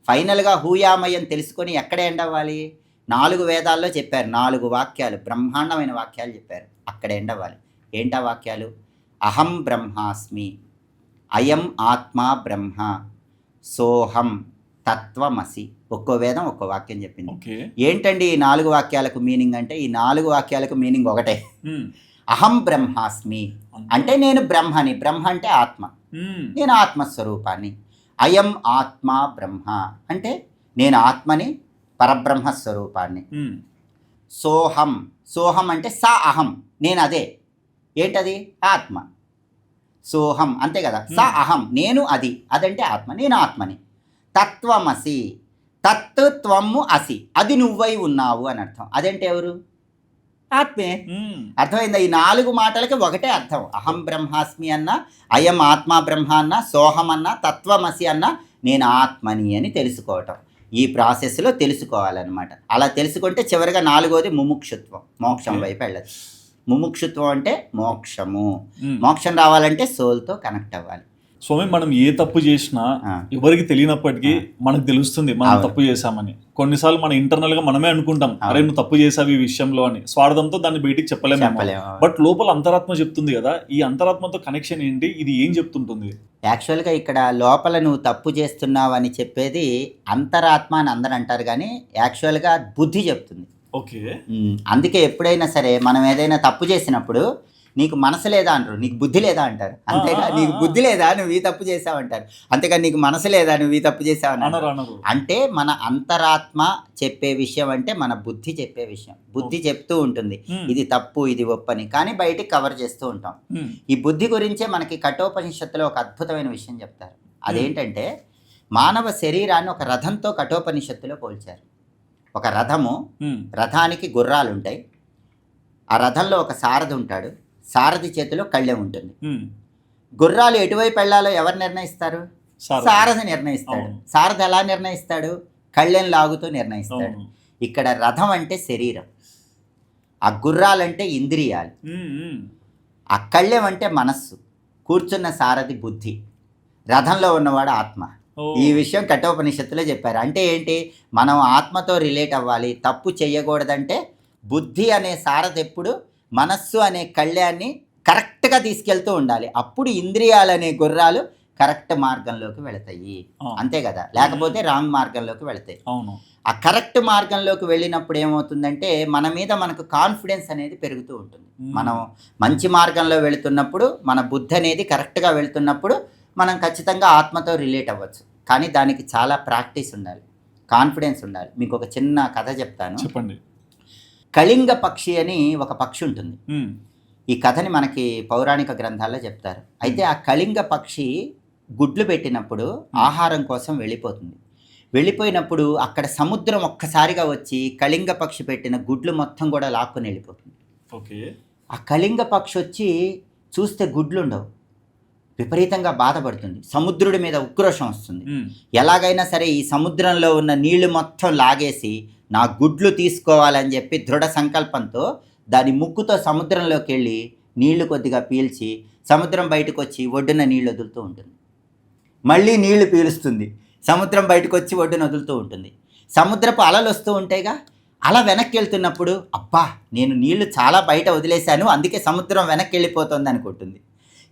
ఫైనల్గా హూయామయ్యం తెలుసుకొని ఎక్కడ ఎండ్ అవ్వాలి? 4 వేదాల్లో చెప్పారు, 4 వాక్యాలు, బ్రహ్మాండమైన వాక్యాలు చెప్పారు, అక్కడ ఎండ్ అవ్వాలి. ఏంటా వాక్యాలు? అహం బ్రహ్మాస్మి, అయం ఆత్మా బ్రహ్మ, సోహం తత్వమసి. ఒక్కో వేదం ఒక్కో వాక్యం చెప్పింది. ఏంటండి ఈ 4 వాక్యాలకు మీనింగ్ అంటే, ఈ 4 వాక్యాలకు మీనింగ్ ఒకటే. అహం బ్రహ్మాస్మి అంటే నేను బ్రహ్మని, బ్రహ్మ అంటే ఆత్మ, నేను ఆత్మస్వరూపాన్ని. అయం ఆత్మా బ్రహ్మ అంటే నేను ఆత్మని, పరబ్రహ్మస్వరూపాన్ని. సోహం, సోహం అంటే స అహం, నేను అదే. ఏంటది? ఆత్మ. సోహం అంతే కదా, స అహం నేను అది, అదంటే ఆత్మ, నేను ఆత్మని. తత్వమసి, తత్ త్వము అసి, అది నువ్వై ఉన్నావు అని అర్థం. అదంటే ఎవరు? ఆత్మే. అర్థమైందా? ఈ 4 మాటలకి ఒకటే అర్థం. అహం బ్రహ్మాస్మి అన్న, అయం ఆత్మా బ్రహ్మ అన్న, సోహం అన్న, తత్వమసి అన్న, నేను ఆత్మని అని తెలుసుకోవటం. ఈ ప్రాసెస్లో తెలుసుకోవాలన్నమాట. అలా తెలుసుకుంటే చివరిగా 4వది ముముక్షుత్వం, మోక్షం వైపు వెళ్ళచ్చు. ముముక్షుత్వం అంటే మోక్షము. మోక్షం రావాలంటే సోల్తో కనెక్ట్ అవ్వాలి. స్వామి, మనం ఏ తప్పు చేసినా ఎవరికి తెలియనప్పటికీ మనకు తెలుస్తుంది మనం తప్పు చేశామని. కొన్నిసార్లు మన ఇంటర్నల్ గా మనమే అనుకుంటాం, అరే నువ్వు తప్పు చేసావు ఈ విషయంలో అని. స్వార్థంతో దాన్ని బయటికి చెప్పలేము. బట్ లోపల అంతరాత్మ చెప్తుంది కదా, ఈ అంతరాత్మతో కనెక్షన్ ఏంటి? ఇది ఏం చెప్తుంటుంది? యాక్చువల్గా ఇక్కడ లోపల నువ్వు తప్పు చేస్తున్నావు అని చెప్పేది అంతరాత్మ అని అందరూ అంటారు, కానీ యాక్చువల్గా బుద్ధి చెప్తుంది. ఓకే. అందుకే ఎప్పుడైనా సరే మనం ఏదైనా తప్పు చేసినప్పుడు నీకు మనసు లేదా అంటారు, నీకు బుద్ధి లేదా అంటారు. అంతేగా, నీకు బుద్ధి లేదా నువ్వు ఈ తప్పు చేసావు అంటారు. అంతేగా నీకు మనసు లేదా నువ్వు ఈ తప్పు చేసావు అంటారు. అంటే మన అంతరాత్మ చెప్పే విషయం అంటే మన బుద్ధి చెప్పే విషయం. బుద్ధి చెప్తూ ఉంటుంది ఇది తప్పు ఇది ఒప్పని, కానీ బయటికి కవర్ చేస్తూ ఉంటాం. ఈ బుద్ధి గురించే మనకి కఠోపనిషత్తులో ఒక అద్భుతమైన విషయం చెప్తారు. అదేంటంటే మానవ శరీరాన్ని ఒక రథంతో కఠోపనిషత్తులో పోల్చారు. ఒక రథము, రథానికి గుర్రాలు ఉంటాయి, ఆ రథంలో ఒక సారథి ఉంటాడు, సారథి చేతిలో కళ్ళెం ఉంటుంది. గుర్రాలు ఎటువైపు వెళ్ళాలో ఎవరు నిర్ణయిస్తారు? సారథి నిర్ణయిస్తాడు. సారథి ఎలా నిర్ణయిస్తాడు? కళ్ళెం లాగుతూ నిర్ణయిస్తాడు. ఇక్కడ రథం అంటే శరీరం, ఆ గుర్రాలంటే ఇంద్రియాలు, ఆ కళ్ళెం అంటే మనస్సు, కూర్చున్న సారథి బుద్ధి, రథంలో ఉన్నవాడు ఆత్మ. ఈ విషయం కఠోపనిషత్తులో చెప్పారు. అంటే ఏంటి? మనం ఆత్మతో రిలేట్ అవ్వాలి. తప్పు చేయకూడదంటే బుద్ధి అనే సారథి ఎప్పుడు మనస్సు అనే కళ్యాణ్ణి కరెక్ట్గా తీసుకెళ్తూ ఉండాలి. అప్పుడు ఇంద్రియాలనే గుర్రాలు కరెక్ట్ మార్గంలోకి వెళతాయి. అంతే కదా, లేకపోతే రాంగ్ మార్గంలోకి వెళతాయి. ఆ కరెక్ట్ మార్గంలోకి వెళ్ళినప్పుడు ఏమవుతుందంటే మన మీద మనకు కాన్ఫిడెన్స్ అనేది పెరుగుతూ ఉంటుంది. మనం మంచి మార్గంలో వెళుతున్నప్పుడు, మన బుద్ధి అనేది కరెక్ట్గా వెళుతున్నప్పుడు మనం ఖచ్చితంగా ఆత్మతో రిలేట్ అవ్వచ్చు. కానీ దానికి చాలా ప్రాక్టీస్ ఉండాలి, కాన్ఫిడెన్స్ ఉండాలి. మీకు ఒక చిన్న కథ చెప్తాను. చెప్పండి. కళింగ పక్షి అని ఒక పక్షి ఉంటుంది. ఈ కథని మనకి పౌరాణిక గ్రంథాల్లో చెప్తారు. అయితే ఆ కళింగ పక్షి గుడ్లు పెట్టినప్పుడు ఆహారం కోసం వెళ్ళిపోతుంది. వెళ్ళిపోయినప్పుడు అక్కడ సముద్రం ఒక్కసారిగా వచ్చి కళింగ పక్షి పెట్టిన గుడ్లు మొత్తం కూడా లాక్కొని వెళ్ళిపోతుంది. ఓకే. ఆ కళింగ పక్షి వచ్చి చూస్తే గుడ్లు ఉండవు, విపరీతంగా బాధపడుతుంది. సముద్రుడి మీద ఉక్రోషం వస్తుంది. ఎలాగైనా సరే ఈ సముద్రంలో ఉన్న నీళ్లు మొత్తం లాగేసి నా గుడ్లు తీసుకోవాలని చెప్పి దృఢ సంకల్పంతో దాని ముక్కుతో సముద్రంలోకి వెళ్ళి నీళ్లు కొద్దిగా పీల్చి సముద్రం బయటకు వచ్చి ఒడ్డున నీళ్ళు వదులుతూ ఉంటుంది. మళ్ళీ నీళ్లు పీలుస్తుంది, సముద్రం బయటకు వచ్చి ఒడ్డున వదులుతూ ఉంటుంది. సముద్రపు అలలు వస్తూ ఉంటాయిగా, అలా వెనక్కి వెళ్తున్నప్పుడు అబ్బా నేను నీళ్లు చాలా బయట వదిలేశాను, అందుకే సముద్రం వెనక్కి వెళ్ళిపోతుంది అనుకుంటుంది.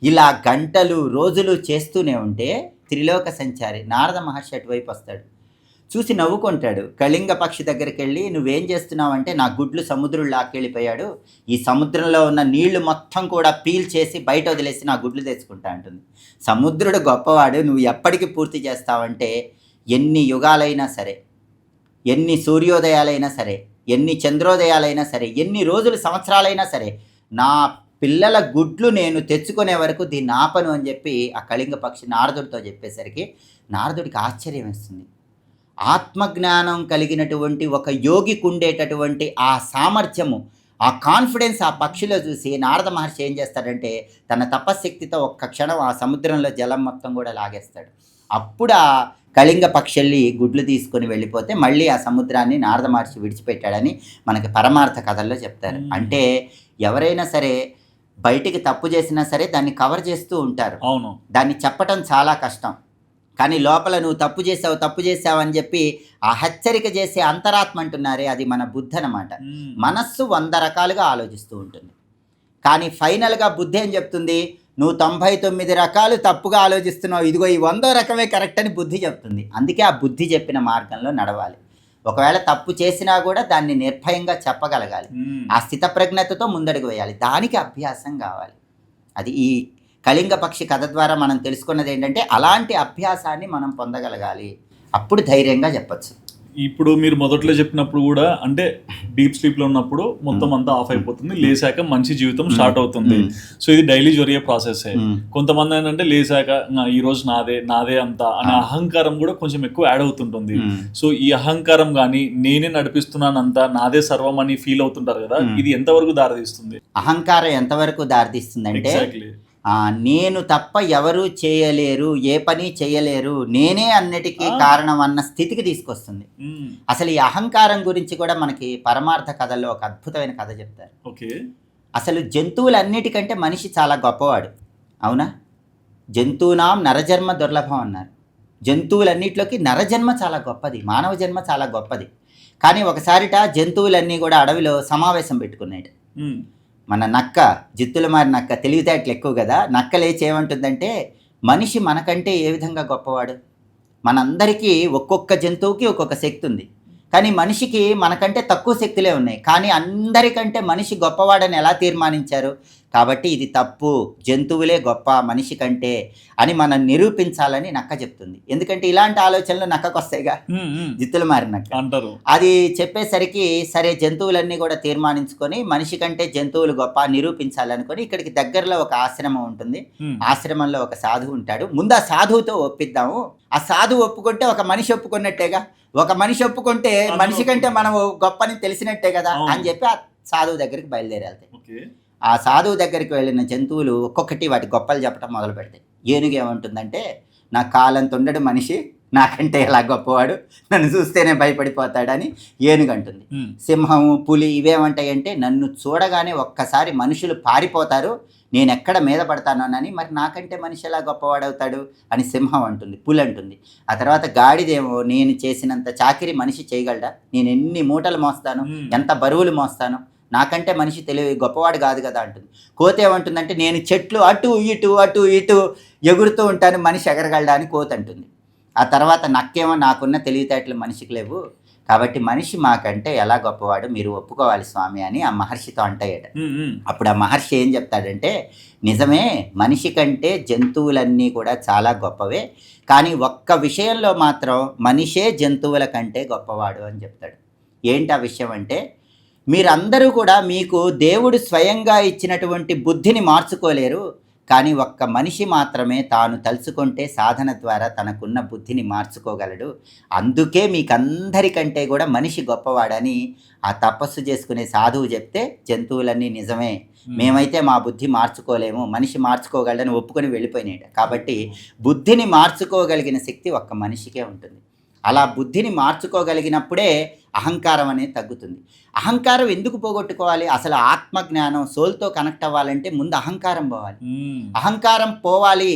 ఇలా గంటలు రోజులు చేస్తూనే ఉంటే త్రిలోక సంచారి నారద మహర్షి అటువైపు వస్తాడు. చూసి నవ్వుకుంటాడు. కళింగ పక్షి దగ్గరికి వెళ్ళి నువ్వేం చేస్తున్నావు అంటే నా గుడ్లు సముద్రుడు లాక్కెళ్ళిపోయాడు, ఈ సముద్రంలో ఉన్న నీళ్లు మొత్తం కూడా పీల్ చేసి బయట వదిలేసి నా గుడ్లు తెచ్చుకుంటా అంటుంది. సముద్రుడు గొప్పవాడు, నువ్వు ఎప్పటికి పూర్తి చేస్తావంటే ఎన్ని యుగాలైనా సరే, ఎన్ని సూర్యోదయాలైనా సరే, ఎన్ని చంద్రోదయాలైనా సరే, ఎన్ని రోజులు సంవత్సరాలైనా సరే నా పిల్లల గుడ్లు నేను తెచ్చుకునే వరకు దీన్ని ఆపను అని చెప్పి ఆ కళింగ పక్షి నారదుడితో చెప్పేసరికి నారదుడికి ఆశ్చర్యం వేస్తుంది. ఆత్మజ్ఞానం కలిగినటువంటి ఒక యోగికి ఉండేటటువంటి ఆ సామర్థ్యము, ఆ కాన్ఫిడెన్స్ ఆ పక్షిలో చూసి నారద మహర్షి ఏం చేస్తాడంటే తన తపశ్శక్తితో ఒక్క క్షణం ఆ సముద్రంలో జలం మొత్తం కూడా లాగేస్తాడు. అప్పుడు ఆ కళింగ పక్షుల్ని గుడ్లు తీసుకొని వెళ్ళిపోతే మళ్ళీ ఆ సముద్రాన్ని నారద మహర్షి విడిచిపెట్టాడని మనకి పరమార్థ కథల్లో చెప్తారు. అంటే ఎవరైనా సరే బయటికి తప్పు చేసినా సరే దాన్ని కవర్ చేస్తూ ఉంటారు. అవును. దాన్ని చెప్పటం చాలా కష్టం. కానీ లోపల నువ్వు తప్పు చేసావు అని చెప్పి ఆ హెచ్చరిక చేసే అంతరాత్మ అంటున్నారే, అది మన బుద్ధి అన్నమాట. మనస్సు 100 రకాలుగా ఆలోచిస్తూ ఉంటుంది. కానీ ఫైనల్గా బుద్ధి ఏం చెప్తుంది? నువ్వు 99 రకాలు తప్పుగా ఆలోచిస్తున్నావు, ఇదిగో ఈ 100వ రకమే కరెక్ట్ అని బుద్ధి చెప్తుంది. అందుకే ఆ బుద్ధి చెప్పిన మార్గంలో నడవాలి. ఒకవేళ తప్పు చేసినా కూడా దాన్ని నిర్భయంగా చెప్పగలగాలి. ఆ స్థితప్రజ్ఞతతో ముందడుగు వేయాలి. దానికి అభ్యాసం కావాలి. అది ఈ కళింగ పక్షి కథ ద్వారా మనం తెలుసుకున్నది ఏంటంటే అలాంటి అభ్యాసాన్ని మనం పొందగలగాలి. అప్పుడు ధైర్యంగా చెప్పచ్చు. ఇప్పుడు మీరు మొదట్లో చెప్పినప్పుడు కూడా అంటే డీప్ స్లీప్లో ఉన్నప్పుడు మొత్తం అంతా ఆఫ్ అయిపోతుంది, లేసాక మంచి జీవితం స్టార్ట్ అవుతుంది. సో ఇది డైలీ జరిగే ప్రాసెస్. కొంతమంది ఏంటంటే లేసాక ఈ రోజు నాదే అంతా అనే అహంకారం కూడా కొంచెం ఎక్కువ యాడ్ అవుతుంటుంది. సో ఈ అహంకారం కానీ నేనే నడిపిస్తున్నానంతా నాదే సర్వం అని ఫీల్ అవుతుంటారు కదా, ఇది ఎంతవరకు దారితీస్తుంది? అహంకారం ఎంతవరకు దారితీస్తుంది అంటే నేను తప్ప ఎవరూ చేయలేరు, ఏ పని చేయలేరు, నేనే అన్నిటికీ కారణం అన్న స్థితికి తీసుకొస్తుంది. అసలు ఈ అహంకారం గురించి కూడా మనకి పరమార్థ కథల్లో ఒక అద్భుతమైన కథ చెప్తారు. అసలు జంతువులన్నిటికంటే మనిషి చాలా గొప్పవాడు. అవునా? జంతువునాం నరజన్మ దుర్లభం అన్నారు. జంతువులన్నిటిలోకి నరజన్మ చాలా గొప్పది, మానవ జన్మ చాలా గొప్పది. కానీ ఒకసారిట జంతువులన్నీ కూడా అడవిలో సమావేశం పెట్టుకున్నాయి. మన నక్క, జిత్తుల మారి నక్క, తెలివితేటలు ఎక్కువ కదా. నక్క లేచి ఏమంటుందంటే, మనిషి మనకంటే ఏ విధంగా గొప్పవాడు? మనందరికీ ఒక్కొక్క జంతువుకి ఒక్కొక్క శక్తి ఉంది, కానీ మనిషికి మనకంటే తక్కువ శక్తులే ఉన్నాయి. కానీ అందరికంటే మనిషి గొప్పవాడని ఎలా తీర్మానించారు? కాబట్టి ఇది తప్పు, జంతువులే గొప్ప మనిషి కంటే అని మనం నిరూపించాలని నక్క చెప్తుంది. ఎందుకంటే ఇలాంటి ఆలోచనలు నక్కకు వస్తాయిగా, జిత్తులు మారి నక్క అంటారు. అది చెప్పేసరికి సరే జంతువులన్నీ కూడా తీర్మానించుకొని మనిషి కంటే జంతువులు గొప్ప నిరూపించాలనుకొని ఇక్కడికి దగ్గరలో ఒక ఆశ్రమం ఉంటుంది. ఆశ్రమంలో ఒక సాధువు ఉంటాడు. ముందు ఆ సాధువుతో ఒప్పిద్దాము. ఆ సాధువు ఒప్పుకుంటే ఒక మనిషి ఒప్పుకున్నట్టేగా. ఒక మనిషి ఒప్పుకుంటే మనిషి కంటే మనం గొప్పని తెలిసినట్టే కదా అని చెప్పి ఆ సాధువు దగ్గరికి బయలుదేరి వెళ్తాయి. ఆ సాధువు దగ్గరికి వెళ్ళిన జంతువులు ఒక్కొక్కటి వాటి గొప్పలు చెప్పడం మొదలు పెడతాయి. ఏనుగు ఏమంటుందంటే, నా కాలంత ఉండడు మనిషి, నాకంటే ఎలా గొప్పవాడు, నన్ను చూస్తేనే భయపడిపోతాడని ఏనుగు అంటుంది. సింహము, పులి ఇవేమంటాయంటే, నన్ను చూడగానే ఒక్కసారి మనుషులు పారిపోతారు, నేను ఎక్కడ మీద పడతానోనని, మరి నాకంటే మనిషి ఎలా గొప్పవాడవుతాడు అని సింహం అంటుంది, పులి అంటుంది. ఆ తర్వాత గాడిదేమో, నేను చేసినంత చాకిరి మనిషి చేయగలడా, నేను ఎన్ని మూటలు మోస్తాను, ఎంత బరువులు మోస్తాను, నాకంటే మనిషి తెలివి గొప్పవాడు కాదు కదా అంటుంది. కోత ఏమంటుందంటే, నేను చెట్లు అటు ఇటు ఎగురుతూ ఉంటాను, మనిషి ఎగరగలడా అని కోత అంటుంది. ఆ తర్వాత నక్కేమో, నాకున్న తెలివితేటలు మనిషికి లేవు, కాబట్టి మనిషి మాకంటే ఎలా గొప్పవాడు, మీరు ఒప్పుకోవాలి స్వామి అని ఆ మహర్షితో అంటాయట. అప్పుడు ఆ మహర్షి ఏం చెప్తాడంటే, నిజమే, మనిషి కంటే జంతువులన్నీ కూడా చాలా గొప్పవే, కానీ ఒక్క విషయంలో మాత్రం మనిషే జంతువుల కంటే గొప్పవాడు అని చెప్తాడు. ఏంటి ఆ విషయం అంటే, మీరందరూ కూడా మీకు దేవుడు స్వయంగా ఇచ్చినటువంటి బుద్ధిని మార్చుకోలేరు, కానీ ఒక్క మనిషి మాత్రమే తాను తలుచుకుంటే సాధన ద్వారా తనకున్న బుద్ధిని మార్చుకోగలడు. అందుకే మీకందరికంటే కూడా మనిషి గొప్పవాడని ఆ తపస్సు చేసుకునే సాధువు చెప్తే, జంతువులన్నీ నిజమే, మేమైతే మా బుద్ధి మార్చుకోలేము, మనిషి మార్చుకోగలడని ఒప్పుకొని వెళ్ళిపోయినాడు. కాబట్టి బుద్ధిని మార్చుకోగలిగిన శక్తి ఒక్క మనిషికే ఉంటుంది. అలా బుద్ధిని మార్చుకోగలిగినప్పుడే అహంకారం అనేది తగ్గుతుంది. అహంకారం ఎందుకు పోగొట్టుకోవాలి? అసలు ఆత్మజ్ఞానం, సోల్తో కనెక్ట్ అవ్వాలంటే ముందు అహంకారం పోవాలి. అహంకారం పోవాలి,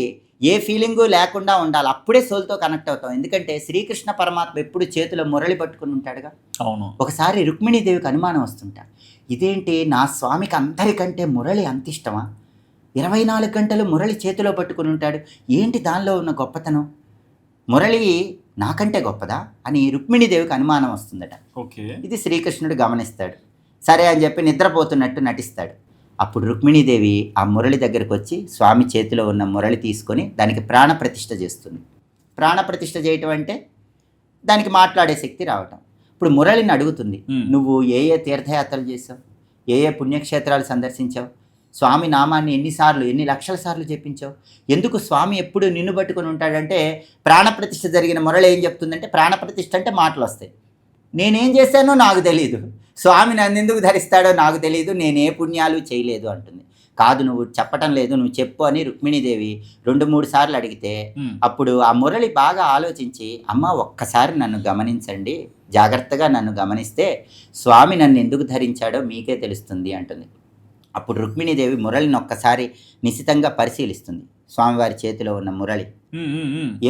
ఏ ఫీలింగు లేకుండా ఉండాలి, అప్పుడే సోల్తో కనెక్ట్ అవుతాం. ఎందుకంటే శ్రీకృష్ణ పరమాత్మ ఎప్పుడు చేతిలో మురళి పట్టుకుని ఉంటాడుగా. అవును. ఒకసారి రుక్మిణీదేవికి అనుమానం వస్తుంటా, ఇదేంటి నా స్వామికి అందరికంటే మురళి అంత ఇష్టమా, 24 గంటలు మురళి చేతిలో పట్టుకుని ఉంటాడు, ఏంటి దానిలో ఉన్న గొప్పతనం, మురళి నాకంటే గొప్పదా అని రుక్మిణీదేవికి అనుమానం వస్తుందట. ఇది శ్రీకృష్ణుడు గమనిస్తాడు. సరే అని చెప్పి నిద్రపోతున్నట్టు నటిస్తాడు. అప్పుడు రుక్మిణీదేవి ఆ మురళి దగ్గరకు వచ్చి స్వామి చేతిలో ఉన్న మురళి తీసుకొని దానికి ప్రాణప్రతిష్ఠ చేస్తుంది. ప్రాణప్రతిష్ఠ చేయటం అంటే దానికి మాట్లాడే శక్తి రావటం. ఇప్పుడు మురళిని అడుగుతుంది, నువ్వు ఏ ఏ తీర్థయాత్రలు చేసావు, ఏ ఏ పుణ్యక్షేత్రాలు సందర్శించావు, స్వామి నామాన్ని ఎన్ని లక్షల సార్లు చెప్పించావు, ఎందుకు స్వామి ఎప్పుడు నిన్ను పట్టుకొని ఉంటాడంటే, ప్రాణప్రతిష్ఠ జరిగిన మురళి ఏం చెప్తుందంటే, ప్రాణప్రతిష్ఠ అంటే మాటలు వస్తాయి, నేనేం చేశానో నాకు తెలియదు, స్వామి నన్ను ఎందుకు ధరిస్తాడో నాకు తెలియదు, నేనే పుణ్యాలు చేయలేదు అంటుంది. కాదు నువ్వు చెప్పటం లేదు, నువ్వు చెప్పు అని రుక్మిణీదేవి 2-3 సార్లు అడిగితే అప్పుడు ఆ మురళి బాగా ఆలోచించి, అమ్మ ఒక్కసారి నన్ను గమనించండి, జాగ్రత్తగా నన్ను గమనిస్తే స్వామి నన్ను ఎందుకు ధరించాడో మీకే తెలుస్తుంది అంటుంది. అప్పుడు రుక్మిణీదేవి మురళిని ఒక్కసారి నిశితంగా పరిశీలిస్తుంది. స్వామివారి చేతిలో ఉన్న మురళి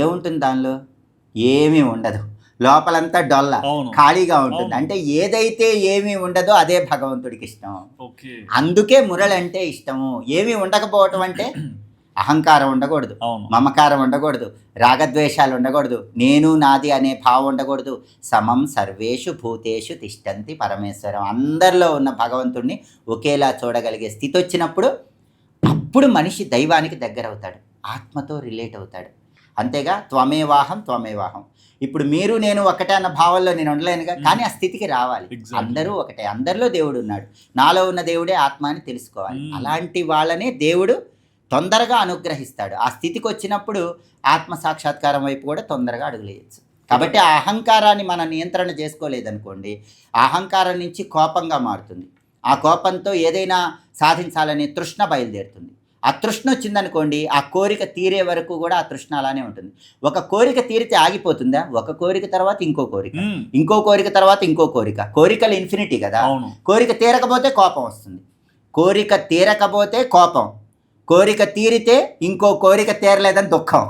ఏముంటుంది దానిలో? ఏమీ ఉండదు, లోపలంతా డొల్ల, ఖాళీగా ఉంటుంది. అంటే ఏదైతే ఏమీ ఉండదో అదే భగవంతుడికి ఇష్టం. అందుకే మురళి అంటే ఇష్టము. ఏమీ ఉండకపోవటం అంటే అహంకారం ఉండకూడదు, మమకారం ఉండకూడదు, రాగద్వేషాలు ఉండకూడదు, నేను నాది అనే భావం ఉండకూడదు. సమం సర్వేషు భూతేషు తిష్టంతి పరమేశ్వరం. అందరిలో ఉన్న భగవంతుడిని ఒకేలా చూడగలిగే స్థితి వచ్చినప్పుడు అప్పుడు మనిషి దైవానికి దగ్గర అవుతాడు, ఆత్మతో రిలేట్ అవుతాడు. అంతేగా త్వమేవాహం త్వమేవాహం. ఇప్పుడు మీరు నేను ఒకటే అన్న భావంలో నేను ఉండలేనుగా, కానీ ఆ స్థితికి రావాలి. అందరూ ఒకటే, అందరిలో దేవుడు ఉన్నాడు, నాలో ఉన్న దేవుడే ఆత్మ అని తెలుసుకోవాలి. అలాంటి వాళ్ళనే దేవుడు తొందరగా అనుగ్రహిస్తాడు. ఆ స్థితికి వచ్చినప్పుడు ఆత్మ సాక్షాత్కారం వైపు కూడా తొందరగా అడుగులేయచ్చు. కాబట్టి ఆ అహంకారాన్ని మనం నియంత్రణ చేసుకోలేదనుకోండి, ఆ అహంకారం నుంచి కోపంగా మారుతుంది. ఆ కోపంతో ఏదైనా సాధించాలనే తృష్ణ బయలుదేరుతుంది. ఆ తృష్ణ వచ్చిందనుకోండి, ఆ కోరిక తీరే వరకు కూడా ఆ తృష్ణ అలానే ఉంటుంది. ఒక కోరిక తీరితే ఆగిపోతుందా? ఒక కోరిక తర్వాత ఇంకో కోరిక, ఇంకో కోరిక తర్వాత ఇంకో కోరిక. కోరికలు ఇన్ఫినిటీ కదా. కోరిక తీరకపోతే కోపం వస్తుంది, కోరిక తీరకపోతే కోపం, కోరిక తీరితే ఇంకో కోరిక తీరలేదని దుఃఖం.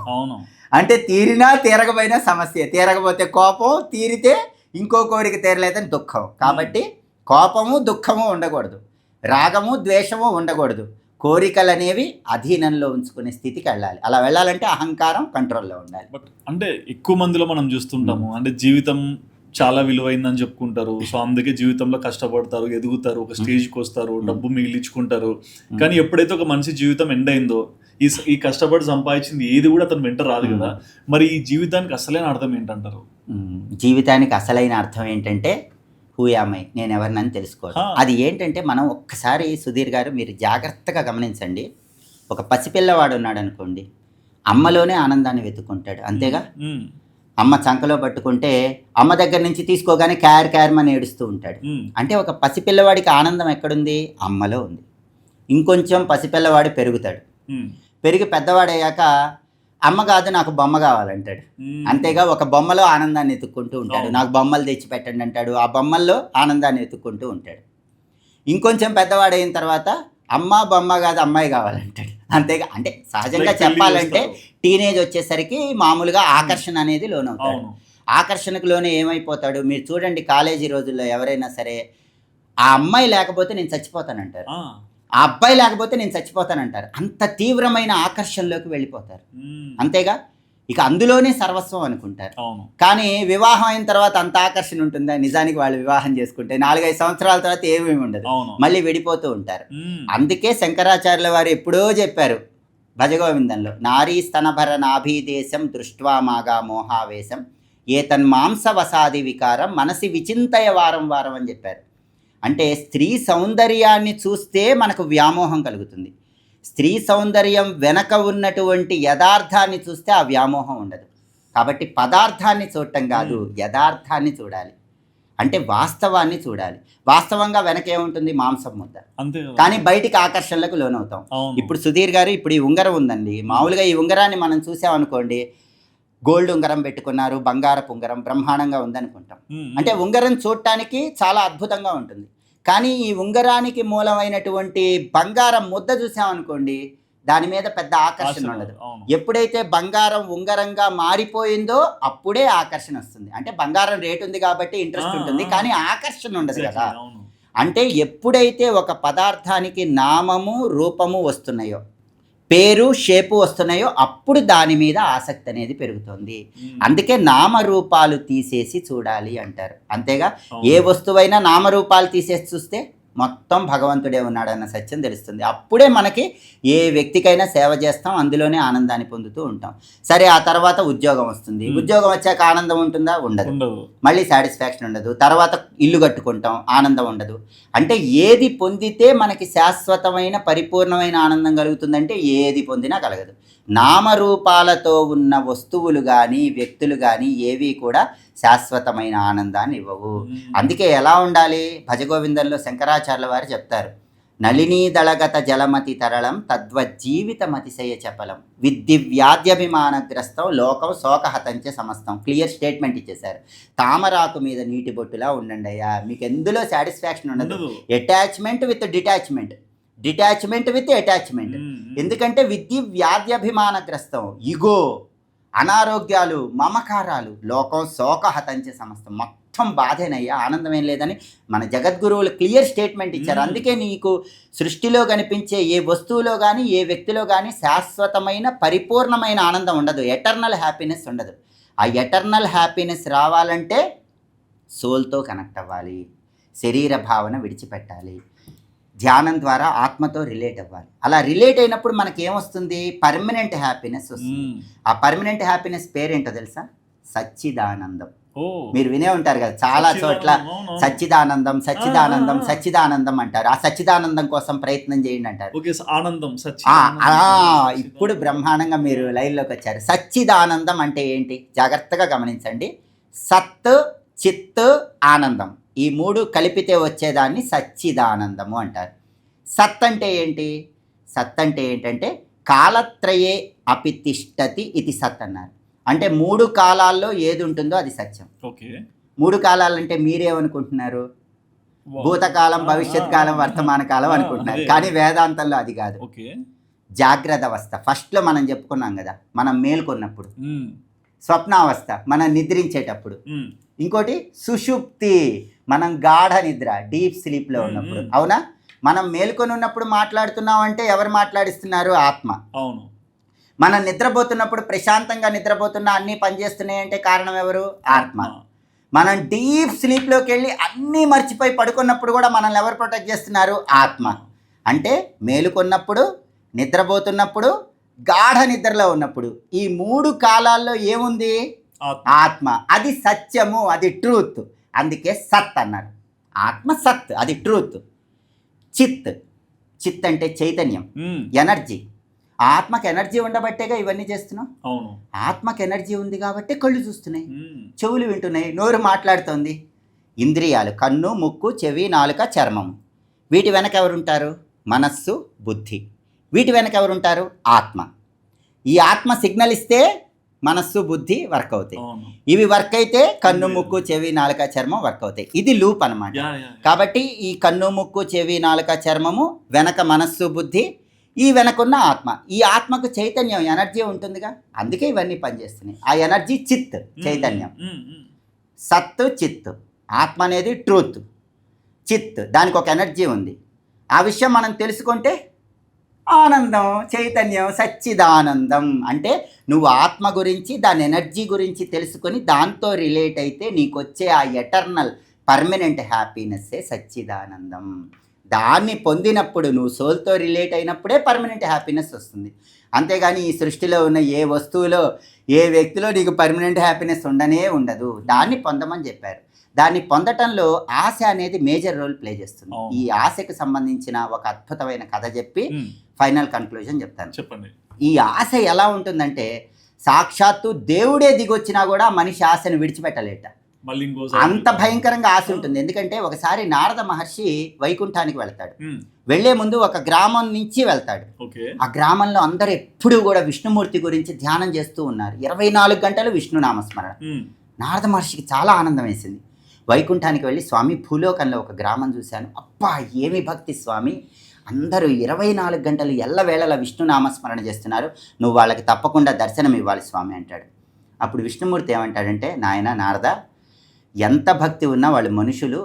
అంటే తీరినా తీరకపోయినా సమస్య, తీరకపోతే కోపం, తీరితే ఇంకో కోరిక తీరలేదని దుఃఖం. కాబట్టి కోపము దుఃఖము ఉండకూడదు, రాగము ద్వేషము ఉండకూడదు. కోరికలు అనేవి అధీనంలో ఉంచుకునే స్థితికి వెళ్ళాలి. అలా వెళ్ళాలంటే అహంకారం కంట్రోల్లో ఉండాలి. బట్ అంటే ఎక్కువ మందిలో మనం చూస్తుంటాము, అంటే జీవితం చాలా విలువైందని చెప్పుకుంటారు. సో అందుకే జీవితంలో కష్టపడతారు, ఎదుగుతారు, ఒక స్టేజ్కి వస్తారు, డబ్బు మిగిలించుకుంటారు. కానీ ఎప్పుడైతే ఒక మనిషి జీవితం ఎండ్ అయిందో, ఈ కష్టపడి సంపాదించింది ఏది కూడా అతను వెంట రాదు కదా. మరి ఈ జీవితానికి అసలైన అర్థం ఏంటంటారు? జీవితానికి అసలైన అర్థం ఏంటంటే హూయామై, నేను ఎవరినని తెలుసుకోవాలి. అది ఏంటంటే మనం ఒక్కసారి సుధీర్ గారు మీరు జాగ్రత్తగా గమనించండి. ఒక పసిపిల్లవాడు ఉన్నాడు అనుకోండి, అమ్మలోనే ఆనందాన్ని వెతుక్కుంటాడు. అంతేగా, అమ్మ చంకలో పట్టుకుంటే అమ్మ దగ్గర నుంచి తీసుకోగానే క్యారమని ఏడుస్తూ ఉంటాడు. అంటే ఒక పసిపిల్లవాడికి ఆనందం ఎక్కడుంది? అమ్మలో ఉంది. ఇంకొంచెం పసిపిల్లవాడు పెరుగుతాడు, పెరిగి పెద్దవాడయ్యాక అమ్మ కాదు నాకు బొమ్మ కావాలంటాడు. అంతేగా, ఒక బొమ్మలో ఆనందాన్ని ఎత్తుక్కుంటూ ఉంటాడు. నాకు బొమ్మలు తెచ్చి పెట్టండి అంటాడు, ఆ బొమ్మల్లో ఆనందాన్ని ఎత్తుక్కుంటూ ఉంటాడు. ఇంకొంచెం పెద్దవాడైన తర్వాత అమ్మ బొమ్మ కాదు అమ్మాయి కావాలంటాడు. అంతేగా, అంటే సహజంగా చెప్పాలంటే టీనేజ్ వచ్చేసరికి మామూలుగా ఆకర్షణ అనేది లోనవుతాడు. ఆకర్షణకు లోనే ఏమైపోతాడు? మీరు చూడండి, కాలేజీ రోజుల్లో ఎవరైనా సరే ఆ అమ్మాయి లేకపోతే నేను చచ్చిపోతానంటారు, ఆ అబ్బాయి లేకపోతే నేను చచ్చిపోతానంటారు. అంత తీవ్రమైన ఆకర్షణలోకి వెళ్ళిపోతారు. అంతేగా, ఇక అందులోనే సర్వస్వం అనుకుంటారు. కానీ వివాహం అయిన తర్వాత అంత ఆకర్షణ ఉంటుందా? నిజానికి వాళ్ళు వివాహం చేసుకుంటే 4-5 సంవత్సరాల తర్వాత ఏమేమి ఉండదు, మళ్ళీ విడిపోతూ ఉంటారు. అందుకే శంకరాచార్యుల వారు ఎప్పుడో చెప్పారు భజగోవిందంలో, నారీ స్తనభర నాభీదేశం దృష్ట్వా మాగా మోహావేశం ఏతన్మాంసవసాది వికారం మనసి విచింతయ వారం వారం అని చెప్పారు. అంటే స్త్రీ సౌందర్యాన్ని చూస్తే మనకు వ్యామోహం కలుగుతుంది, స్త్రీ సౌందర్యం వెనక ఉన్నటువంటి యథార్థాన్ని చూస్తే ఆ వ్యామోహం ఉండదు. కాబట్టి పదార్థాన్ని చూడటం కాదు, యథార్థాన్ని చూడాలి. అంటే వాస్తవాన్ని చూడాలి. వాస్తవంగా వెనక ఏముంటుంది? మాంసం ముద్ద. కానీ బయటికి ఆకర్షణలకు లోనవుతాం. ఇప్పుడు సుధీర్ గారు, ఇప్పుడు ఈ ఉంగరం ఉందండి, మామూలుగా ఈ ఉంగరాన్ని మనం చూసామనుకోండి, గోల్డ్ ఉంగరం పెట్టుకున్నారు, బంగారపు ఉంగరం బ్రహ్మాండంగా ఉందనుకుంటాం. అంటే ఉంగరం చూడటానికి చాలా అద్భుతంగా ఉంటుంది. కానీ ఈ ఉంగరానికి మూలమైనటువంటి బంగారం ముద్ద చూసామనుకోండి, దాని మీద పెద్ద ఆకర్షణ ఉండదు. ఎప్పుడైతే బంగారం ఉంగరంగా మారిపోయిందో అప్పుడే ఆకర్షణ వస్తుంది. అంటే బంగారం రేటు ఉంది కాబట్టి ఇంట్రెస్ట్ ఉంటుంది, కానీ ఆకర్షణ ఉండదు కదా. అంటే ఎప్పుడైతే ఒక పదార్థానికి నామము రూపము వస్తున్నాయో, పేరు షేపు వస్తున్నాయో, అప్పుడు దాని మీద ఆసక్తి అనేది పెరుగుతుంది. అందుకే నామరూపాలు తీసేసి చూడాలి అంటారు. అంతేగా, ఏ వస్తువైనా నామరూపాలు తీసేసి చూస్తే మొత్తం భగవంతుడే ఉన్నాడన్న సత్యం తెలుస్తుంది. అప్పుడే మనకి ఏ వ్యక్తికైనా సేవ చేస్తాం, అందులోనే ఆనందాన్ని పొందుతూ ఉంటాం. సరే, ఆ తర్వాత ఉద్యోగం వస్తుంది. ఉద్యోగం వచ్చాక ఆనందం ఉంటుందా? ఉండదు. మళ్ళీ సాటిస్ఫాక్షన్ ఉండదు. తర్వాత ఇల్లు కట్టుకుంటాం, ఆనందం ఉండదు. అంటే ఏది పొందితే మనకి శాశ్వతమైన పరిపూర్ణమైన ఆనందం కలుగుతుందంటే ఏది పొందినా కలగదు. నామరూపాలతో ఉన్న వస్తువులు కానీ వ్యక్తులు కానీ ఏవి కూడా శాశ్వతమైన ఆనందాన్ని ఇవ్వవు. అందుకే ఎలా ఉండాలి? భజగోవిందంలో శంకరాచార్యుల వారు చెప్తారు, నళినీదళగత జలమతి తరళం తద్వజ్జీవితమతిశయ చపలం విద్దివ్యాధ్యభిమానగ్రస్తం లోకం శోకహతంచ సమస్తం. క్లియర్ స్టేట్మెంట్ ఇచ్చేశారు. తామరాకు మీద నీటి బొట్టులా ఉండండి అయ్యా, మీకు ఎందులో సాటిస్ఫాక్షన్ ఉండదు. Attachment with detachment, detachment with attachment. ఎందుకంటే విద్దివ్యాధ్యభిమానగ్రస్తం, ఇగో, అనారోగ్యాలు, మమకారాలు, లోకం శోకహతంచ సమస్తం, మొత్తం బాధేనయ్యా, ఆనందమేం లేదని మన జగద్గురువులు క్లియర్ స్టేట్మెంట్ ఇచ్చారు. అందుకే నీకు సృష్టిలో కనిపించే ఏ వస్తువులో కానీ ఏ వ్యక్తిలో కానీ శాశ్వతమైన పరిపూర్ణమైన ఆనందం ఉండదు, ఎటర్నల్ హ్యాపీనెస్ ఉండదు. ఆ ఎటర్నల్ హ్యాపీనెస్ రావాలంటే సోల్తో కనెక్ట్ అవ్వాలి, శరీర భావన విడిచిపెట్టాలి, ధ్యానం ద్వారా ఆత్మతో రిలేట్ అవ్వాలి. అలా రిలేట్ అయినప్పుడు మనకి ఏమొస్తుంది? పర్మనెంట్ హ్యాపీనెస్ వస్తుంది. ఆ పర్మనెంట్ హ్యాపీనెస్ పేరేంటో తెలుసా? సచ్చిదానందం. మీరు వినే ఉంటారు కదా, చాలా చోట్ల సచ్చిదానందం సచ్చిదానందం సచ్చిదానందం అంటారు. ఆ సచ్చిదానందం కోసం ప్రయత్నం చేయండి అంటారు. ఇప్పుడు బ్రహ్మాండంగా మీరు లైన్లోకి వచ్చారు. సచ్చిదానందం అంటే ఏంటి? జాగ్రత్తగా గమనించండి. సత్, చిత్, ఆనందం, ఈ మూడు కలిపితే వచ్చేదాన్ని సచ్చిదానందము అంటారు. సత్ అంటే ఏంటి? సత్ అంటే ఏంటంటే కాలత్రయే అపి తిష్టతి ఇది సత్ అన్నారు. అంటే మూడు కాలాల్లో ఏది ఉంటుందో అది సత్యం. ఓకే. మూడు కాలాలంటే మీరేమనుకుంటున్నారు? భూతకాలం, భవిష్యత్ కాలం, వర్తమాన కాలం అనుకుంటున్నారు. కానీ వేదాంతంలో అది కాదు. జాగ్రత్త అవస్థ ఫస్ట్లో మనం చెప్పుకున్నాం కదా, మనం మేల్కొన్నప్పుడు. స్వప్నావస్థ మనం నిద్రించేటప్పుడు. ఇంకోటి సుషుప్తి, మనం గాఢ నిద్ర, డీప్ స్లీప్లో ఉన్నప్పుడు. అవునా? మనం మేల్కొని ఉన్నప్పుడు మాట్లాడుతున్నాం అంటే ఎవరు మాట్లాడిస్తున్నారు? ఆత్మ. అవును. మనం నిద్రపోతున్నప్పుడు ప్రశాంతంగా నిద్రపోతున్నా అన్నీ పనిచేస్తున్నాయి అంటే కారణం ఎవరు? ఆత్మ. మనం డీప్ స్లీప్లోకి వెళ్ళి అన్నీ మర్చిపోయి పడుకున్నప్పుడు కూడా మనల్ని ఎవరు ప్రొటెక్ట్ చేస్తున్నారు? ఆత్మ. అంటే మేలుకొన్నప్పుడు, నిద్రపోతున్నప్పుడు, గాఢ నిద్రలో ఉన్నప్పుడు, ఈ మూడు కాలాల్లో ఏముంది? ఆత్మ. అది సత్యము, అది ట్రూత్. అందుకే సత్ అన్నారు. ఆత్మ సత్, అది ట్రూత్. చిత్, చిత్ అంటే చైతన్యం, ఎనర్జీ. ఆత్మకి ఎనర్జీ ఉండబట్టేగా ఇవన్నీ చేస్తున్నాం. అవును. ఆత్మకి ఎనర్జీ ఉంది కాబట్టి కళ్ళు చూస్తున్నాయి, చెవులు వింటున్నాయి, నోరు మాట్లాడుతోంది. ఇంద్రియాలు కన్ను, ముక్కు, చెవి, నాలుక, చర్మం. వీటి వెనక ఎవరుంటారు? మనస్సు, బుద్ధి. వీటి వెనక ఎవరుంటారు? ఆత్మ. ఈ ఆత్మ సిగ్నల్ ఇస్తే మనస్సు, బుద్ధి వర్క్ అవుతాయి. ఇవి వర్క్ అయితే కన్ను, ముక్కు, చెవి, నాలుక, చర్మం వర్క్ అవుతాయి. ఇది లూప్ అన్నమాట. కాబట్టి ఈ కన్ను, ముక్కు, చెవి, నాలుక, చర్మము వెనక మనస్సు, బుద్ధి, ఈ వెనకున్న ఆత్మ. ఈ ఆత్మకు చైతన్యం, ఎనర్జీ ఉంటుందిగా, అందుకే ఇవన్నీ పనిచేస్తున్నాయి. ఆ ఎనర్జీ చిత్, చైతన్యం. సత్, చిత్. ఆత్మ అనేది ట్రూత్, చిత్ దానికి ఒక ఎనర్జీ ఉంది. ఆ విషయం మనం తెలుసుకుంటే ఆనందం, చైతన్యం, సచ్చిదానందం. అంటే నువ్వు ఆత్మ గురించి, దాని ఎనర్జీ గురించి తెలుసుకొని దాంతో రిలేట్ అయితే నీకు వచ్చే ఆ ఎటర్నల్ పర్మనెంట్ హ్యాపీనెస్సే సచ్చిదానందం. దాన్ని పొందినప్పుడు, నువ్వు సోల్తో రిలేట్ అయినప్పుడే పర్మనెంట్ హ్యాపీనెస్ వస్తుంది. అంతేగాని ఈ సృష్టిలో ఉన్న ఏ వస్తువులో, ఏ వ్యక్తిలో నీకు పర్మనెంట్ హ్యాపీనెస్ ఉండనే ఉండదు. దాన్ని పొందమని చెప్పారు. దాన్ని పొందటంలో ఆశ అనేది మేజర్ రోల్ ప్లే చేస్తుంది. ఈ ఆశకు సంబంధించిన ఒక అద్భుతమైన కథ చెప్పి ఫైనల్ కన్క్లూజన్ చెప్తాను. చెప్పండి. ఈ ఆశ ఎలా ఉంటుందంటే, సాక్షాత్తు దేవుడే దిగొచ్చినా కూడా మనిషి ఆశను విడిచిపెట్టలేట. అంత భయంకరంగా ఆశ ఉంటుంది. ఎందుకంటే ఒకసారి నారద మహర్షి వైకుంఠానికి వెళ్తాడు. వెళ్లే ముందు ఒక గ్రామం నుంచి వెళ్తాడు. ఆ గ్రామంలో అందరూ ఎప్పుడూ కూడా విష్ణుమూర్తి గురించి ధ్యానం చేస్తూ ఉన్నారు. 24 గంటలు విష్ణు నామస్మరణ. నారద మహర్షికి చాలా ఆనందం వేసింది. వైకుంఠానికి వెళ్ళి, స్వామి భూలోకంలో ఒక గ్రామం చూశాను, అబ్బా ఏమి భక్తి స్వామి, అందరూ 24 గంటలు ఎల్లవేళలా విష్ణు నామస్మరణ చేస్తున్నారు, నువ్వు వాళ్ళకి తప్పకుండా దర్శనం ఇవ్వాలి స్వామి అంటాడు. అప్పుడు విష్ణుమూర్తి ఏమంటాడంటే, నాయన నారద, ఎంత భక్తి ఉన్నా వాళ్ళు మనుషులు,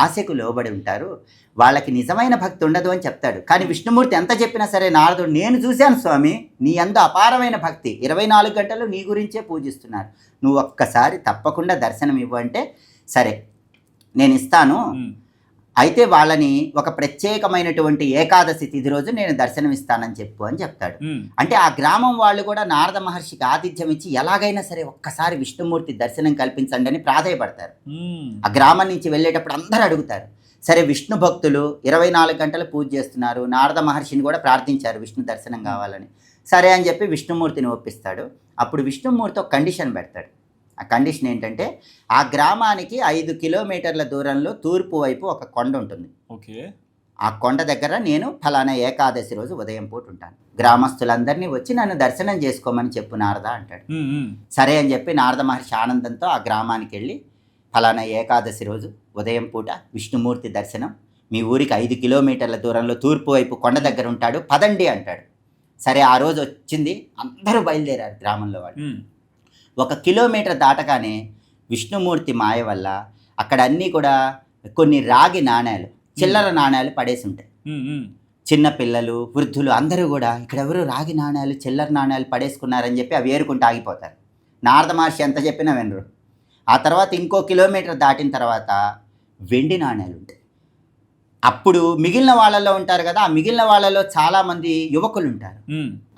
ఆశకు లోబడి ఉంటారు, వాళ్ళకి నిజమైన భక్తి ఉండదు అని చెప్తాడు. కానీ విష్ణుమూర్తి ఎంత చెప్పినా సరే, నారదుడు, నేను చూశాను స్వామి, నీ అందు అపారమైన భక్తి, 24 గంటలు నీ గురించే పూజిస్తున్నారు, నువ్వు ఒక్కసారి తప్పకుండా దర్శనం ఇవ్వు అంటే, సరే నేను ఇస్తాను, అయితే వాళ్ళని ఒక ప్రత్యేకమైనటువంటి ఏకాదశి తిథి రోజు నేను దర్శనం ఇస్తానని చెప్పు అని చెప్తాడు. అంటే ఆ గ్రామం వాళ్ళు కూడా నారద మహర్షికి ఆతిథ్యం ఇచ్చి ఎలాగైనా సరే ఒక్కసారి విష్ణుమూర్తి దర్శనం కల్పించండి అని ప్రాధేయపడతారు. ఆ గ్రామం నుంచి వెళ్ళేటప్పుడు అందరూ అడుగుతారు. సరే విష్ణు భక్తులు 24 గంటలు పూజ చేస్తున్నారు, నారద మహర్షిని కూడా ప్రార్థించారు విష్ణు దర్శనం కావాలని. సరే అని చెప్పి విష్ణుమూర్తిని ఒప్పిస్తాడు. అప్పుడు విష్ణుమూర్తి ఒక కండిషన్ పెడతాడు. ఆ కండిషన్ ఏంటంటే, ఆ గ్రామానికి 5 కిలోమీటర్ల దూరంలో తూర్పు వైపు ఒక కొండ ఉంటుంది. ఓకే. ఆ కొండ దగ్గర నేను ఫలానా ఏకాదశి రోజు ఉదయం పూట ఉంటాను, గ్రామస్తులందరినీ వచ్చి నన్ను దర్శనం చేసుకోమని చెప్పు నారద అంటాడు. సరే అని చెప్పి నారద మహర్షి ఆనందంతో ఆ గ్రామానికి వెళ్ళి ఫలానా ఏకాదశి రోజు ఉదయం పూట విష్ణుమూర్తి దర్శనం, మీ ఊరికి 5 కిలోమీటర్ల దూరంలో తూర్పు వైపు కొండ దగ్గర ఉంటాడు, పదండి అంటాడు. సరే ఆ రోజు వచ్చింది, అందరూ బయలుదేరారు గ్రామంలో వాళ్ళు. 1 కిలోమీటర్ దాటగానే విష్ణుమూర్తి మాయ వల్ల అక్కడ అన్నీ కూడా కొన్ని రాగి నాణేలు, చిల్లర నాణేలు పడేసి ఉంటాయి. చిన్న పిల్లలు, వృద్ధులు అందరూ కూడా ఇక్కడెవరు రాగి నాణేలు, చిల్లర నాణేలు పడేసుకున్నారని చెప్పి అవి ఏరుకుంటూ ఆగిపోతారు. నారద మహర్షి ఎంత చెప్పినా వినరు. ఆ తర్వాత ఇంకో కిలోమీటర్ దాటిన తర్వాత వెండి నాణేలు ఉంటాయి. అప్పుడు మిగిలిన వాళ్ళలో ఉంటారు కదా, ఆ మిగిలిన వాళ్ళలో చాలామంది యువకులు ఉంటారు.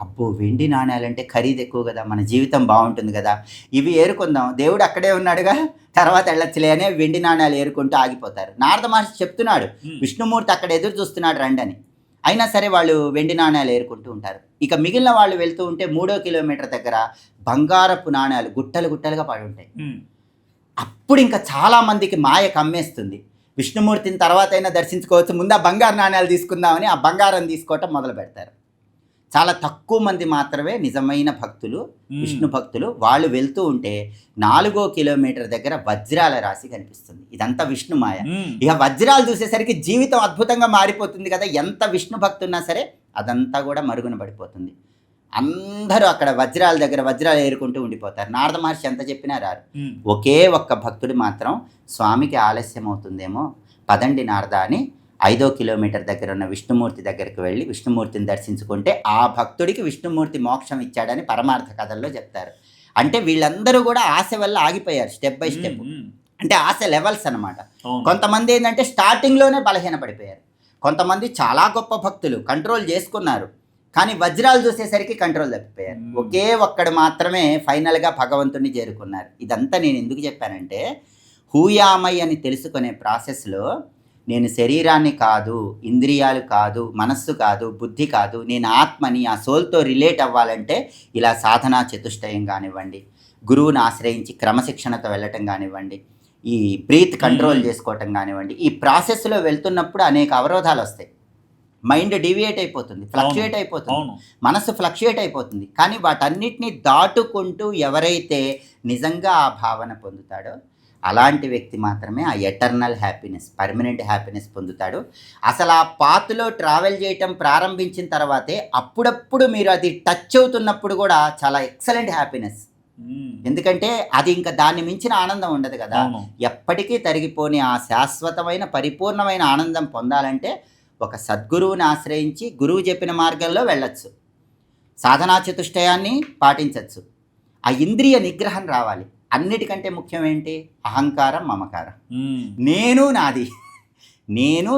అబ్బో వెండి నాణేలంటే ఖరీదు ఎక్కువ కదా, మన జీవితం బాగుంటుంది కదా, ఇవి ఏరుకుందాం, దేవుడు అక్కడే ఉన్నాడుగా, తర్వాత వెళ్ళొచ్చులే అనే వెండి నాణేలు ఏరుకుంటూ ఆగిపోతారు. నారద మహర్షి చెప్తున్నాడు, విష్ణుమూర్తి అక్కడ ఎదురు చూస్తున్నాడు రండి అని. అయినా సరే వాళ్ళు వెండి నాణేలు ఏరుకుంటూ ఉంటారు. ఇక మిగిలిన వాళ్ళు వెళ్తూ ఉంటే 3వ కిలోమీటర్ దగ్గర బంగారపు నాణేలు గుట్టలు గుట్టలుగా పడి ఉంటాయి. అప్పుడు ఇంకా చాలా మందికి మాయ కమ్మేస్తుంది. విష్ణుమూర్తిని తర్వాత అయినా దర్శించుకోవచ్చు, ముందు ఆ బంగారు నాణ్యాలు తీసుకుందామని ఆ బంగారం తీసుకోవటం మొదలు పెడతారు. చాలా తక్కువ మంది మాత్రమే నిజమైన భక్తులు, విష్ణు భక్తులు. వాళ్ళు వెళ్తూ ఉంటే 4వ కిలోమీటర్ దగ్గర వజ్రాల రాశి కనిపిస్తుంది. ఇదంతా విష్ణు మాయ. ఇక వజ్రాలు చూసేసరికి జీవితం అద్భుతంగా మారిపోతుంది కదా, ఎంత విష్ణు భక్తున్నా సరే అదంతా కూడా మరుగున పడిపోతుంది. అందరూ అక్కడ వజ్రాల దగ్గర వజ్రాలు ఏరుకుంటూ ఉండిపోతారు. నారద మహర్షి ఎంత చెప్పినా రారు. ఒకే ఒక్క భక్తుడు మాత్రం స్వామికి ఆలస్యం అవుతుందేమో, పదండి నారద అని 5వ కిలోమీటర్ దగ్గర ఉన్న విష్ణుమూర్తి దగ్గరికి వెళ్ళి విష్ణుమూర్తిని దర్శించుకుంటే ఆ భక్తుడికి విష్ణుమూర్తి మోక్షం ఇచ్చాడని పరమార్థ కథల్లో చెప్తారు. అంటే వీళ్ళందరూ కూడా ఆశ వల్ల ఆగిపోయారు, స్టెప్ బై స్టెప్. అంటే ఆశ లెవెల్స్ అనమాట. కొంతమంది ఏంటంటే స్టార్టింగ్లోనే బలహీన పడిపోయారు, కొంతమంది చాలా గొప్ప భక్తులు కంట్రోల్ చేసుకున్నారు, కానీ వజ్రాలు చూసేసరికి కంట్రోల్ తప్పిపోయారు. ఒకే ఒక్కడు మాత్రమే ఫైనల్గా భగవంతుడిని చేరుకున్నారు. ఇదంతా నేను ఎందుకు చెప్పానంటే, హూయామై అని తెలుసుకునే ప్రాసెస్లో నేను శరీరాన్ని కాదు, ఇంద్రియాలు కాదు, మనస్సు కాదు, బుద్ధి కాదు, నేను ఆత్మని, ఆ సోల్తో రిలేట్ అవ్వాలంటే ఇలా సాధనా చతుష్టయం కానివ్వండి, గురువుని ఆశ్రయించి క్రమశిక్షణతో వెళ్ళటం కానివ్వండి, ఈ బ్రీత్ కంట్రోల్ చేసుకోవటం కానివ్వండి, ఈ ప్రాసెస్లో వెళ్తున్నప్పుడు అనేక అవరోధాలు వస్తాయి. మైండ్ డివియేట్ అయిపోతుంది, ఫ్లక్చుయేట్ అయిపోతుంది, మనసు ఫ్లక్చుయేట్ అయిపోతుంది. కానీ వాటన్నిటిని దాటుకుంటూ ఎవరైతే నిజంగా ఆ భావన పొందుతాడో అలాంటి వ్యక్తి మాత్రమే ఆ ఎటర్నల్ హ్యాపీనెస్, పర్మనెంట్ హ్యాపీనెస్ పొందుతాడు. అసలు ఆ పాత్లో ట్రావెల్ చేయటం ప్రారంభించిన తర్వాతే అప్పుడప్పుడు మీరు అది టచ్ అవుతున్నప్పుడు కూడా చాలా ఎక్సలెంట్ హ్యాపీనెస్. ఎందుకంటే అది ఇంకా దాన్ని మించిన ఆనందం ఉండదు కదా. ఎప్పటికీ తరిగిపోని ఆ శాశ్వతమైన పరిపూర్ణమైన ఆనందం పొందాలంటే ఒక సద్గురువుని ఆశ్రయించి గురువు చెప్పిన మార్గంలో వెళ్ళచ్చు, సాధనా చతుష్టయాన్ని పాటించవచ్చు, ఆ ఇంద్రియ నిగ్రహం రావాలి. అన్నిటికంటే ముఖ్యం ఏంటి? అహంకారం, మమకారం. నేను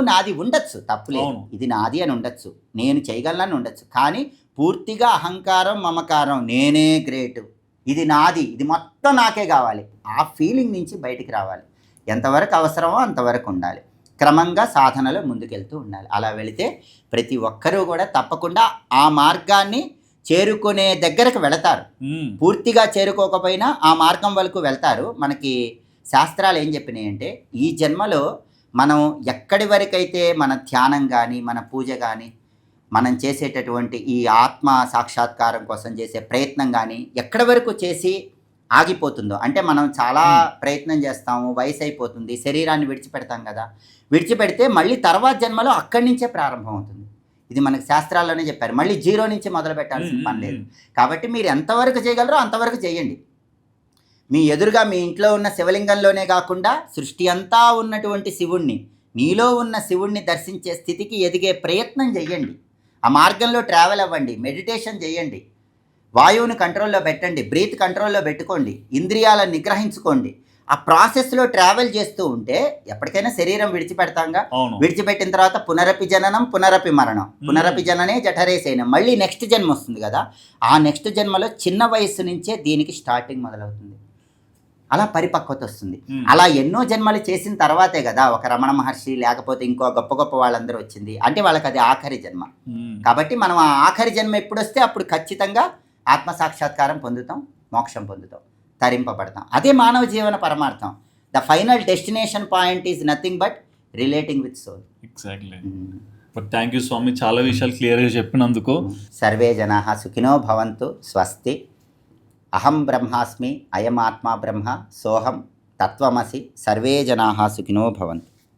నాది ఉండొచ్చు, తప్పులేదు, ఇది నాది అని ఉండొచ్చు, నేను చేయగలనని ఉండొచ్చు. కానీ పూర్తిగా అహంకారం, మమకారం, నేనే గ్రేటు, ఇది నాది, ఇది మొత్తం నాకే కావాలి, ఆ ఫీలింగ్ నుంచి బయటికి రావాలి. ఎంతవరకు అవసరమో అంతవరకు ఉండాలి. క్రమంగా సాధనలో ముందుకెళ్తూ ఉండాలి. అలా వెళితే ప్రతి ఒక్కరూ కూడా తప్పకుండా ఆ మార్గాన్ని చేరుకునే దగ్గరకు వెళతారు. పూర్తిగా చేరుకోకపోయినా ఆ మార్గం వరకు వెళ్తారు. మనకి శాస్త్రాలు ఏం చెప్పినాయి అంటే, ఈ జన్మలో మనం ఎక్కడి వరకైతే మన ధ్యానం కానీ, మన పూజ కానీ, మనం చేసేటటువంటి ఈ ఆత్మ సాక్షాత్కారం కోసం చేసే ప్రయత్నం కానీ ఎక్కడి వరకు చేసి ఆగిపోతుందో, అంటే మనం చాలా ప్రయత్నం చేస్తాము, వయసు అయిపోతుంది, శరీరాన్ని విడిచిపెడతాం కదా, విడిచిపెడితే మళ్ళీ తర్వాత జన్మలో అక్కడి నుంచే ప్రారంభం అవుతుంది. ఇది మనకు శాస్త్రాల్లోనే చెప్పారు. మళ్ళీ 0 నుంచి మొదలు పెట్టాల్సిన పని లేదు. కాబట్టి మీరు ఎంతవరకు చేయగలరో అంతవరకు చేయండి. మీ ఎదురుగా మీ ఇంట్లో ఉన్న శివలింగంలోనే కాకుండా సృష్టి అంతా ఉన్నటువంటి శివుణ్ణి, నీలో ఉన్న శివుణ్ణి దర్శించే స్థితికి ఎదిగే ప్రయత్నం చేయండి. ఆ మార్గంలో ట్రావెల్ అవ్వండి, మెడిటేషన్ చేయండి, వాయువుని కంట్రోల్లో పెట్టండి, బ్రీత్ కంట్రోల్లో పెట్టుకోండి, ఇంద్రియాలను నిగ్రహించుకోండి. ఆ ప్రాసెస్లో ట్రావెల్ చేస్తూ ఉంటే ఎప్పటికైనా శరీరం విడిచిపెడతాంగా, విడిచిపెట్టిన తర్వాత పునరపి జననం, పునరపి మరణం, పునరపి జననే జఠరేసైనం, మళ్ళీ నెక్స్ట్ జన్మ వస్తుంది కదా. ఆ నెక్స్ట్ జన్మలో చిన్న వయస్సు నుంచే దీనికి స్టార్టింగ్ మొదలవుతుంది. అలా పరిపక్వత వస్తుంది. అలా ఎన్నో జన్మలు చేసిన తర్వాతే కదా ఒక రమణ మహర్షి లేకపోతే ఇంకో గొప్ప గొప్ప వాళ్ళందరూ వచ్చింది. అంటే వాళ్ళకి అది ఆఖరి జన్మ. కాబట్టి మనం ఆ ఆఖరి జన్మ ఎప్పుడు వస్తే అప్పుడు ఖచ్చితంగా ఆత్మసాక్షాత్కారం పొందుతాం, మోక్షం పొందుతాం, తరింపబడతాం. అదే మానవ జీవన పరమార్థం. The final destination point is nothing but relating with soul. Exactly. But thank you Swami, చాలా విషయాలు క్లియర్గా చెప్పినందుకు. సర్వే జనాః సుఖినో భవంతు. స్వస్తి. అహం బ్రహ్మాస్మి, అయం ఆత్మా బ్రహ్మ, సోహం తత్వమసి. సర్వే జనాః సుఖినో భవంతు.